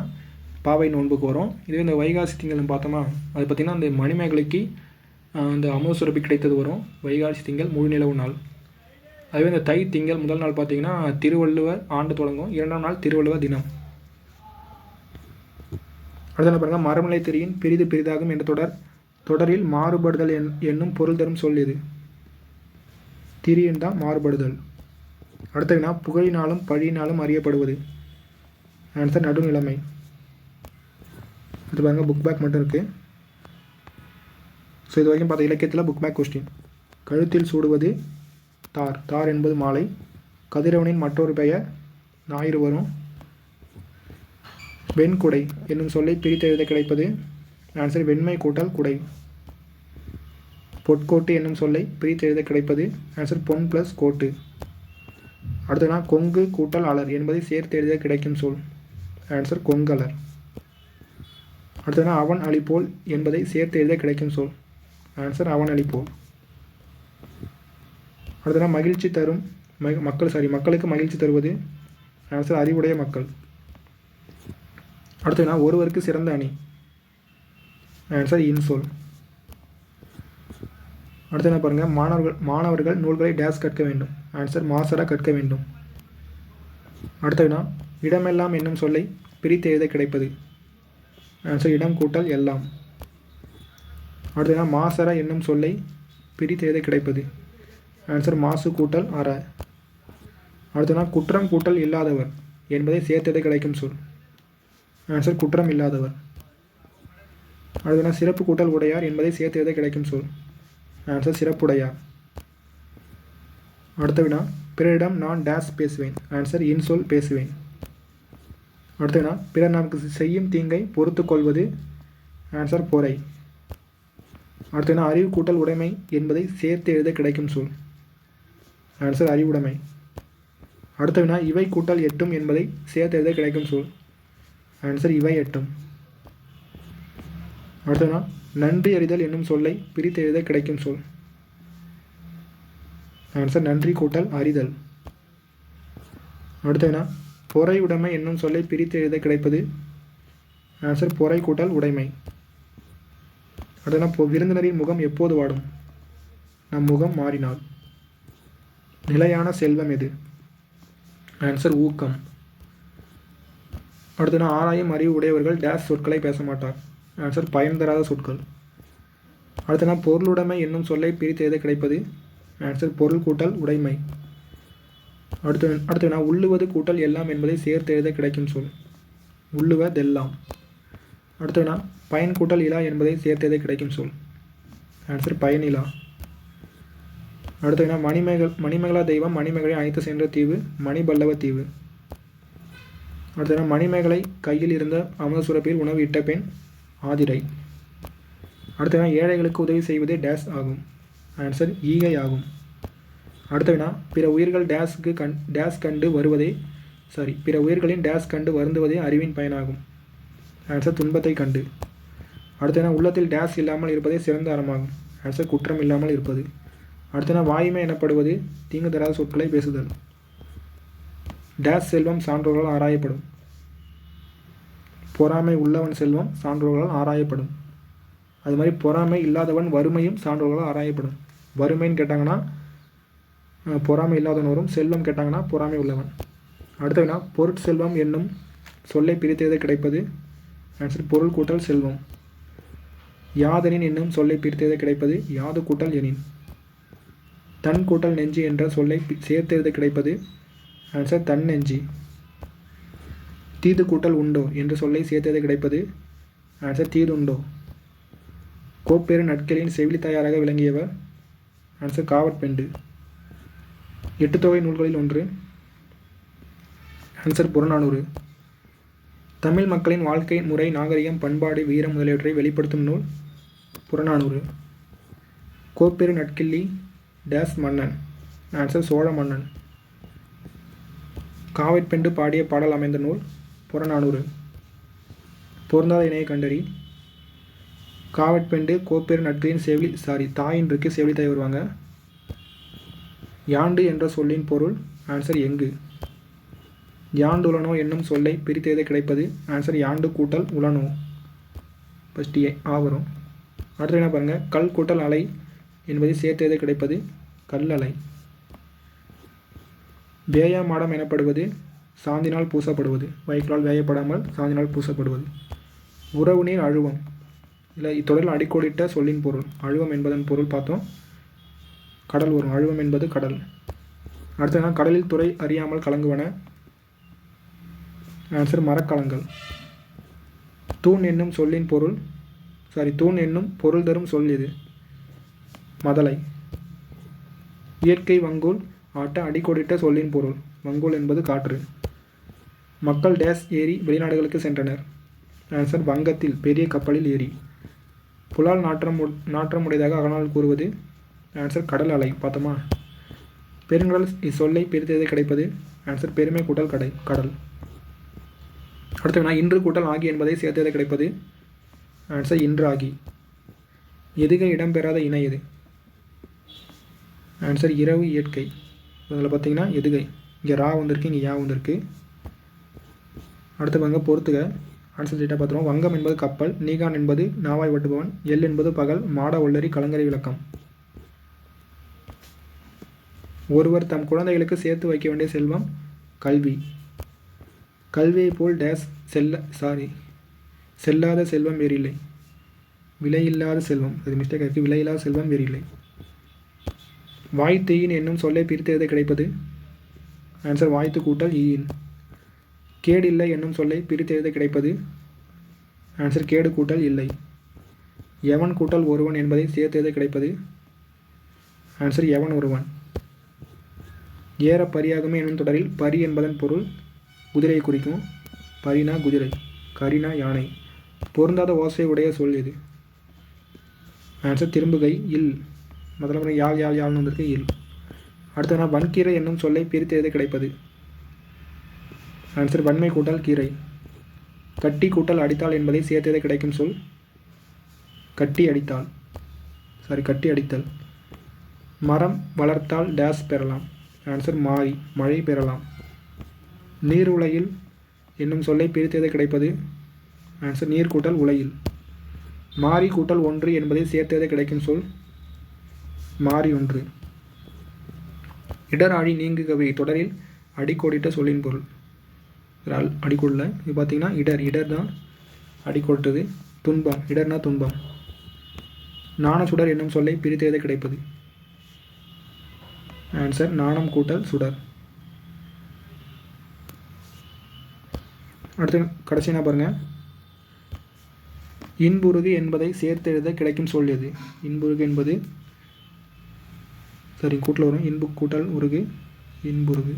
பாவை நோன்புக்கு வரும். இதுவே இந்த வைகாசி திங்கள்னு பார்த்தோமா, அது பார்த்திங்கன்னா அந்த மணிமேகலைக்கு அந்த அமுத சுரப்பி கிடைத்தது வரும். வைகாசி திங்கள் முழு நிலவு நாள். அதுவே இந்த தை திங்கள் முதல் நாள் பார்த்திங்கன்னா திருவள்ளுவர் ஆண்டு தொடங்கும். 2ஆம் நாள் திருவள்ளுவர் தினம். அடுத்த பாருங்கள், மரமலை திரியின் பெரிது பெரிதாகும் என்ற தொடரில் மாறுபடுதல் என்னும் பொருள் தரும் சொல் எது? திரியன் தான் மாறுபடுதல். அடுத்த வினா, புகழினாலும் பழியினாலும் அறியப்படுவது. ஆன்சர் நடுநிலைமை. அடுத்து பாருங்கள், புக் பேக் மட்டும் இருக்குது. ஸோ இது வரைக்கும் பார்த்த இலக்கியத்தில் புக் பேக் கொஸ்டின். கழுத்தில் சூடுவது தார். தார் என்பது மாலை. கதிரவனின் மற்றொரு பெயர் ஞாயிறு வரும். வெண்குடை என்னும் சொல்லை பிரித்து எழுத கிடைப்பது. ஆன்சர் வெண்மை கூட்டல் குடை. பொற்கோட்டு என்னும் சொல்லை பிரித்து எழுத கிடைப்பது. ஆன்சர் பொன் ப்ளஸ் கோட்டு. அடுத்தனா, கொங்கு கூட்டல் அலர் என்பதை சேர்த்து எழுத கிடைக்கும் சொல். ஆன்சர் கொங்கலர். அடுத்தனா, அவன் அளிப்போல் என்பதை சேர்த்து எழுத கிடைக்கும் சொல். ஆன்சர் அவன் அளிப்போல். அடுத்தனா, மகிழ்ச்சி தரும் மக்களுக்கு மகிழ்ச்சி தருவது. ஆன்சர் அறிவுடைய மக்கள். அடுத்தனா, ஒருவருக்கு சிறந்த அணி. ஆன்சர் இன்சொல். அடுத்து என்ன பாருங்கள், மாணவர்கள் நூல்களை டேஸ் கற்க வேண்டும். ஆன்சர் மாசற கற்க வேண்டும். அடுத்த வினா, இடமெல்லாம் என்னும் சொல்லை பிரித்து எழுத கிடைப்பது. ஆன்சர் இடம் கூட்டல் எல்லாம். அடுத்த வினா, மாசற என்னும் சொல்லை பிரித்து எழுத கிடைப்பது. ஆன்சர் மாசு கூட்டல் அற. அடுத்த வினா, குற்றம் கூட்டல் இல்லாதவர் என்பதை சேர்த்து எழுத கிடைக்கும் சொல். ஆன்சர் குற்றம் இல்லாதவர். அடுத்த வினா, சிறப்பு கூட்டல் உடையார் என்பதை சேர்த்து எழுத கிடைக்கும் சொல். ஆன்சர் சிறப்புடையார். அடுத்த வினா, பிறரிடம் நான் டேஸ் பேசுவேன். ஆன்சர் இன்சொல் பேசுவேன். அடுத்த வினா, பிறர் நமக்கு செய்யும் தீங்கை பொறுத்து கொள்வது. ஆன்சர் பொறை. அடுத்த வினா, அறிவு கூட்டல் உடைமை என்பதை சேர்த்து எழுத கிடைக்கும் சொல். ஆன்சர் அறிவுடைமை. அடுத்த வினா, இவை கூட்டல் எட்டும் என்பதை சேர்த்து எழுத கிடைக்கும் சொல். ஆன்சர் இவை எட்டும். அடுத்த வினா, நன்றி அறிதல் என்னும் சொல்லை பிரித்து எழுத கிடைக்கும் சொல். ஆன்சர் நன்றி கூட்டல் அறிதல். அடுத்த வினா, பொறை உடைமை என்னும் சொல்லை பிரித்து எழுத கிடைப்பது. ஆன்சர் பொறை கூட்டல் உடைமை. அடுத்த வினா, விருந்தினரின் முகம் எப்போது வாடும்? நம் முகம் மாறினால். நிலையான செல்வம் எது? ஆன்சர் ஊக்கம். அடுத்த வினா, ஆராயும் அறிவு உடையவர்கள் டேஸ் சொற்களை பேச மாட்டார். ஆன்சர் பயன் தராத சொற்கள். அடுத்தனா, பொருளுடைமை என்னும் சொல்லை பிரித்து எழுத கிடைப்பது. ஆன்சர் பொருள் கூட்டல் உடைமை. அடுத்த வினா, உள்ளுவது கூட்டல் எல்லாம் என்பதை சேர்த்து எழுத கிடைக்கும் சொல். உள்ளுவதெல்லாம். அடுத்த வினா, பயன் கூட்டல் இலா என்பதை சேர்த்து எழுத கிடைக்கும் சொல். ஆன்சர் பயனிலா. அடுத்த வினா, மணிமேகலா தெய்வம் மணிமேகலை அழைத்து சென்ற தீவு மணிபல்லவ தீவு. அடுத்த வினா, மணிமேகலை கையில் இருந்த அமுத சுரப்பில் உணவு இட்ட பெண் ஆதிரை. அடுத்த வினா, ஏழைகளுக்கு உதவி செய்வதே டேஸ் ஆகும். ஆன்சர் ஈகை ஆகும். அடுத்த வினா, பிற உயிர்களின் டேஸ் கண்டு வருந்துவதே அறிவின் பயனாகும். ஆன்சர் துன்பத்தை கண்டு. அடுத்த வினா, உள்ளத்தில் டேஸ் இல்லாமல் இருப்பதே சிறந்த அறமாகும். ஆன்சர் குற்றம் இல்லாமல் இருப்பது. அடுத்த வினா, வாய்மை எனப்படுவது தீங்கு தராத சொற்களை பேசுதல். டேஸ் செல்வம் சான்றோர்களால் ஆராயப்படும். பொறாமை உள்ளவன் செல்வம் சான்றோர்களால் ஆராயப்படும். அது மாதிரி பொறாமை இல்லாதவன் வறுமையும் சான்றோர்களால் ஆராயப்படும். வறுமைன்னு கேட்டாங்கன்னா பொறாமை இல்லாதவன் வரும். செல்வம் கேட்டாங்கன்னா பொறாமை உள்ளவன். அடுத்த வினா, பொருட்செல்வம் என்னும் சொல்லை பிரித்து எழுத கிடைப்பது. ஆன்சர் பொருள் கூட்டல் செல்வம். யாதெனின் என்னும் சொல்லை பிரித்து எழுத கிடைப்பது. யாது கூட்டல் எனின். தன் கூட்டல் நெஞ்சு என்ற சொல்லை சேர்த்து எழுத கிடைப்பது. ஆன்சர் தன் நெஞ்சி. தீது கூட்டல் உண்டோ என்ற சொல்லை சேர்த்து எழுத கிடைப்பது. ஆன்சர் தீதுண்டோ. கோப்பேறு நட்களின் செவிலித்தாயாராக விளங்கியவர். ஆன்சர் காவற்பெண்டு. 8 தொகை நூல்களில் ஒன்று. ஆன்சர் புறநானூறு. தமிழ் மக்களின் வாழ்க்கை முறை, நாகரிகம், பண்பாடு, வீரம் முதலியவற்றை வெளிப்படுத்தும் நூல் புறநானூறு. கோப்பெரு நட்கிள்ளி டேஸ் மன்னன். ஆன்சர் சோழ மன்னன். காவற்பெண்டு பாடிய பாடல் அமைந்த நூல் புறநானூறு. பொருந்தாத இணையை கண்டறி. காவற்பெண்டு கோப்பெரு நட்கின் செவிலி தாயின் இருக்கு, செவிலி தாய் வருவாங்க. யாண்டு என்ற சொல்லின் பொருள். ஆன்சர் எங்கு. யாண்டுலனோ என்னும் சொல்லை பிரித்தெழுத கிடைப்பது. ஆன்சர் யாண்டு கூட்டல் உலனோ. ஃபஸ்ட் ஆ வரும். அடுத்து என்ன பாருங்கள், கல் கூட்டல் அலை என்பதை சேர்த்தெழுத கிடைப்பது கல்லலை. வேயா மாடம் எனப்படுவது சாந்தினால் பூசப்படுவது. வைக்கலால் வேயப்படாமல் சாந்தினால் பூசப்படுவது. உறவு நீர் அழுவம். இல்லை இத்தொடரில் அடிக்கோடிட்ட சொல்லின் பொருள். அழுவம் என்பதன் பொருள் பார்த்தோம், கடல் வரும். அழுவம் என்பது கடல். அடுத்தது கடலில் துறை அறியாமல் கலங்குவன. ஆன்சர் மரக்கலங்கள். தூண் என்னும் சொல்லின் பொருள். தூண் என்னும் பொருள் தரும் சொல் எது? மதலை. இயற்கை வங்கோல் ஆட்ட அடிக்கோடிட்ட சொல்லின் பொருள். வங்கோல் என்பது காற்று. மக்கள் டேஸ் ஏறி வெளிநாடுகளுக்கு சென்றனர். ஆன்சர் வங்கத்தில் பெரிய கப்பலில் ஏறி. புலால் நாற்றமுடையதாக அகநாள் கூறுவது. ஆன்சர் கடல் அலை. பார்த்தோமா? பெருங்கடல் இச்சொல்லை பிரித்தெழுத கிடைப்பது. ஆன்சர் பெருமை கூட்டல் கடல். அடுத்து இன்று கூட்டல் ஆகி என்பதை சேர்த்தெழுத கிடைப்பது. ஆன்சர் இன்று ஆகி. எதுகை இடம்பெறாத இணை எது? ஆன்சர் இரவு இயற்கை. இதில் பார்த்தீங்கன்னா எதுகை. இங்கே ரா வந்திருக்கு, இங்கே யா வந்திருக்கு. அடுத்து பொறுத்துக. ஆன்சர் டேட்டா பார்த்துருவோம். வங்கம் என்பது கப்பல். நீகான் என்பது நாவாய் வட்டுபவன். எல் என்பது பகல். மாட ஒல்லரி கலங்கரை விளக்கம். ஒருவர் தம் குழந்தைகளுக்கு சேர்த்து வைக்க வேண்டிய செல்வம் கல்வி. கல்வியை போல் டேஸ் செல்லாத செல்வம் வேறில்லை. விலையில்லாத செல்வம். அது மிஸ்டேக் இருக்குது. விலையில்லாத செல்வம் வேறில்லை. வாய்த்தீயின் என்னும் சொல்லை பிரித்தெழுத கிடைப்பது. ஆன்சர் வாய்த்து கூட்டல் ஈயின். கேடில்லை என்னும் சொல்லை பிரித்தெழுத கிடைப்பது. ஆன்சர் கேடு கூட்டல் இல்லை. எவன் கூட்டல் ஒருவன் என்பதை சேர்த்தெழுத கிடைப்பது. ஆன்சர் எவன் ஒருவன். ஏற பரியாகுமே என்னும் தொடரில் பரி என்பதன் பொருள் குதிரையை குறிக்கும். பரினா குதிரை, கரினா யானை. பொருந்தாத ஓசை உடைய சொல் எது? ஆன்சர் திரும்புகை. இல். முதல்ல யாழ் யாழ் யாழ்னு வந்திருக்கு, இல். அடுத்தது வன்கீரை என்னும் சொல்லை பிரித்து எழுத கிடைப்பது. ஆன்சர் வன்மை கூட்டல் கீரை. கட்டி கூட்டல் அடித்தால் என்பதை சேர்த்து எழுத கிடைக்கும் சொல் கட்டி அடித்தால். கட்டி அடித்தல். மரம் வளர்த்தால் டேஸ் பெறலாம். ஆன்சர் மாறி, மழை பெறலாம். நீருலையில் என்னும் சொல்லை பிரித்து எழுத கிடைப்பது. ஆன்சர் நீர் கூட்டல் உலையில். மாறி கூட்டல் ஒன்று என்பதை சேர்த்து எழுத கிடைக்கும் சொல் மாறி ஒன்று. இடர் ஆழி நீங்குகவை தொடரில் அடிக்கோடிட்ட சொல்லின் பொருள். அடிக்கோடல இது பார்த்தீங்கன்னா இடர் தான் அடிக்கோட்டது. துன்பம். இடர்னா துன்பம். நாண சுடர் என்னும் சொல்லை பிரித்து எழுத கிடைப்பது. ஆன்சர் நாணம் கூட்டல் சுடர். அடுத்து கடைசினா பாருங்கள், இன்புருகு என்பதை சேர்த்து எழுத கிடைக்கும் சொல் எது? இன்புருகு என்பது கூட்டில் வரும். இன்பு கூட்டல் உருகு, இன்புருகு.